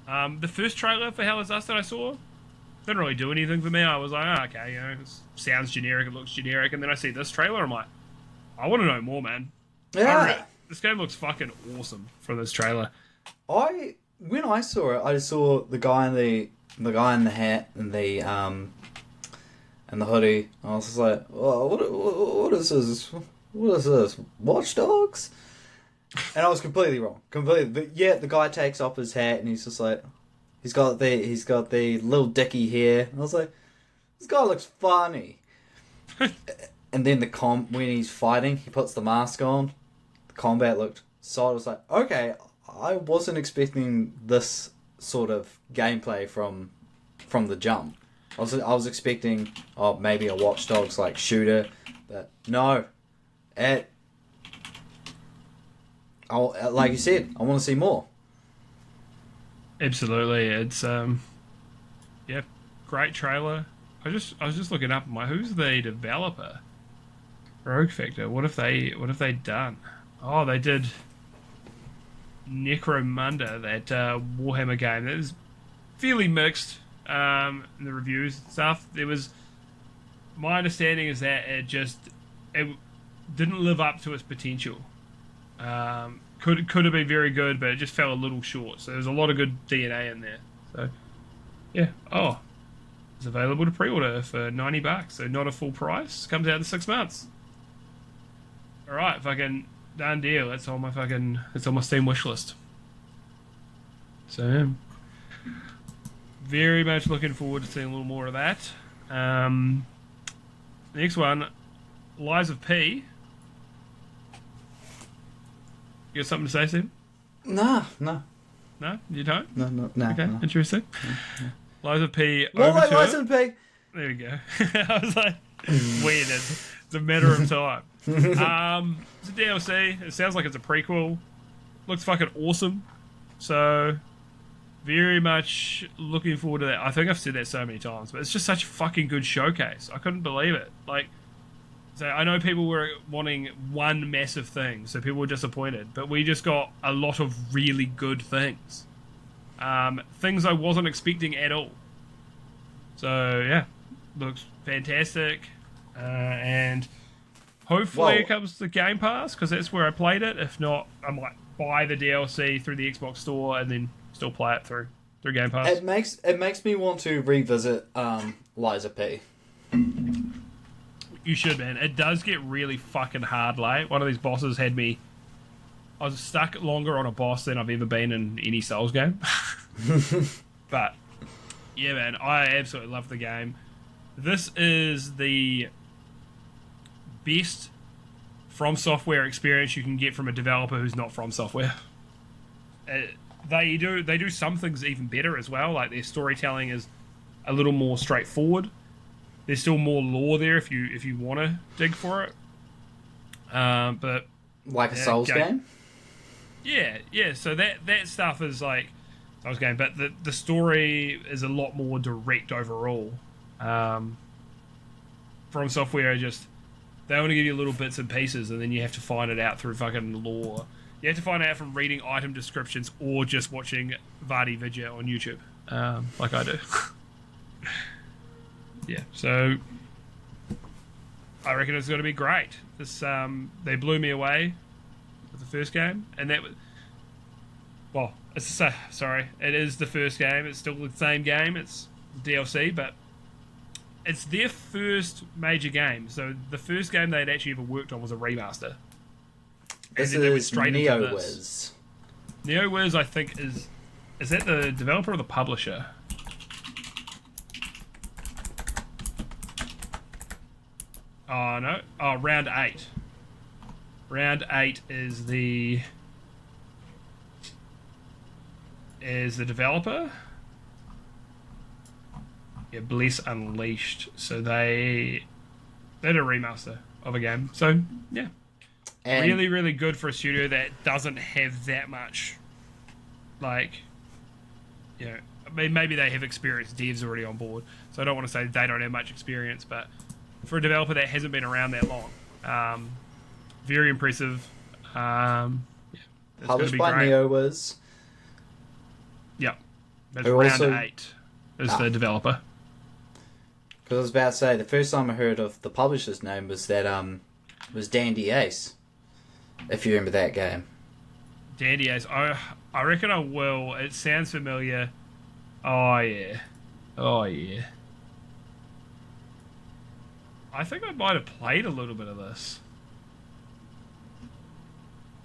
The first trailer for Hell Is Us that I saw didn't really do anything for me. I was like, oh, okay, it sounds generic, it looks generic, and then I see this trailer, I'm like, I want to know more, man. Yeah. This game looks fucking awesome from this trailer. When I saw it, I just saw the guy in the hat and the hoodie. I was just like, oh, what is this? What is this? Watch Dogs? And I was completely wrong. Completely. But yeah, the guy takes off his hat and he's just like, He's got the little dicky hair. I was like, this guy looks funny. And then when he's fighting, he puts the mask on. The combat looked solid. I was like, okay, I wasn't expecting this sort of gameplay from the jump. I was expecting maybe a Watch Dogs like shooter, but no. Like you said, I want to see more. Absolutely, it's yeah, great trailer. I was just looking up who's the developer? Rogue Factor. What have they done? Oh, they did Necromunda, that Warhammer game. That was fairly mixed in the reviews and stuff. My understanding is that it didn't live up to its potential. Could have been very good, but it just fell a little short. So there's a lot of good DNA in there. So yeah. Oh, it's available to pre-order for $90, so not a full price. Comes out in 6 months. All right, fucking done deal. That's on my Steam wish list. So yeah, very much looking forward to seeing a little more of that. Next one, Lies of P. You got something to say, Steve? No. No, you don't. No. Okay, no. Interesting. No. Lies of P. More like Lies of P. There we go. I was like, weird. It's a matter of time. It's a DLC. It sounds like it's a prequel. Looks fucking awesome. So, very much looking forward to that. I think I've said that so many times, but it's just such a fucking good showcase. I couldn't believe it. Like, so I know people were wanting one massive thing, so people were disappointed, but we just got a lot of really good things. Things I wasn't expecting at all. So, yeah, looks fantastic. And hopefully it comes to Game Pass, because that's where I played it. If not, I might buy the DLC through the Xbox Store and then still play it through Game Pass. It makes me want to revisit Lies of P. You should, man. It does get really fucking hard late. One of these bosses had me... I was stuck longer on a boss than I've ever been in any Souls game. But, yeah, man, I absolutely love the game. This is the best From Software experience you can get from a developer who's not From Software. They do some things even better as well. Like, their storytelling is a little more straightforward. There's still more lore there if you want to dig for it. But like a Souls game? Yeah. So that stuff is like Souls game, but the story is a lot more direct overall. From Software, they only give you little bits and pieces, and then you have to find it out through fucking lore. You have to find it out from reading item descriptions or just watching Vardy Vidya on YouTube, like I do. Yeah, so I reckon it's going to be great. They blew me away with the first game, and it is the first game. It's still the same game. It's DLC, but it's their first major game. So the first game they'd actually ever worked on was a remaster. This is NeoWiz. NeoWiz, I think, is that the developer or the publisher? Oh, no. Oh, Round 8. Round 8 is the developer. Yeah, Bless Unleashed. So they did a remaster of a game. So, yeah. And really, really good for a studio that doesn't have that much, like, you know, I mean, maybe they have experienced devs already on board. So I don't want to say they don't have much experience, but for a developer that hasn't been around that long, very impressive. Yeah, published by NeoWiz. Yep. That's Round 8 is the developer. Because I was about to say, the first time I heard of the publisher's name was was Dandy Ace, if you remember that game. Dandy Ace. I reckon I will. It sounds familiar. Oh, yeah. I think I might have played a little bit of this.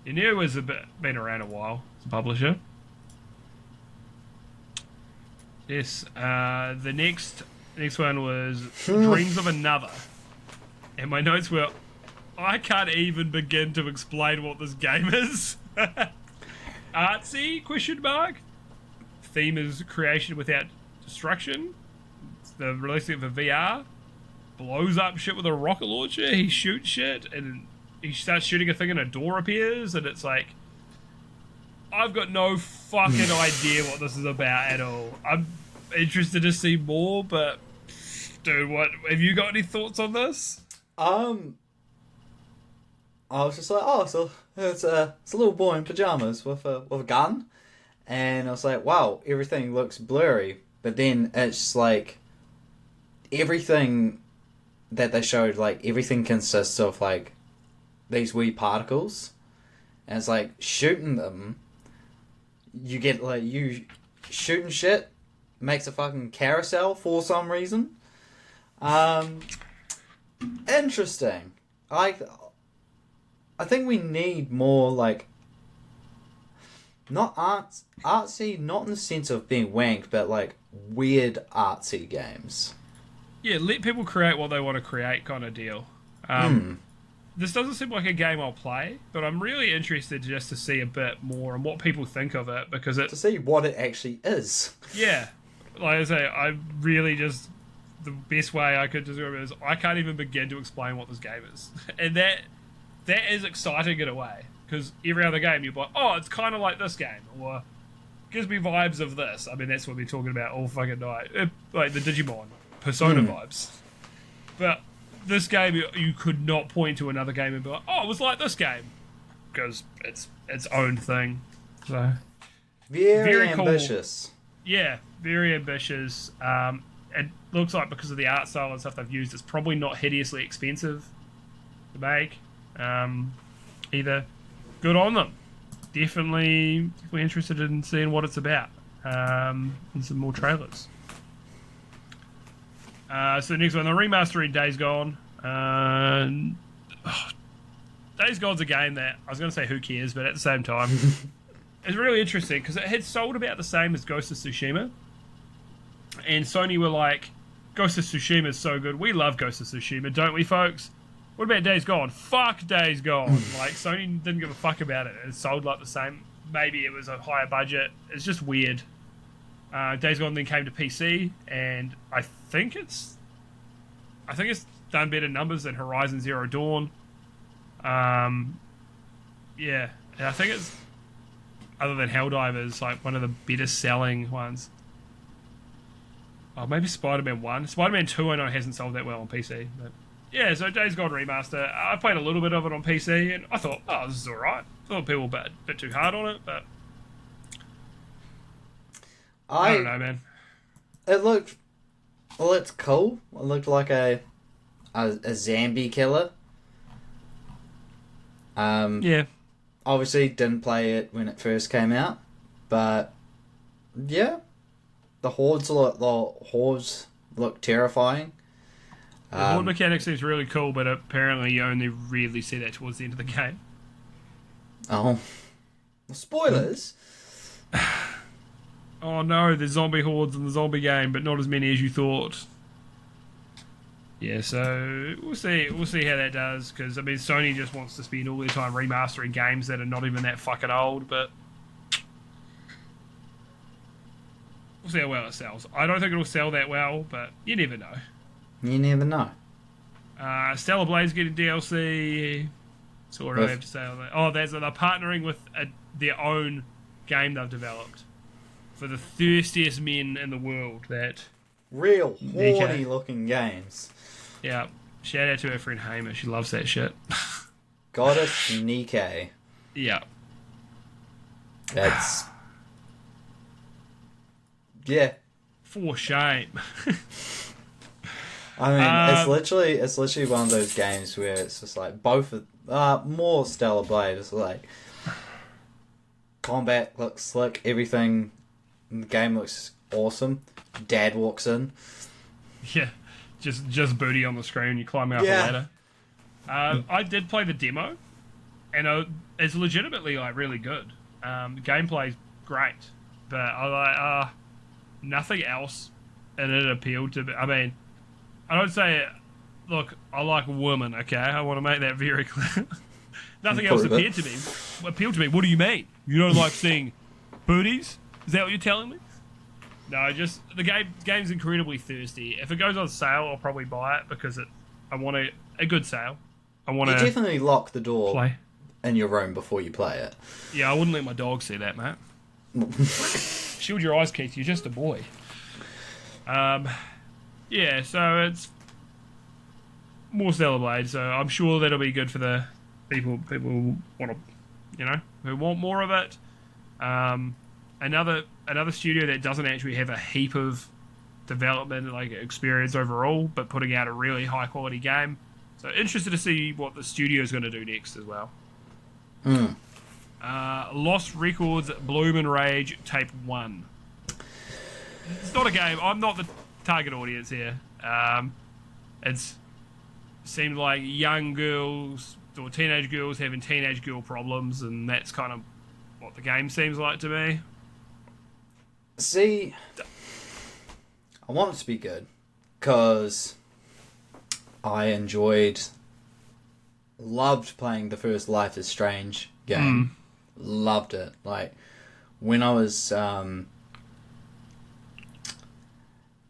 You knew it was been around a while as a publisher. Yes. The next one was Dreams of Another, and my notes were, I can't even begin to explain what this game is. Artsy? Question mark. Theme is creation without destruction. It's the releasing of a VR. Blows up shit with a rocket launcher. He shoots shit, and he starts shooting a thing, and a door appears, and it's like, I've got no fucking idea what this is about at all. I'm interested to see more, but dude, what have you got any thoughts on this? I was just like, oh, so it's a little boy in pajamas with a gun, and I was like, wow, everything looks blurry. But then it's like everything that they showed, like everything consists of like these wee particles, and it's like shooting them. You get like you shooting shit makes a fucking carousel for some reason. Interesting. I think we need more, like, not artsy, not in the sense of being wank, but, like, weird artsy games. Yeah, let people create what they want to create kind of deal. This doesn't seem like a game I'll play, but I'm really interested just to see a bit more and what people think of it, because To see what it actually is. yeah, like I say, I really just, the best way I could describe it is I can't even begin to explain what this game is. And that is exciting in a way, because every other game you're like, oh, it's kind of like this game, or gives me vibes of this. I mean, that's what we're talking about all fucking night, like the Digimon Persona vibes. But this game, you could not point to another game and be like, oh, it was like this game, because it's its own thing. So Very cool. ambitious. Yeah, very ambitious. It looks like because of the art style and stuff they've used, it's probably not hideously expensive to make. Either. Good on them. Definitely interested in seeing what it's about. And some more trailers. So the next one, the remastering Days Gone. Days Gone's a game that I was going to say who cares, but at the same time, it's really interesting because it had sold about the same as Ghost of Tsushima, and Sony were like, Ghost of Tsushima is so good, we love Ghost of Tsushima, don't we, folks? What about Days Gone? Fuck Days Gone. Like, Sony didn't give a fuck about it. It sold like the same. Maybe it was a higher budget. It's just weird. Days Gone then came to PC, and I think it's done better numbers than Horizon Zero Dawn. Yeah, and I think it's, other than Helldivers, like one of the better selling ones. Oh, maybe Spider-Man 1. Spider-Man 2 I know hasn't sold that well on PC. But yeah, so Days Gone Remaster. I played a little bit of it on PC, and I thought, oh, this is alright. I thought people were a bit too hard on it, but I don't know, man. It looked... Well, it's cool. It looked like a zombie killer. Yeah. Obviously, didn't play it when it first came out, but yeah, the hordes look terrifying. The horde mechanic seems really cool, but apparently you only really see that towards the end of the game. Oh, spoilers! Oh no, there's zombie hordes in the zombie game, but not as many as you thought. Yeah, so we'll see how that does, because I mean Sony just wants to spend all their time remastering games that are not even that fucking old, but we'll see how well it sells. I don't think it'll sell that well, but you never know. You never know. Stellar Blade's getting DLC. So what do I have to say on that? Oh, they're partnering with their own game they've developed for the thirstiest men in the world. That real horny looking games. Yeah, shout out to her friend Hamer. She loves that shit. Goddess Nikkei. Yeah. That's... Yeah. For shame. I mean, it's literally one of those games where it's just like both of more Stellar Blade. It's like combat looks slick, everything in the game looks awesome. Dad walks in. Yeah, just booty on the screen. You climb out the ladder. I did play the demo, and it's legitimately like really good. The gameplay's great, but I like nothing else in it appealed to me. I mean, I don't say, look, I like women, okay? I want to make that very clear. Nothing else appealed to me. What do you mean? You don't like seeing booties? Is that what you're telling me? No, just the game's incredibly thirsty. If it goes on sale, I'll probably buy it because I want a good sale. I want to definitely lock the door play in your room before you play it. Yeah, I wouldn't let my dog see that, mate. Shield your eyes, Keith. You're just a boy. Yeah, so it's more Stellar Blade, so I'm sure that'll be good for the people who want to, who want more of it. Another studio that doesn't actually have a heap of development like experience overall, but putting out a really high quality game. So interested to see what the studio is going to do next as well. Lost Records Bloom and Rage Tape 1. It's not a game. I'm not the target audience here. It's seemed like young girls or teenage girls having teenage girl problems, and that's kind of what the game seems like to me. See, I want it to be good because I loved playing the first Life is Strange game. Loved it. Like when I was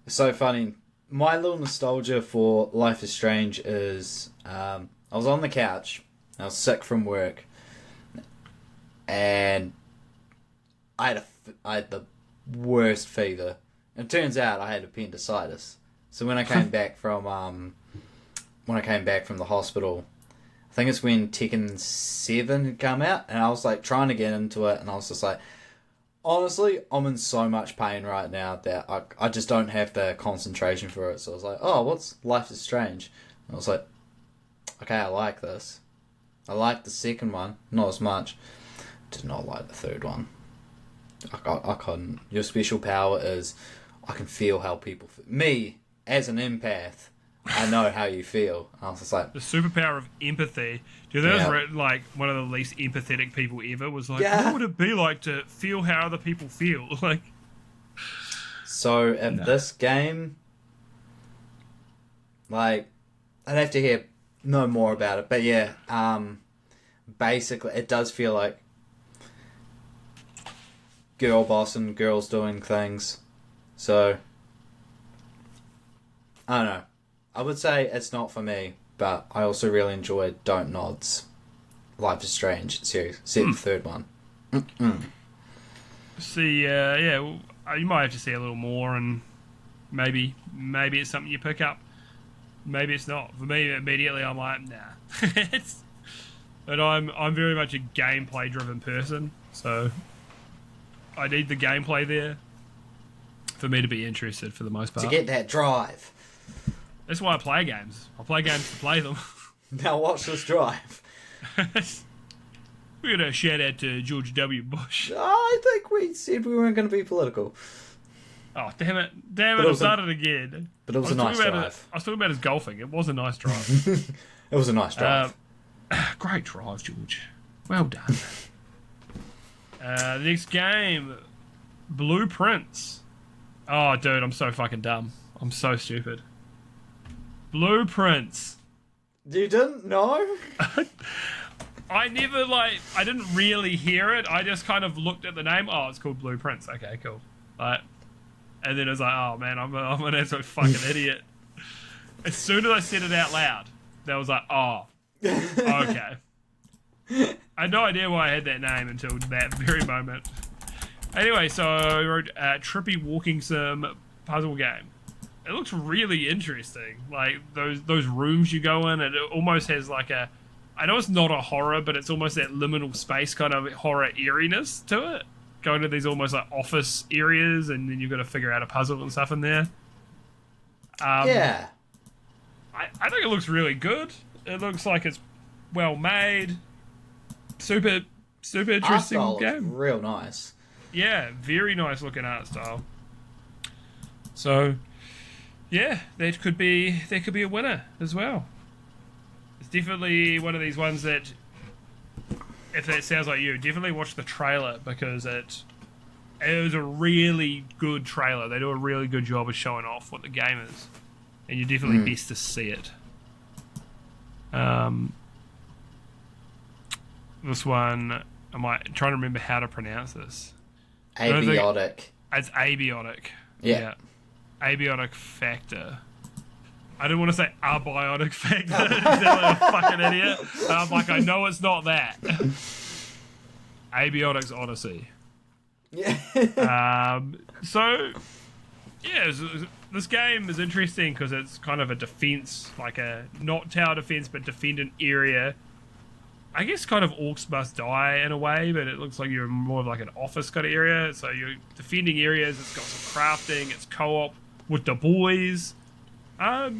so funny. My little nostalgia for Life is Strange is I was on the couch. I was sick from work, and I had the worst fever. It turns out I had appendicitis. So when I came back from the hospital, I think it's when Tekken 7 had come out, and I was like trying to get into it, and I was just like, honestly, I'm in so much pain right now that I just don't have the concentration for it. So I was like, oh, what's Life is Strange? And I was like, okay, I like this. I like the second one, not as much. Did not like the third one. I couldn't. Your special power is I can feel how people feel. Me, as an empath, I know how you feel. I was just like... The superpower of empathy. Dude, that was like one of the least empathetic people ever was like, what would it be like to feel how other people feel? Like... So, if this game... Like, I'd have to know more about it. But yeah, basically, it does feel like girl boss and girls doing things. So, I don't know. I would say it's not for me, but I also really enjoyed Don't Nod's Life is Strange series, except the third one. See, you might have to see a little more, and maybe it's something you pick up. Maybe it's not. For me, immediately I'm like, nah. But I'm very much a gameplay driven person, so I need the gameplay there for me to be interested for the most part. To get that drive. That's why I play games. I play games to play them. Now watch this drive. We're going to shout out to George W. Bush. I think we said we weren't going to be political. Oh, damn it. I started again. But it was a nice drive. I was talking about his golfing. It was a nice drive. It was a nice drive. Great drive, George. Well done. The next game, Blueprints. Oh, dude, I'm so fucking dumb. I'm so stupid. Blueprints. You didn't know? I didn't really hear it. I just kind of looked at the name. Oh, it's called Blueprints. Okay, cool. And then I was like, oh man, I'm an absolute fucking idiot. As soon as I said it out loud, that was like, oh, okay. I had no idea why I had that name until that very moment. Anyway, so I wrote a trippy walking sim puzzle game. It looks really interesting. Like those rooms you go in, it almost has like a... I know it's not a horror, but it's almost that liminal space kind of horror eeriness to it. Going to these almost like office areas, and then you've got to figure out a puzzle and stuff in there. Yeah. I think it looks really good. It looks like it's well made. Super interesting art style game. Real nice. Yeah, very nice looking art style. So, yeah, that could be a winner as well. It's definitely one of these ones that, if that sounds like you, definitely watch the trailer because it it was a really good trailer. They do a really good job of showing off what the game is, and you're definitely best to see it. This one, I'm trying to remember how to pronounce this. Abiotic. It's Abiotic. Yeah. Abiotic Factor. I didn't want to say abiotic factor. I'm like a fucking idiot. And I'm like, I know it's not that. Abiotic's Odyssey. Yeah. So, yeah, this game is interesting because it's kind of a defense, like a not tower defense, but defend an area. I guess kind of Orcs Must Die in a way, but it looks like you're more of like an office kind of area. So you're defending areas. It's got some crafting. It's co-op with the boys. I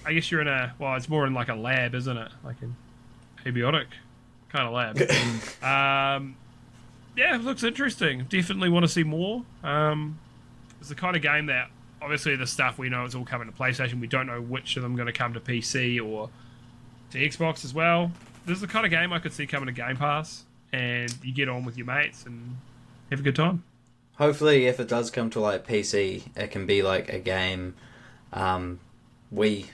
guess you're in it's more in like a lab, isn't it? Like an abiotic kind of lab. Yeah, it looks interesting. Definitely want to see more. It's the kind of game that, obviously, the stuff we know is all coming to PlayStation. We don't know which of them are going to come to PC or to Xbox as well. This is the kind of game I could see coming to Game Pass, and you get on with your mates and have a good time. Hopefully, if it does come to like PC, it can be like a game we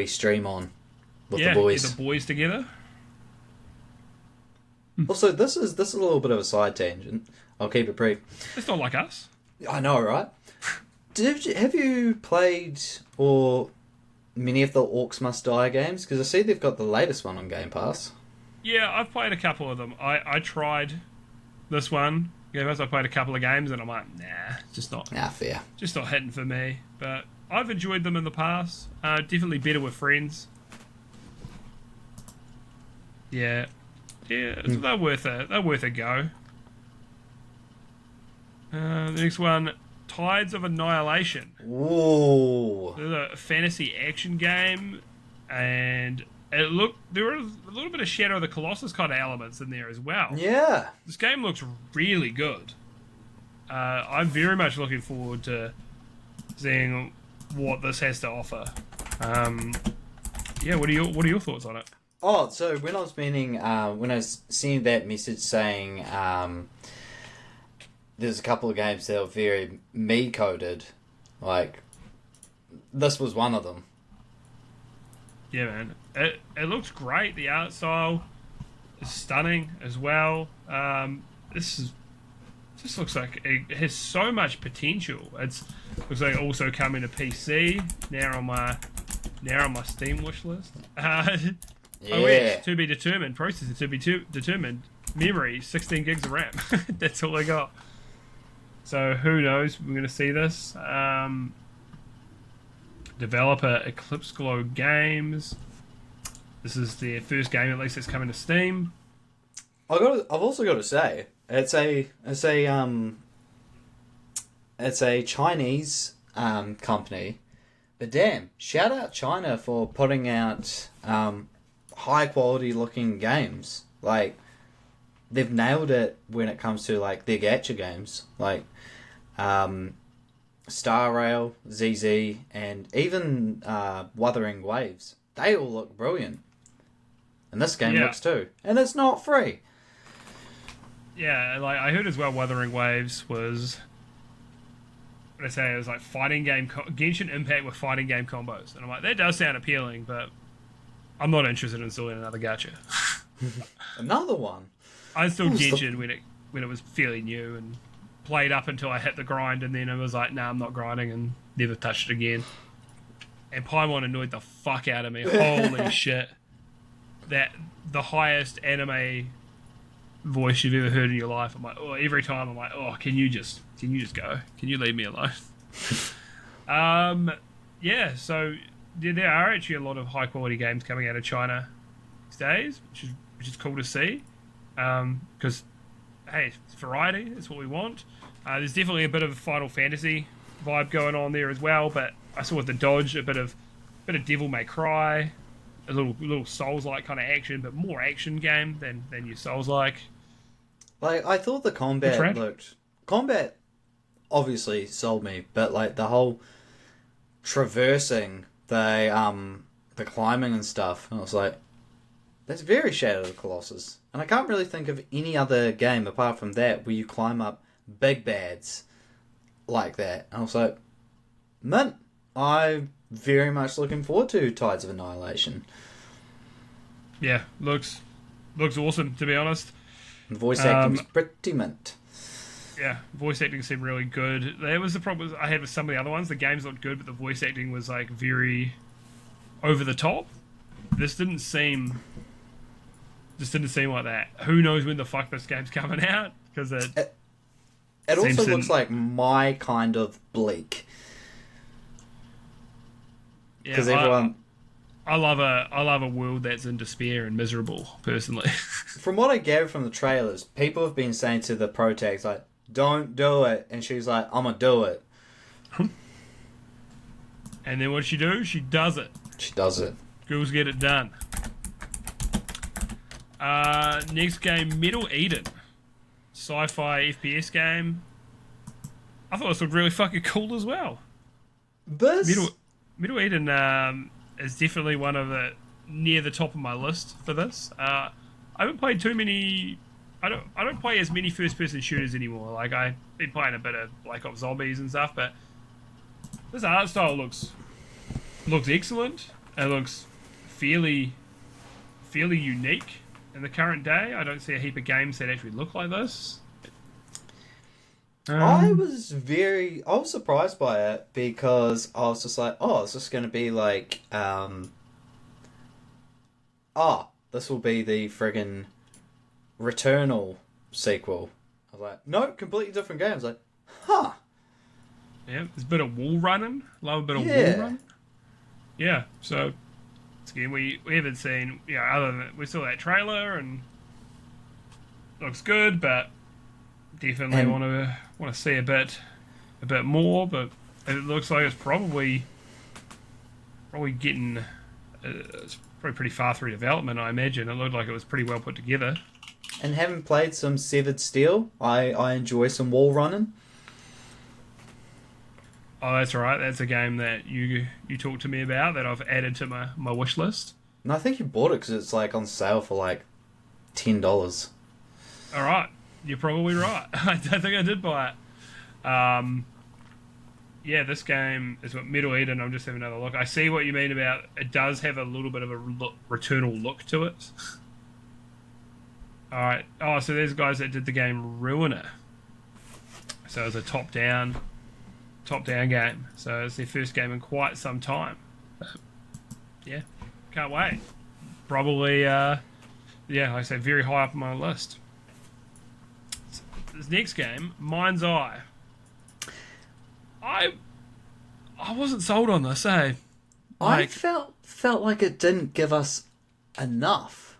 stream on with the boys. Get the boys together. Also, this is a little bit of a side tangent. I'll keep it brief. It's not like us. I know, right? Have you played or many of the Orcs Must Die games? Because I see they've got the latest one on Game Pass. Yeah, I've played a couple of them. I tried this one. Game Pass. I played a couple of games and I'm like, nah, just not. Nah, fair. Just not hitting for me. But I've enjoyed them in the past. Definitely better with friends. Yeah. Yeah, they're worth a go. The next one, Tides of Annihilation. Ooh. It's a fantasy action game, and there were a little bit of Shadow of the Colossus kind of elements in there as well. Yeah. This game looks really good. I'm very much looking forward to seeing what this has to offer. Yeah, what are your thoughts on it? Oh, so when I was when I was seeing that message saying there's a couple of games that are very me coded, like this was one of them. Yeah, man, it looks great. The art style is stunning as well. This looks like it has so much potential. Looks like it also coming to PC now on my Steam wish list. Yeah. OS to be determined, processor to be determined, memory 16 gigs of RAM. That's all I got. So who knows? We're going to see this. Developer Eclipse Glow Games. This is their first game, at least, that's coming to Steam. I've also got to say it's a Chinese company, but damn, shout out China for putting out high quality looking games. Like they've nailed it when it comes to like their gacha games, like Star Rail, ZZ, and even Wuthering Waves. They all look brilliant, and this game looks too, and it's not free. Yeah, like I heard as well, Wuthering Waves was, what did I say, it was like fighting game Genshin Impact with fighting game combos, and I'm like, that does sound appealing, but I'm not interested in installing another gacha. Another one. I installed Genshin when it was fairly new and played up until I hit the grind, and then it was like, nah, I'm not grinding, and never touched it again. And Paimon annoyed the fuck out of me. Holy shit! That the highest anime voice you've ever heard in your life. I'm like, oh, every time I'm like, oh, can you just go? Can you leave me alone? Yeah. So there are actually a lot of high quality games coming out of China these days, which is cool to see. Because hey, it's variety. That's what we want. There's definitely a bit of Final Fantasy vibe going on there as well. But I saw with the Dodge a bit of Devil May Cry, a little Souls-like kind of action, but more action game than your Souls-like. Like I thought the combat obviously sold me, but like the whole traversing the climbing and stuff, and I was like, That's very Shadow of the Colossus. And I can't really think of any other game apart from that where you climb up big bads like that. And I was like, mint. I'm very much looking forward to Tides of Annihilation. Yeah, looks awesome, to be honest. And voice acting's pretty mint. Yeah, voice acting seemed really good. That was the problem I had with some of the other ones. The games looked good, but the voice acting was like very over the top. This didn't seem like that. Who knows when the fuck this game's coming out? Because it also looks like my kind of bleak. Because everyone, I love a world that's in despair and miserable. Personally, from what I gathered from the trailers, people have been saying to the protags like, "Don't do it," and she's like, "I'm gonna do it." And then what she do? She does it. She does it. Girls get it done. Next game, Middle Eden, sci-fi FPS game. I thought this looked really fucking cool as well. Middle Eden is definitely one of the near the top of my list for this. I haven't played too many. I don't play as many first-person shooters anymore. Like I've been playing a bit of Black Ops Zombies and stuff, but this art style looks excellent. It looks fairly unique in the current day. I don't see a heap of games that actually look like this. I was surprised by it because I was just like, oh, is this going to be like, this will be the friggin' Returnal sequel. I was like, no, completely different game. I was like, huh. Yeah, there's a bit of wall running. Love a bit of wall running. Yeah, so again, we haven't seen, other than we saw that trailer and looks good, but definitely want to see a bit more. But it looks like it's probably getting it's probably pretty far through development. I imagine it looked like it was pretty well put together. And having played some Severed Steel, I enjoy some wall running. Oh, that's right. That's a game that you talked to me about that I've added to my wish list. And I think you bought it because it's like on sale for like $10. All right, you're probably right. I don't think I did buy it. This game is what Middle Eden. I'm just having another look. I see what you mean about it. Does have a little bit of a Returnal look to it. All right. Oh, so there's guys that did the game Ruiner. So it's a top-down game. So it's their first game in quite some time. Yeah, can't wait. Probably, like I say, very high up on my list. This next game, Mind's Eye. I wasn't sold on this, eh? I felt like it didn't give us enough.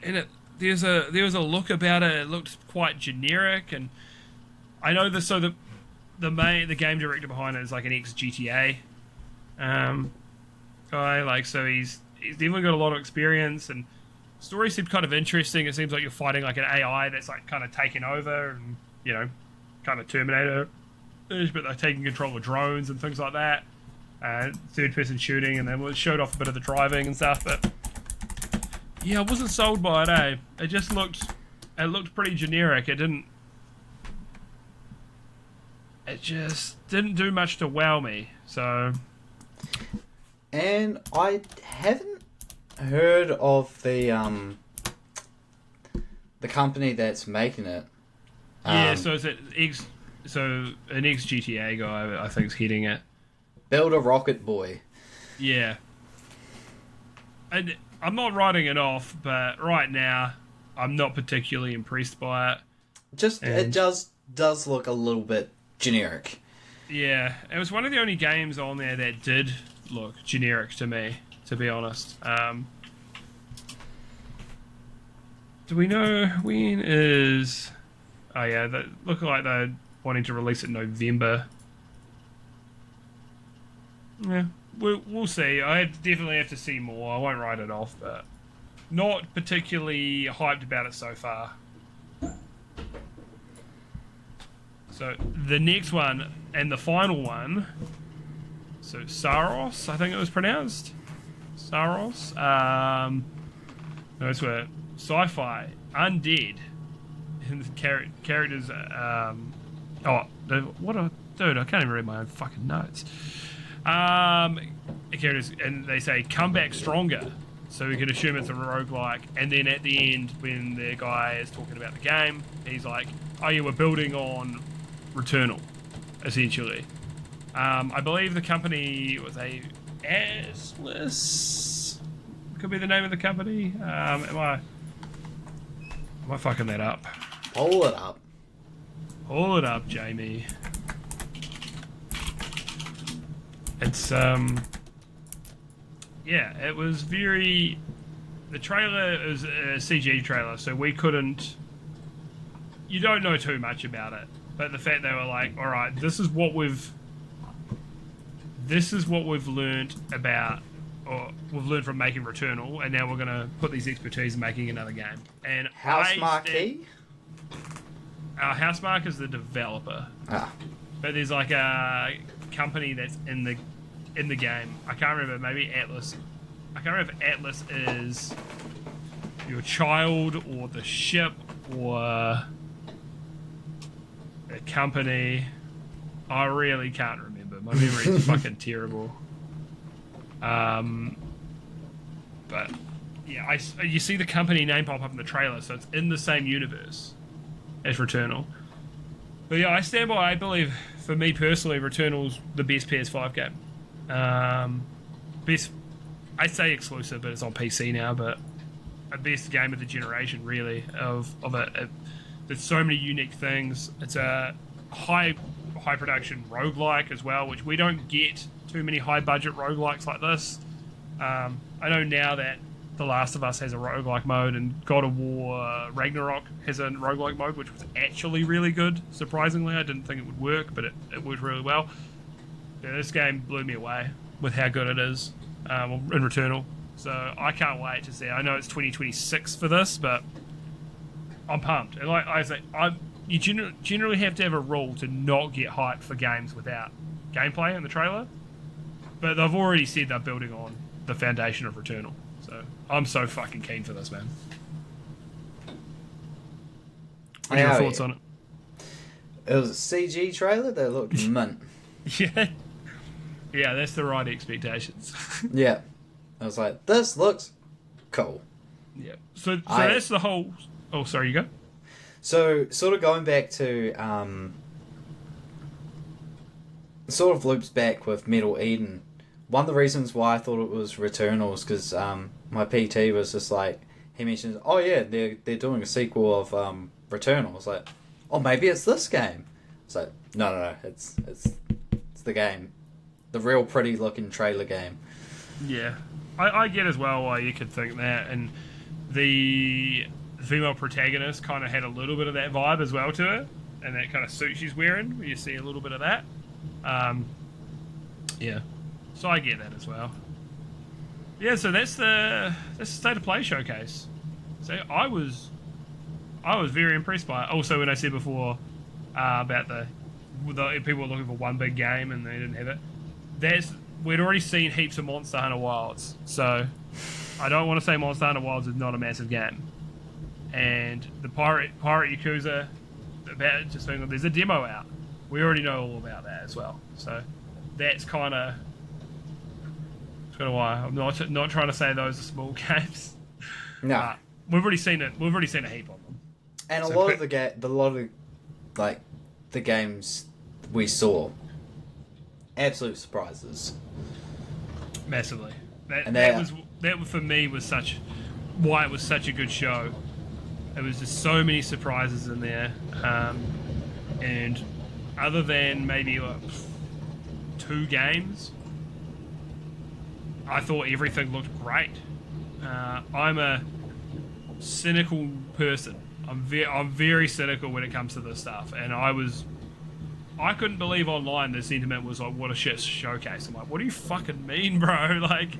And there was a look about it. It looked quite generic, and I know this. So the game director behind it is like an ex GTA guy. Like, so he's definitely got a lot of experience, and story seemed kind of interesting. It seems like you're fighting like an AI that's like kind of taking over, and kind of Terminator, but they're taking control of drones and things like that. Third person shooting, and then showed off a bit of the driving and stuff. But yeah, I wasn't sold by it. It just looked pretty generic. It just didn't do much to wow me. So, and I haven't heard of the company that's making it. So it's an ex GTA guy, I think, is heading it. Builder Rocket Boy. Yeah. And I'm not writing it off, but right now I'm not particularly impressed by it. It does look a little bit generic. Yeah, it was one of the only games on there that did look generic to me, to be honest. Do we know when is... Oh yeah, they look like they're wanting to release it in November. Yeah, we'll see. I definitely have to see more. I won't write it off, but not particularly hyped about it so far. So the next one and the final one, so Saros, I think it was pronounced. Saros. Those were sci-fi, undead, and characters. What a dude! I can't even read my own fucking notes. Characters, and they say come back stronger, so we can assume it's a roguelike. And then at the end, when the guy is talking about the game, he's like, "Oh yeah, we're building on Returnal, essentially." I believe the company was a Atlas. Could be the name of the company. Am I fucking that up? Pull it up. Pull it up, Jamie. It's yeah, it was very. The trailer is a CG trailer, so we couldn't. You don't know too much about it, but the fact they were like, "All right, this is what we've learned about, or we've learned from making Returnal, and now we're gonna put these expertise in making another game." And Housemarque? Housemarque is the developer, but there's like a company that's in the game. I can't remember. Maybe Atlas. I can't remember if Atlas is your child or the ship or a company. I really can't remember. My memory is fucking terrible. But yeah, you see the company name pop up in the trailer, so it's in the same universe as Returnal. But yeah, I stand by. I believe, for me personally, Returnal's the best PS5 game. Best, I'd say exclusive, but it's on PC now. But a best game of the generation, really. Of it. There's so many unique things. It's a high production roguelike as well, which we don't get too many high budget roguelikes like this. I know now that The Last of Us has a roguelike mode, and God of War Ragnarok has a roguelike mode, which was actually really good. Surprisingly, I didn't think it would work, but it worked really well. Yeah, this game blew me away with how good it is in Returnal. So I can't wait to see. I know it's 2026 for this, but I'm pumped. And like I say, you generally have to have a rule to not get hyped for games without gameplay in the trailer. But they've already said they're building on the foundation of Returnal. So I'm so fucking keen for this, man. What are your thoughts on it? It was a CG trailer that looked mint. Yeah. Yeah, that's the right expectations. Yeah. I was like, this looks cool. Yeah. So that's the whole... Oh, sorry, you go? So, sort of going back to... sort of loops back with Metal Eden. One of the reasons why I thought it was Returnal is because my PT was just like... He mentioned, oh yeah, they're doing a sequel of Returnal. I was like, oh, maybe it's this game. It's like, no, it's the game. The real pretty looking trailer game. Yeah. I get as well why you could think that, and the female protagonist kind of had a little bit of that vibe as well to it, and that kind of suit she's wearing, where you see a little bit of that. Yeah. So I get that as well. Yeah, so that's the State of Play showcase. So I was very impressed by it. Also, when I said before about the people were looking for one big game and they didn't have it, we'd already seen heaps of Monster Hunter Wilds, so I don't want to say Monster Hunter Wilds is not a massive game. And the Pirate Yakuza, there's a demo out. We already know all about that as well. So that's kind of why I'm not trying to say those are small games. No, we've already seen it. We've already seen a heap of them. And a lot of the games we saw, absolute surprises. Massively. That for me was why it was such a good show. It was just so many surprises in there, and other than maybe like 2 games, I thought everything looked great. I'm a cynical person. I'm very cynical when it comes to this stuff, and I couldn't believe online the sentiment was like, what a shit showcase. I'm like, what do you fucking mean, bro? Like,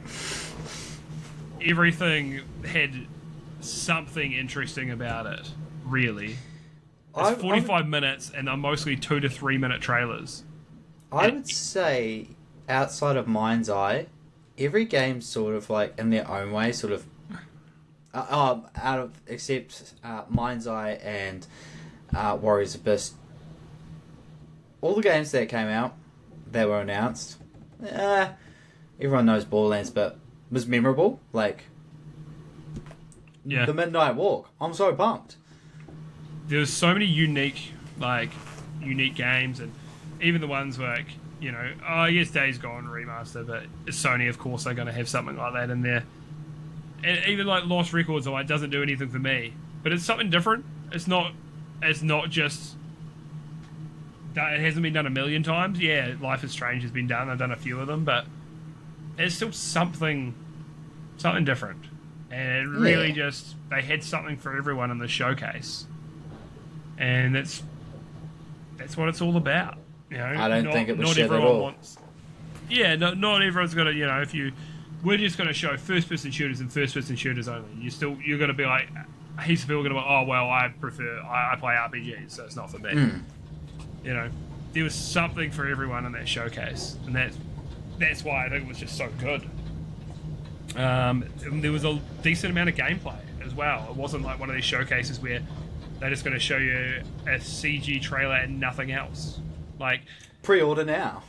everything had something interesting about it, really. It's 45 minutes, and they're mostly 2 to 3 minute trailers. I would say, outside of Mind's Eye, every game sort of like, in their own way, sort of Out of except Mind's Eye and Warriors Abyss, all the games that came out that were announced, everyone knows Borderlands, but was memorable. Like Yeah. the Midnight Walk. I'm so pumped. There's so many unique games, and even the ones like, I guess Days Gone remaster, but Sony, of course, are going to have something like that in there. And even like Lost Records, it doesn't do anything for me, but it's something different. It's not just that it hasn't been done a million times. Yeah, Life is Strange has been done. I've done a few of them, but it's still something different. And really, just they had something for everyone in the showcase, and that's what it's all about. I don't think it was shit at all. Not everyone's got to. We're just going to show first-person shooters and first-person shooters only. You're going to be like, heaps of people are going to be, oh well, I play RPGs, so it's not for me. There was something for everyone in that showcase, and that's why I think it was just so good. There was a decent amount of gameplay as well. It wasn't like one of these showcases where they're just going to show you a CG trailer and nothing else. Like, pre-order now.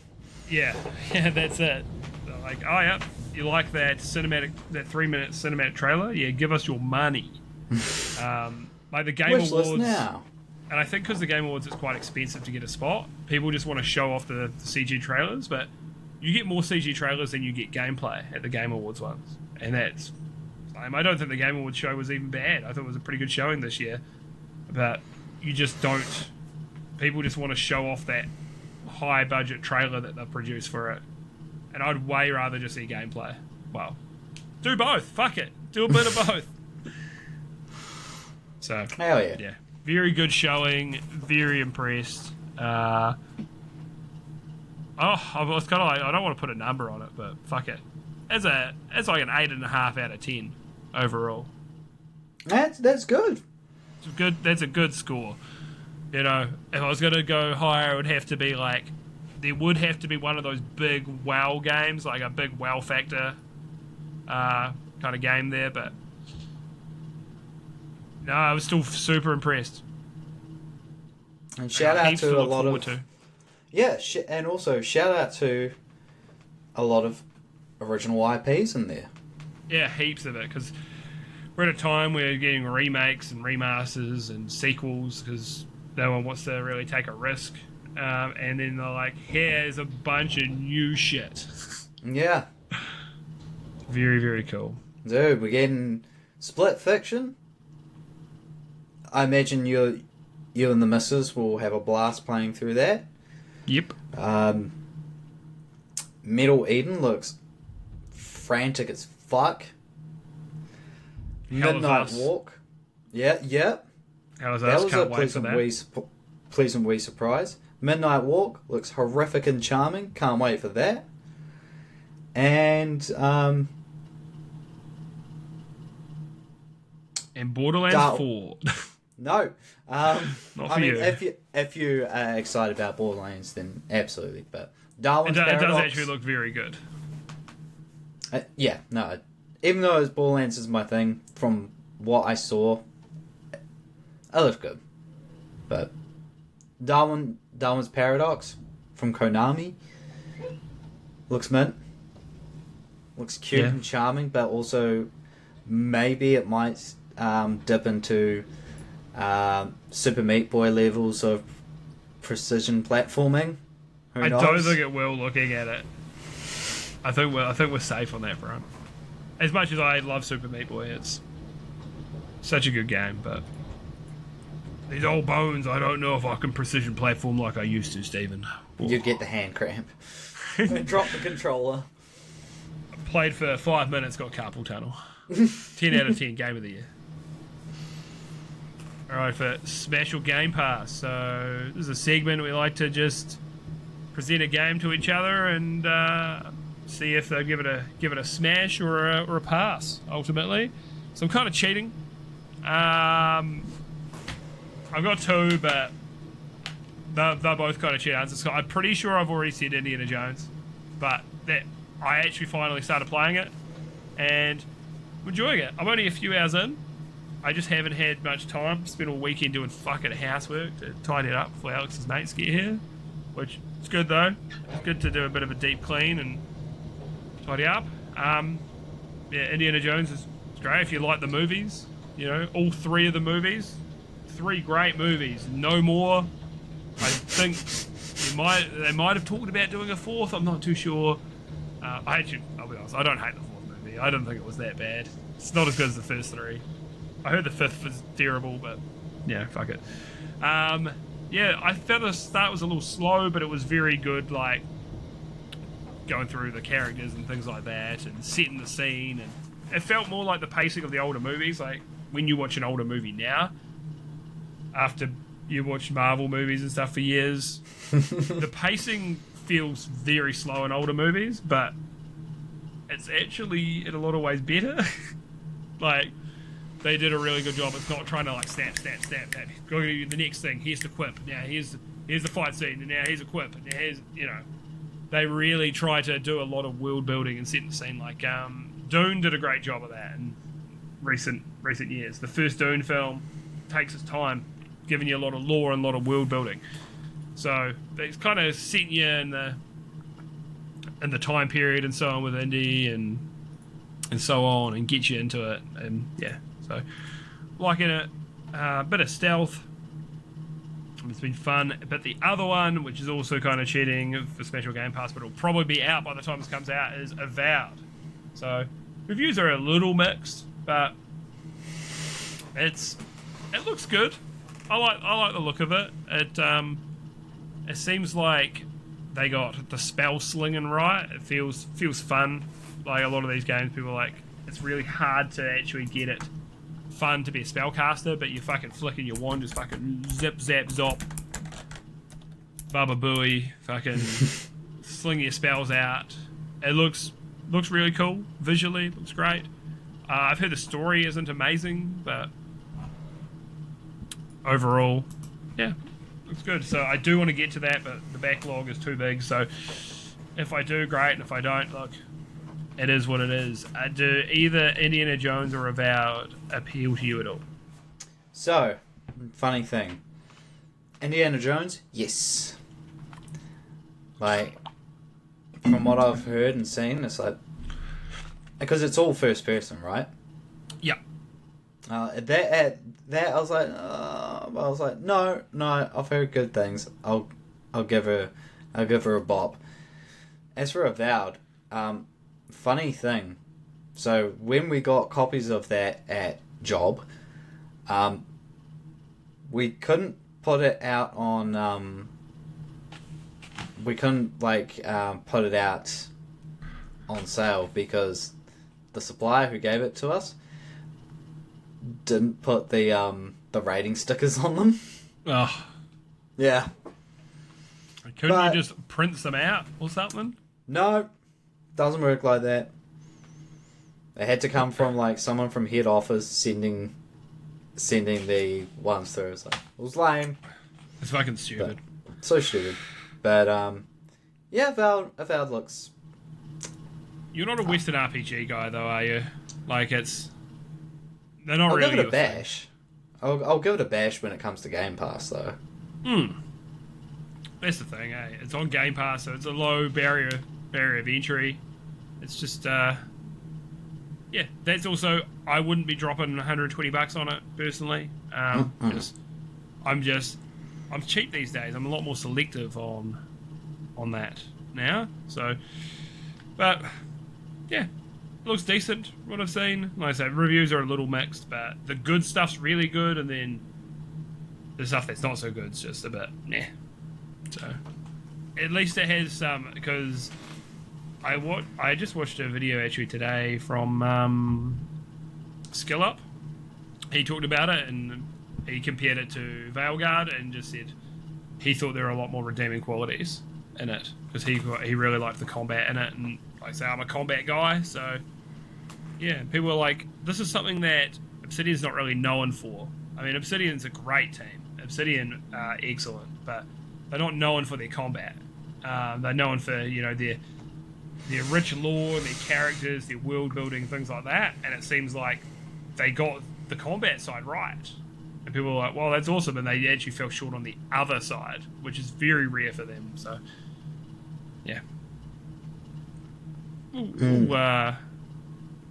Yeah, that's it. They're like, oh yeah, you like that 3-minute cinematic trailer? Yeah, give us your money. Like the Game Awards now. And I think because the Game Awards, it's quite expensive to get a spot. People just want to show off the CG trailers, but you get more CG trailers than you get gameplay at the Game Awards ones, and that's. I don't think the Game Awards show was even bad. I thought it was a pretty good showing this year, but you just don't. People just want to show off that high budget trailer that they've produced for it, and I'd way rather just see gameplay. Well, do both. Fuck it, do a bit of both. So hell yeah, yeah, very good showing. Very impressed. I was kind of like, I don't want to put a number on it, but fuck it. It's like an 8.5 out of 10 overall. That's good. It's good. That's a good score. If I was going to go higher, it would have to be like, there would have to be one of those big wow games, like a big wow factor kind of game there. But no, I was still super impressed. And shout out to a lot of. To. Yeah, and also shout out to a lot of original IPs in there. Yeah, heaps of it, because we're at a time where we're getting remakes and remasters and sequels, because no one wants to really take a risk. And then they're like, here's a bunch of new shit. Yeah. Very, very cool. Dude, we're getting Split Fiction. I imagine you and the missus will have a blast playing through that. Yep. Metal Eden looks frantic as fuck. Midnight Walk. Yeah. Hell is that us? was Can't a wait for that. pleasant wee surprise. Midnight Walk looks horrific and charming. Can't wait for that. And Borderlands 4. No. Not for you. If you are excited about Borderlands, then absolutely. But Darwin's it Paradox, does actually look very good. Yeah, no. Even though Borderlands is my thing, from what I saw, it looked good. But Darwin's Paradox from Konami looks mint. Looks cute and charming, but also maybe it might dip into Super Meat Boy levels of precision platforming. Who knows? I don't think it will. Looking at it, I think we're safe on that front. As much as I love Super Meat Boy, it's such a good game, but these old bones, I don't know if I can precision platform like I used to, Stephen. You'd get the hand cramp. Drop the controller. Played for 5 minutes, got carpal tunnel. 10 out of 10, game of the year. Alright, for Special Game Pass. So, this is a segment we like to just present a game to each other and see if they give it a smash or a pass, ultimately. So I'm kind of cheating. I've got two, but they're both kind of cheat answers. I'm pretty sure I've already said Indiana Jones, but that I actually finally started playing it, and I'm enjoying it. I'm only a few hours in. I just haven't had much time. Spent all weekend doing fucking housework to tidy it up before Alex's mates get here. Which is good though. It's good to do a bit of a deep clean and tidy up. Yeah, Indiana Jones is great if you like the movies. You know, all three of the movies. 3 great movies. No more. I think they might have talked about doing a 4th. I'm not too sure. I'll be honest, I don't hate the 4th movie. I don't think it was that bad. It's not as good as the first 3. I heard the 5th was terrible, but yeah, fuck it. Yeah, I felt the start was a little slow, but it was very good, like going through the characters and things like that, and setting the scene, and it felt more like the pacing of the older movies. Like when you watch an older movie now, after you watch Marvel movies and stuff for years, the pacing feels very slow in older movies, but it's actually in a lot of ways better. Like they did a really good job. It's not trying to like snap. Go to the next thing. Here's the quip. Now here's the fight scene. And now here's a quip. And now here's they really try to do a lot of world building and setting the scene. Like Dune did a great job of that in recent years. The first Dune film takes its time, giving you a lot of lore and a lot of world building. So it's kind of setting you in the time period and so on with Indy and so on, and get you into it. And yeah, so liking it. Bit of stealth. It's been fun. But the other one, which is also kind of cheating for Special Game Pass, but it'll probably be out by the time this comes out, is Avowed. So reviews are a little mixed, but it looks good. I like the look of it. It seems like they got the spell slinging right. It feels fun. Like a lot of these games, people are like, it's really hard to actually get it fun to be a spellcaster, but you're fucking flicking your wand, just fucking zip, zap, zop, Baba Booey, fucking sling your spells out. It looks really cool. Visually, it looks great. I've heard the story isn't amazing, but overall, yeah, looks good. So I do want to get to that, but the backlog is too big. So if I do, great, and if I don't, look, it is what it is. Do either Indiana Jones or Avowed appeal to you at all? So, funny thing. Indiana Jones, yes. Like, from what I've heard and seen, it's like, because it's all first person, right? Yeah. That I was like, no, I've heard good things. I'll give her a bop. As for Avowed, funny thing. So when we got copies of that at Job, we couldn't put it out on. We couldn't put it out on sale because the supplier who gave it to us didn't put the rating stickers on them. Oh. Yeah. Couldn't you just print them out or something? No, doesn't work like that. It had to come from like someone from head office sending the ones through. It was lame. It's fucking stupid. So stupid. But yeah, Avowed looks. You're not a Western RPG guy though, are you? Like they're not I'll really. give it a bash. I'll give it a bash when it comes to Game Pass though. That's the thing, eh? It's on Game Pass, so it's a low barrier of entry. It's just yeah, that's also, I wouldn't be dropping $120 on it personally. I'm cheap these days. I'm a lot more selective on that now. So, but yeah, it looks decent. What I've seen, like I said, reviews are a little mixed, but the good stuff's really good, and then the stuff that's not so good is just a bit meh. So, at least it has some, because I just watched a video actually today from SkillUp. He talked about it and he compared it to Veilguard and just said he thought there were a lot more redeeming qualities in it because he really liked the combat in it, and like I say, I'm a combat guy, so yeah, people are like, this is something that Obsidian's not really known for. I mean, Obsidian's a great team. Obsidian are excellent, but they're not known for their combat. They're known for, their their rich lore, their characters, their world building, things like that. And it seems like they got the combat side right. And people were like, well, that's awesome. And they actually fell short on the other side, which is very rare for them. So, yeah. We'll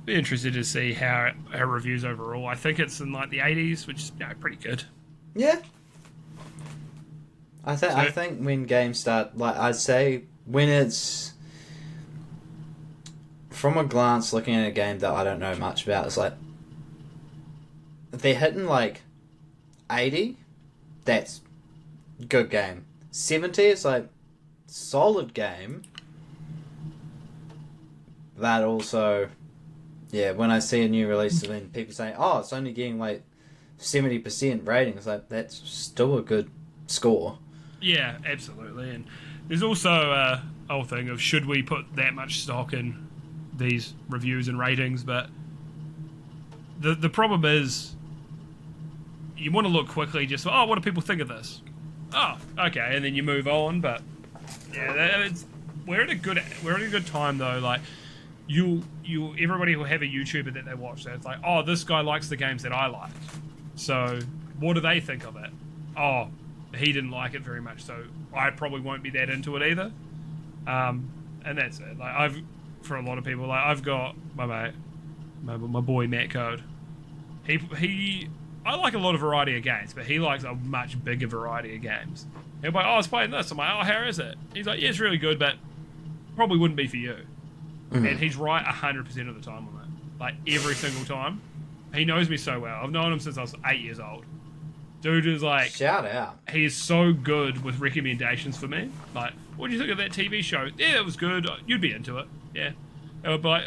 be interested to see how it reviews overall. I think it's in like the 80s, which is pretty good. Yeah. I think when games start, like I'd say, when it's from a glance looking at a game that I don't know much about, it's like if they're hitting like 80, that's good game. 70 is like solid game. That also, yeah, when I see a new release and people say, oh, it's only getting like 70% ratings, like that's still a good score. Yeah, absolutely. And there's also a whole thing of should we put that much stock in these reviews and ratings, but the problem is you want to look quickly just, oh, what do people think of this? Oh, okay, and then you move on. But yeah, we're at a good time though. Like everybody will have a YouTuber that they watch that's like, oh, this guy likes the games that I like, so what do they think of it? Oh, he didn't like it very much, so I probably won't be that into it either. And that's it. Like for a lot of people, like I've got my mate, my boy Matt Code. I like a lot of variety of games, but he likes a much bigger variety of games. He'll be like, oh, I was playing this. I'm like, oh, how is it? He's like, yeah, it's really good, but probably wouldn't be for you. Mm-hmm. And he's right 100% of the time on it. Like every single time. He knows me so well. I've known him since I was 8 years old. Dude is like... Shout out. He is so good with recommendations for me. Like, what do you think of that TV show? Yeah, it was good. You'd be into it. Yeah. But like,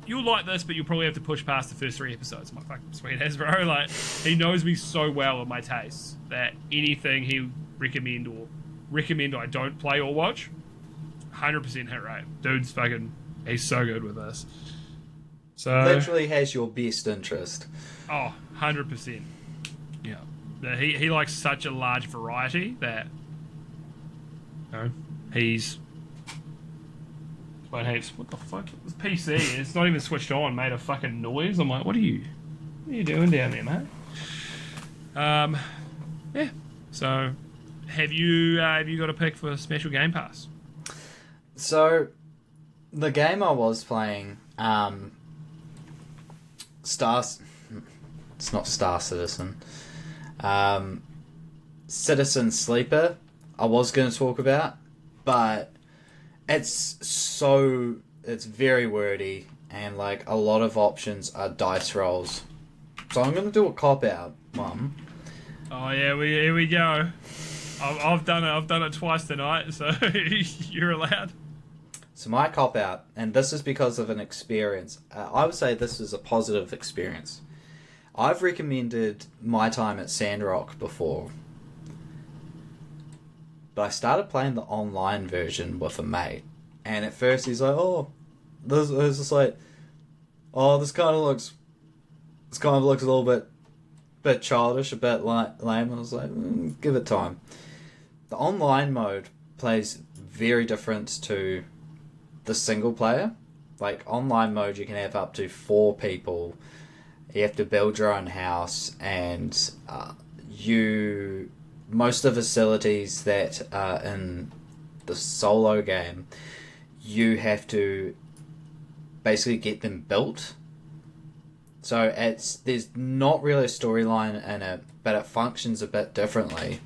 you'll like this, but you'll probably have to push past the first 3 episodes. I'm like, fucking sweet as, bro. Like, he knows me so well with my tastes that anything he recommend I don't play or watch, 100% hit rate. Dude's fucking... He's so good with this. So literally has your best interest. Oh, 100%. Yeah. He likes such a large variety that he's... But hey, what the fuck? This PC, it's not even switched on, made a fucking noise. I'm like, what are you doing down there, mate? Yeah. So, have you got a pick for Special Game Pass? So, the game I was playing, it's not Star Citizen. Citizen Sleeper, I was going to talk about, but it's very wordy, and like a lot of options are dice rolls. So I'm going to do a cop-out, Mum. Oh yeah, here we go. I've done it twice tonight, so you're allowed. So my cop-out, and this is because of an experience, I would say this is a positive experience. I've recommended my time at Sandrock before, but I started playing the online version with a mate, and at first he's like, "Oh, this is just like, oh, this kind of looks a little bit childish, a bit lame." I was like, give it time. The online mode plays very different to the single player. Like online mode, you can have up to 4 people. You have to build your own house, and most of the facilities that are in the solo game, you have to basically get them built. So there's not really a storyline in it, but it functions a bit differently.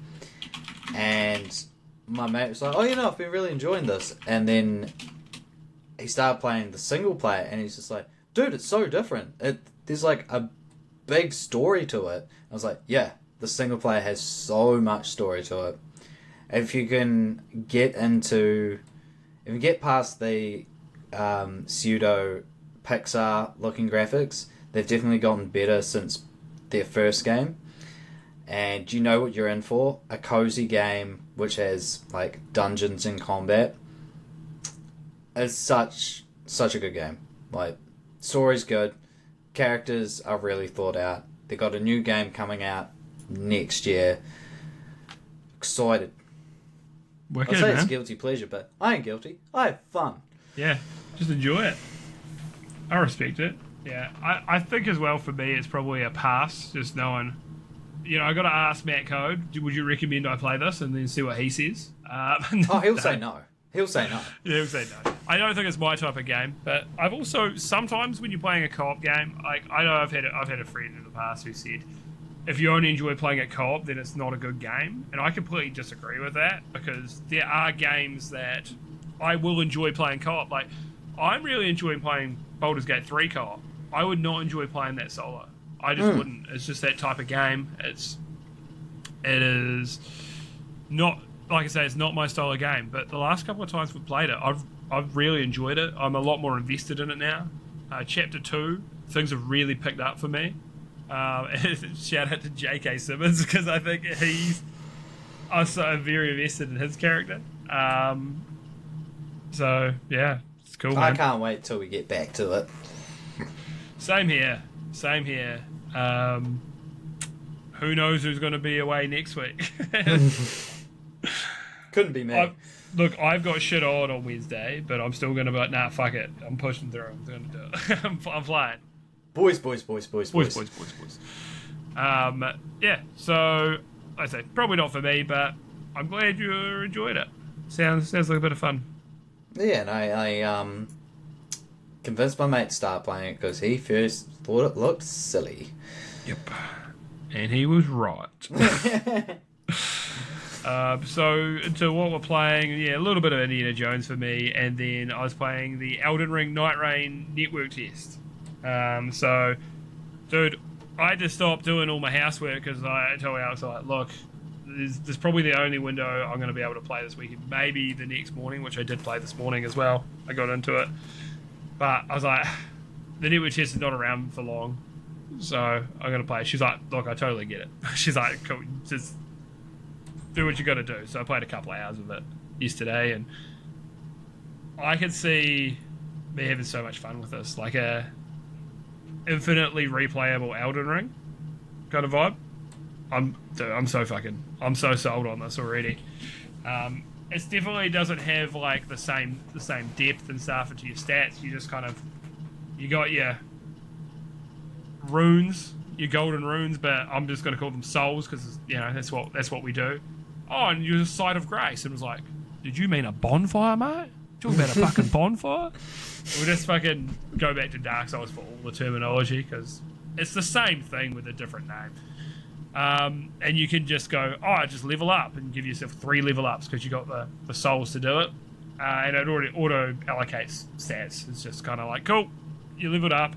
And my mate was like, "Oh, I've been really enjoying this," and then he started playing the single player, and he's just like, "Dude, it's so different. There's like a big story to it." I was like, "Yeah, the single player has so much story to it. If you get past the pseudo Pixar looking graphics, they've definitely gotten better since their first game. And you know what you're in for. A cozy game which has like dungeons and combat. It's such a good game. Like, story's good. Characters are really thought out. They got a new game coming out next year. Excited. Wicked, I'd say man. it's a guilty pleasure, but I ain't guilty. I have fun. Yeah. Just enjoy it. I respect it. Yeah, I think as well for me it's probably a pass. Just knowing, I got to ask Matt Code, would you recommend I play this, and then see what he says. Oh, he'll say no. He'll say no. Yeah, he'll say no. I don't think it's my type of game, but I've also sometimes when you're playing a co-op game, like I know I've had a friend in the past who said if you only enjoy playing at co-op, then it's not a good game, and I completely disagree with that because there are games that I will enjoy playing co-op. Like I'm really enjoying playing Baldur's Gate 3 co-op. I would not enjoy playing that solo. I just wouldn't. It's just that type of game. It is not, like I say, it's not my style of game. But the last couple of times we've played it, I've really enjoyed it. I'm a lot more invested in it now. Chapter 2, things have really picked up for me. Shout out to J.K. Simmons because I think he's also very invested in his character. So yeah, it's cool. Man. I can't wait till we get back to it. Same here. Who knows who's going to be away next week? Couldn't be me. I've got shit on Wednesday, but I'm still going to be like, nah, fuck it. I'm pushing through. I'm going to do it. I'm flying. Boys. Yeah, so, like I say, probably not for me, but I'm glad you enjoyed it. Sounds like a bit of fun. Yeah, and I convinced my mate to start playing it because he first thought it looked silly. Yep. And he was right. So into what we're playing, a little bit of Indiana Jones for me, and then I was playing the Elden Ring Night Rain network test. So, dude, I had to stop doing all my housework because I told Alex, look, this is probably the only window I'm going to be able to play this weekend. Maybe the next morning, which I did play this morning as well. I got into it. But I was like, the network test is not around for long, so I'm going to play it. She's like, look, I totally get it. She's like, cool, just do what you got to do. So I played a couple of hours of it yesterday, and I could see me having so much fun with this. Like a infinitely replayable Elden Ring kind of vibe. I'm so sold on this already. It definitely doesn't have like the same depth and stuff into your stats. You just you got your runes, your golden runes, but I'm just going to call them souls because that's what we do. Oh, and you're a site of grace, and it was like, did you mean a bonfire, mate? Talking about a fucking bonfire? We'll just fucking go back to Dark Souls for all the terminology because it's the same thing with a different name. And you can just go, just level up and give yourself 3 level ups because you got the souls to do it. And it already auto allocates stats. It's just kind of like, cool, you leveled up.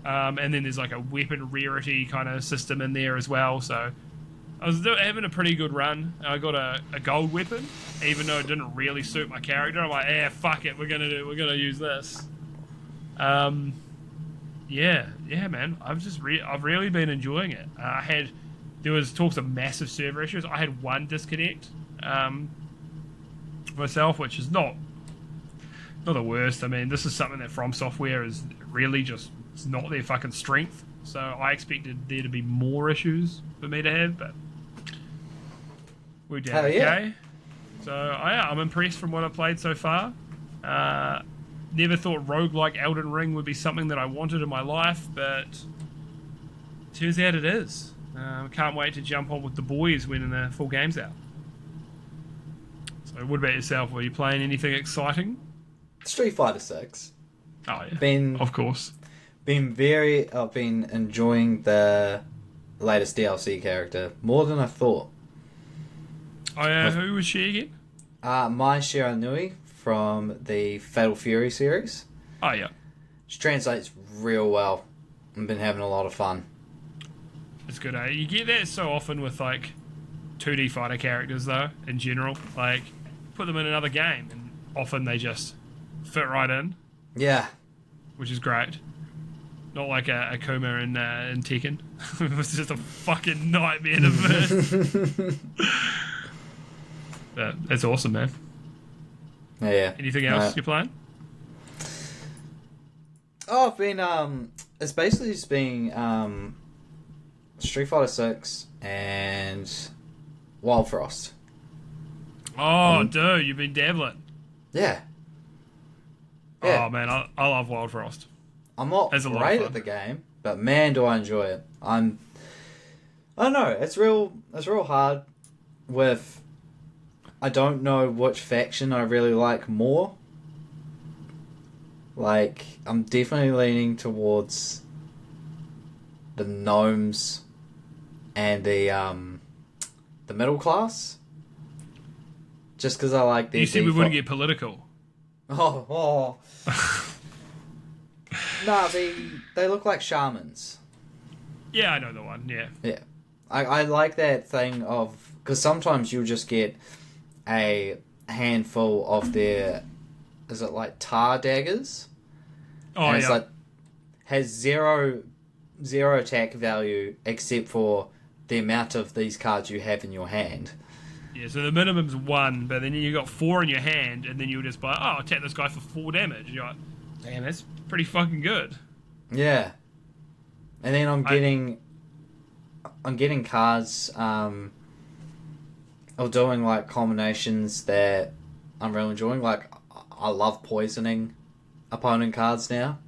And then there's like a weapon rarity kind of system in there as well. So I was having a pretty good run. I got a gold weapon, even though it didn't really suit my character. I'm like, fuck it, we're gonna use this. Yeah, man. I've really been enjoying it. There was talks of massive server issues. I had one disconnect myself, which is not the worst. I mean, this is something that From Software is really just, it's not their fucking strength. So I expected there to be more issues for me to have, but we did okay. Yeah. So I'm impressed from what I've played so far. Never thought roguelike Elden Ring would be something that I wanted in my life, but turns out it is. Can't wait to jump on with the boys when the full game's out. So what about yourself? Are you playing anything exciting? Street Fighter 6. Oh yeah, of course. I've been enjoying the latest DLC character more than I thought. Oh yeah, who was she again? Mai Shiranui from the Fatal Fury series. Oh yeah. She translates real well. I've been having a lot of fun. It's good, eh? You get that so often with like 2D fighter characters though, in general. Like, put them in another game and often they just fit right in. Yeah. Which is great. Not like a Akuma in Tekken. It was just a fucking nightmare to fit. But that's awesome, man. Yeah. Anything else you're playing? Oh, I've been it's basically just been Street Fighter 6 and Wild Frost. Oh, dude, you've been dabbling. Yeah. Yeah. Oh man, I love Wild Frost. I'm not It's a lot of great fun. at the game, but man, do I enjoy it. I don't know. It's real hard with. I don't know which faction I really like more. Like, I'm definitely leaning towards the gnomes and the middle class. Just because I like their You said we wouldn't get political. Oh. Nah, they look like shamans. Yeah, I know the one. Yeah. Yeah. I like that thing of... Because sometimes you'll just get a handful of their... Is it like tar daggers? Oh And yeah. it's like... Has zero attack value except for the amount of these cards you have in your hand. Yeah, so the minimum's 1, but then you got 4 in your hand, and then you'll just buy, oh, attack this guy for 4 damage. And you're like, damn, that's pretty fucking good. Yeah. And then I'm getting cards or doing like combinations that I'm really enjoying. Like, I love poisoning opponent cards now.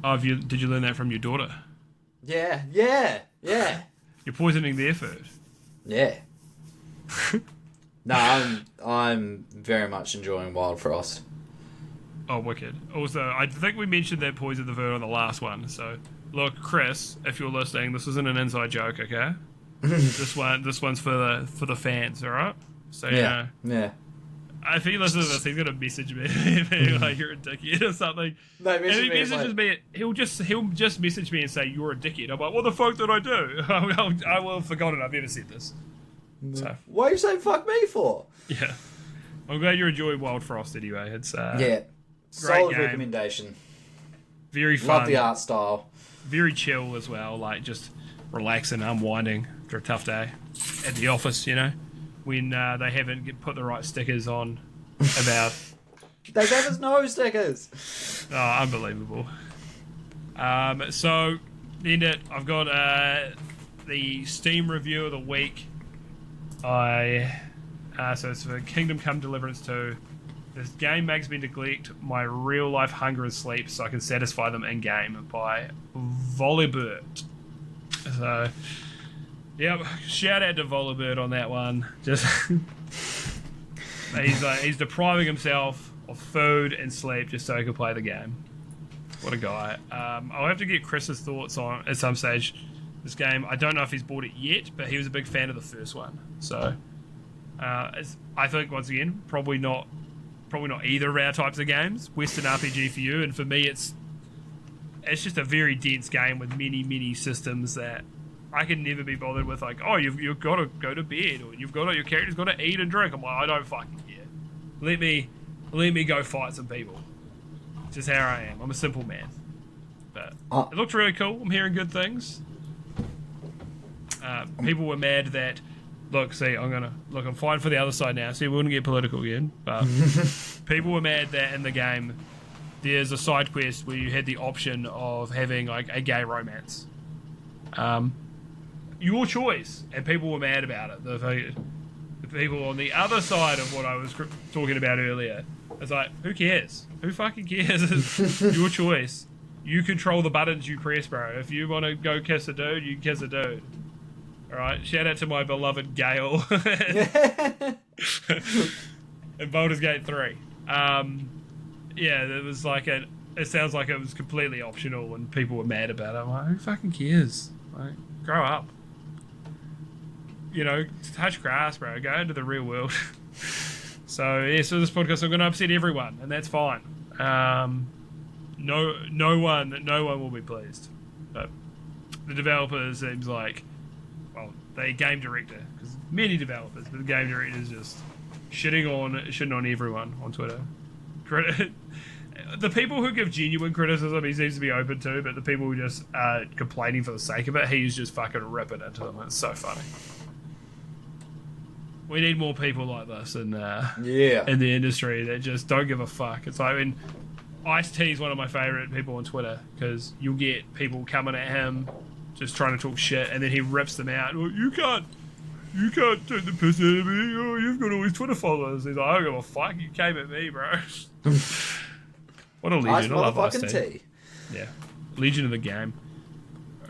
Oh, did you learn that from your daughter? Yeah. You're poisoning their food. Yeah. No, I'm very much enjoying Wild Frost. Oh, wicked. Also, I think we mentioned that poison the food on the last one. So, look, Chris, if you're listening, this isn't an inside joke, okay? This one's for the fans, all right? So Yeah. Yeah. if he listens to this, he's gonna message me being like you're a dickhead or something. No, And he me, it's messages like- me. He'll just message me and say you're a dickhead. I'm like, what the fuck did I do? I will have forgotten I've ever said this. So What are you saying fuck me for? yeah, I'm glad you're enjoying Wild Frost anyway. It's Yeah. Solid game. recommendation. very fun, Love the art style. very chill as well. Like just relaxing, unwinding after a tough day at the office. You know, when they haven't put the right stickers on about. They gave us no stickers. Oh, unbelievable. So, end it. I've got the Steam review of the week. So it's for Kingdom Come Deliverance 2. This game makes me neglect my real life hunger and sleep so I can satisfy them in game by Volibird. So, yeah, shout out to Volibird on that one. Just he's depriving himself of food and sleep just so he can play the game. What a guy. I'll have to get Chris's thoughts on at some stage. This game, I don't know if he's bought it yet, but he was a big fan of the first one. So, I think once again, probably not either of our types of games. Western RPG for you, and for me, it's just a very dense game with many systems that I can never be bothered with. Like, oh, you've got to go to bed, or your character's got to eat and drink. I'm like, I don't fucking care. Let me go fight some people. It's just how I am. I'm a simple man. But it looked really cool. I'm hearing good things. People were mad that... I'm fighting for the other side now. See, we wouldn't get political again. But people were mad that in the game, there's a side quest where you had the option of having like a gay romance. Your choice. And people were mad about it. The people on the other side of what I was talking about earlier. It's like, who cares? Who fucking cares? It's your choice. You control the buttons you press, bro. If you want to go kiss a dude, you can kiss a dude. Alright, shout out to my beloved Gale in Baldur's Gate 3. Yeah, it was like it sounds like it was completely optional and people were mad about it. I'm like, who fucking cares? Like, grow up. You know, touch grass, bro. Go into the real world. So this podcast I'm going to upset everyone, and that's fine. No one will be pleased. But the developer seems like, well, the game director, because many developers, but the game director is just shitting on everyone on Twitter. The people who give genuine criticism, he seems to be open to, but the people who just are complaining for the sake of it, he's just fucking ripping into them. It's so funny. We need more people like this in the industry that just don't give a fuck. It's like, I mean, Ice-T is one of my favourite people on Twitter because you'll get people coming at him just trying to talk shit, and then he rips them out. Well, you can't take the piss out of me. Oh, you've got all these Twitter followers. He's like, I don't give a fuck. You came at me, bro. What a Ice legend! I love motherfucking Ice-T. tea. Yeah, legend of the game.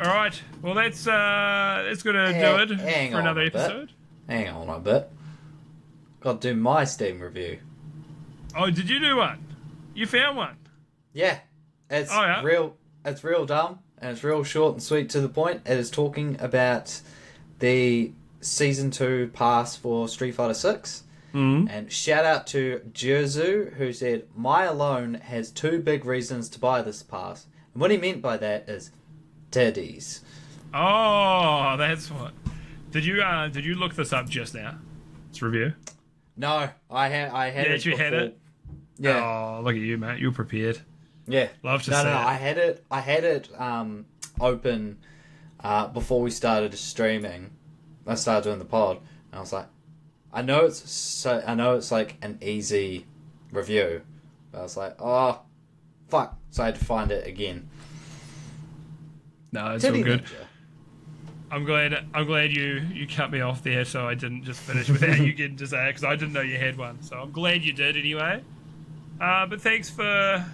All right, well that's gonna do it Hang for on another a bit. episode. Hang on a bit. Got to do my Steam review. Oh, did you do one? You found one? Yeah, it's Oh, yeah? real. It's real dumb and it's real short and sweet to the point. It is talking about the season 2 pass for Street Fighter 6. And shout out to Jerzu, who said, "My alone has 2 big reasons to buy this pass." And what he meant by that is titties. Oh, that's what. Did you look this up just now? This review. No, I had Yeah, it. you had before. it. Yeah, Oh, look at you, mate. You're prepared. yeah. Love to no, see no, it. I had it. I had it open before we started streaming. I started doing the pod, and I was like, I know it's like an easy review, but I was like, oh, fuck. So I had to find it again. No, it's Titty all good. Ninja. I'm glad you cut me off there, so I didn't just finish without you getting to say it, because I didn't know you had one. So I'm glad you did anyway. But thanks for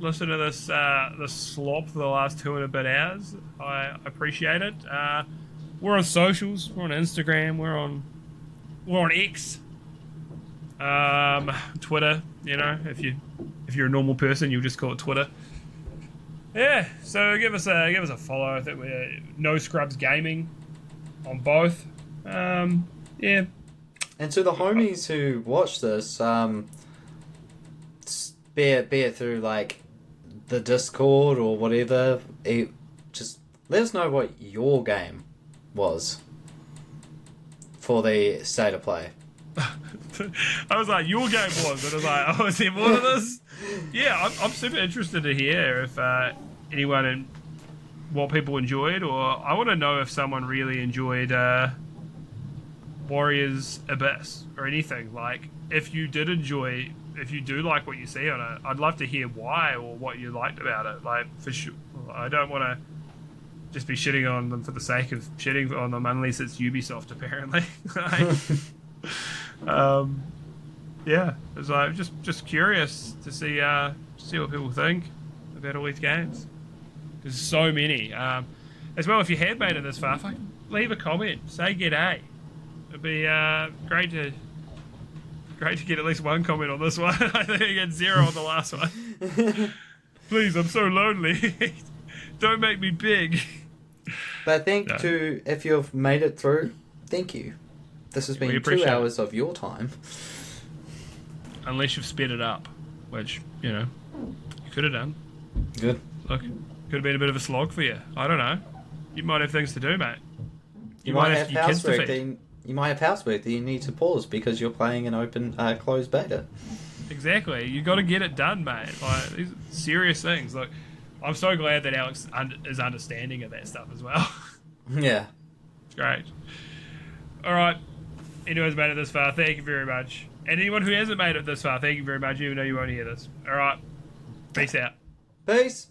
listening to this slop for the last 2 and a bit hours. I appreciate it. We're on socials. We're on Instagram. We're on X. Twitter. You know, if you're a normal person, you'll just call it Twitter. Yeah, so give us a follow. I think we're No Scrubs Gaming on both. Yeah. And to the homies who watch this, be it through like the Discord or whatever, just let us know what your game was for the state of play. I was like, your game was, and I was like, oh, is there more to this? Yeah, I'm super interested to hear if anyone and what people enjoyed, or I want to know if someone really enjoyed Warriors Abyss or anything. Like, if you did enjoy, if you do like what you see on it, I'd love to hear why or what you liked about it. Like, for sure, I don't want to just be shitting on them for the sake of shitting on them, unless it's Ubisoft, apparently. Yeah, it's like just curious to see what people think about all these games. There's so many. As well, if you have made it this far, fucking leave a comment, say g'day. It'd be great to get at least one comment on this one. I think I get 0 on the last one. Please, I'm so lonely. Don't make me big. But I think No. if you've made it through, thank you. This has We been 2 appreciate it. hours of your time. Unless you've sped it up, which, you know, you could have done. Good. Look, could have been a bit of a slog for you. I don't know. You might have things to do, mate. You might have your kids to housework. feed. You might have housework that you need to pause because you're playing an open, closed beta. Exactly. You got to get it done, mate. Like, these are serious things. Look, I'm so glad that Alex is understanding of that stuff as well. Yeah. It's great. All right. Anyone's made it this far, thank you very much. And anyone who hasn't made it this far, thank you very much, even though you won't hear this. All right. Peace out. Peace.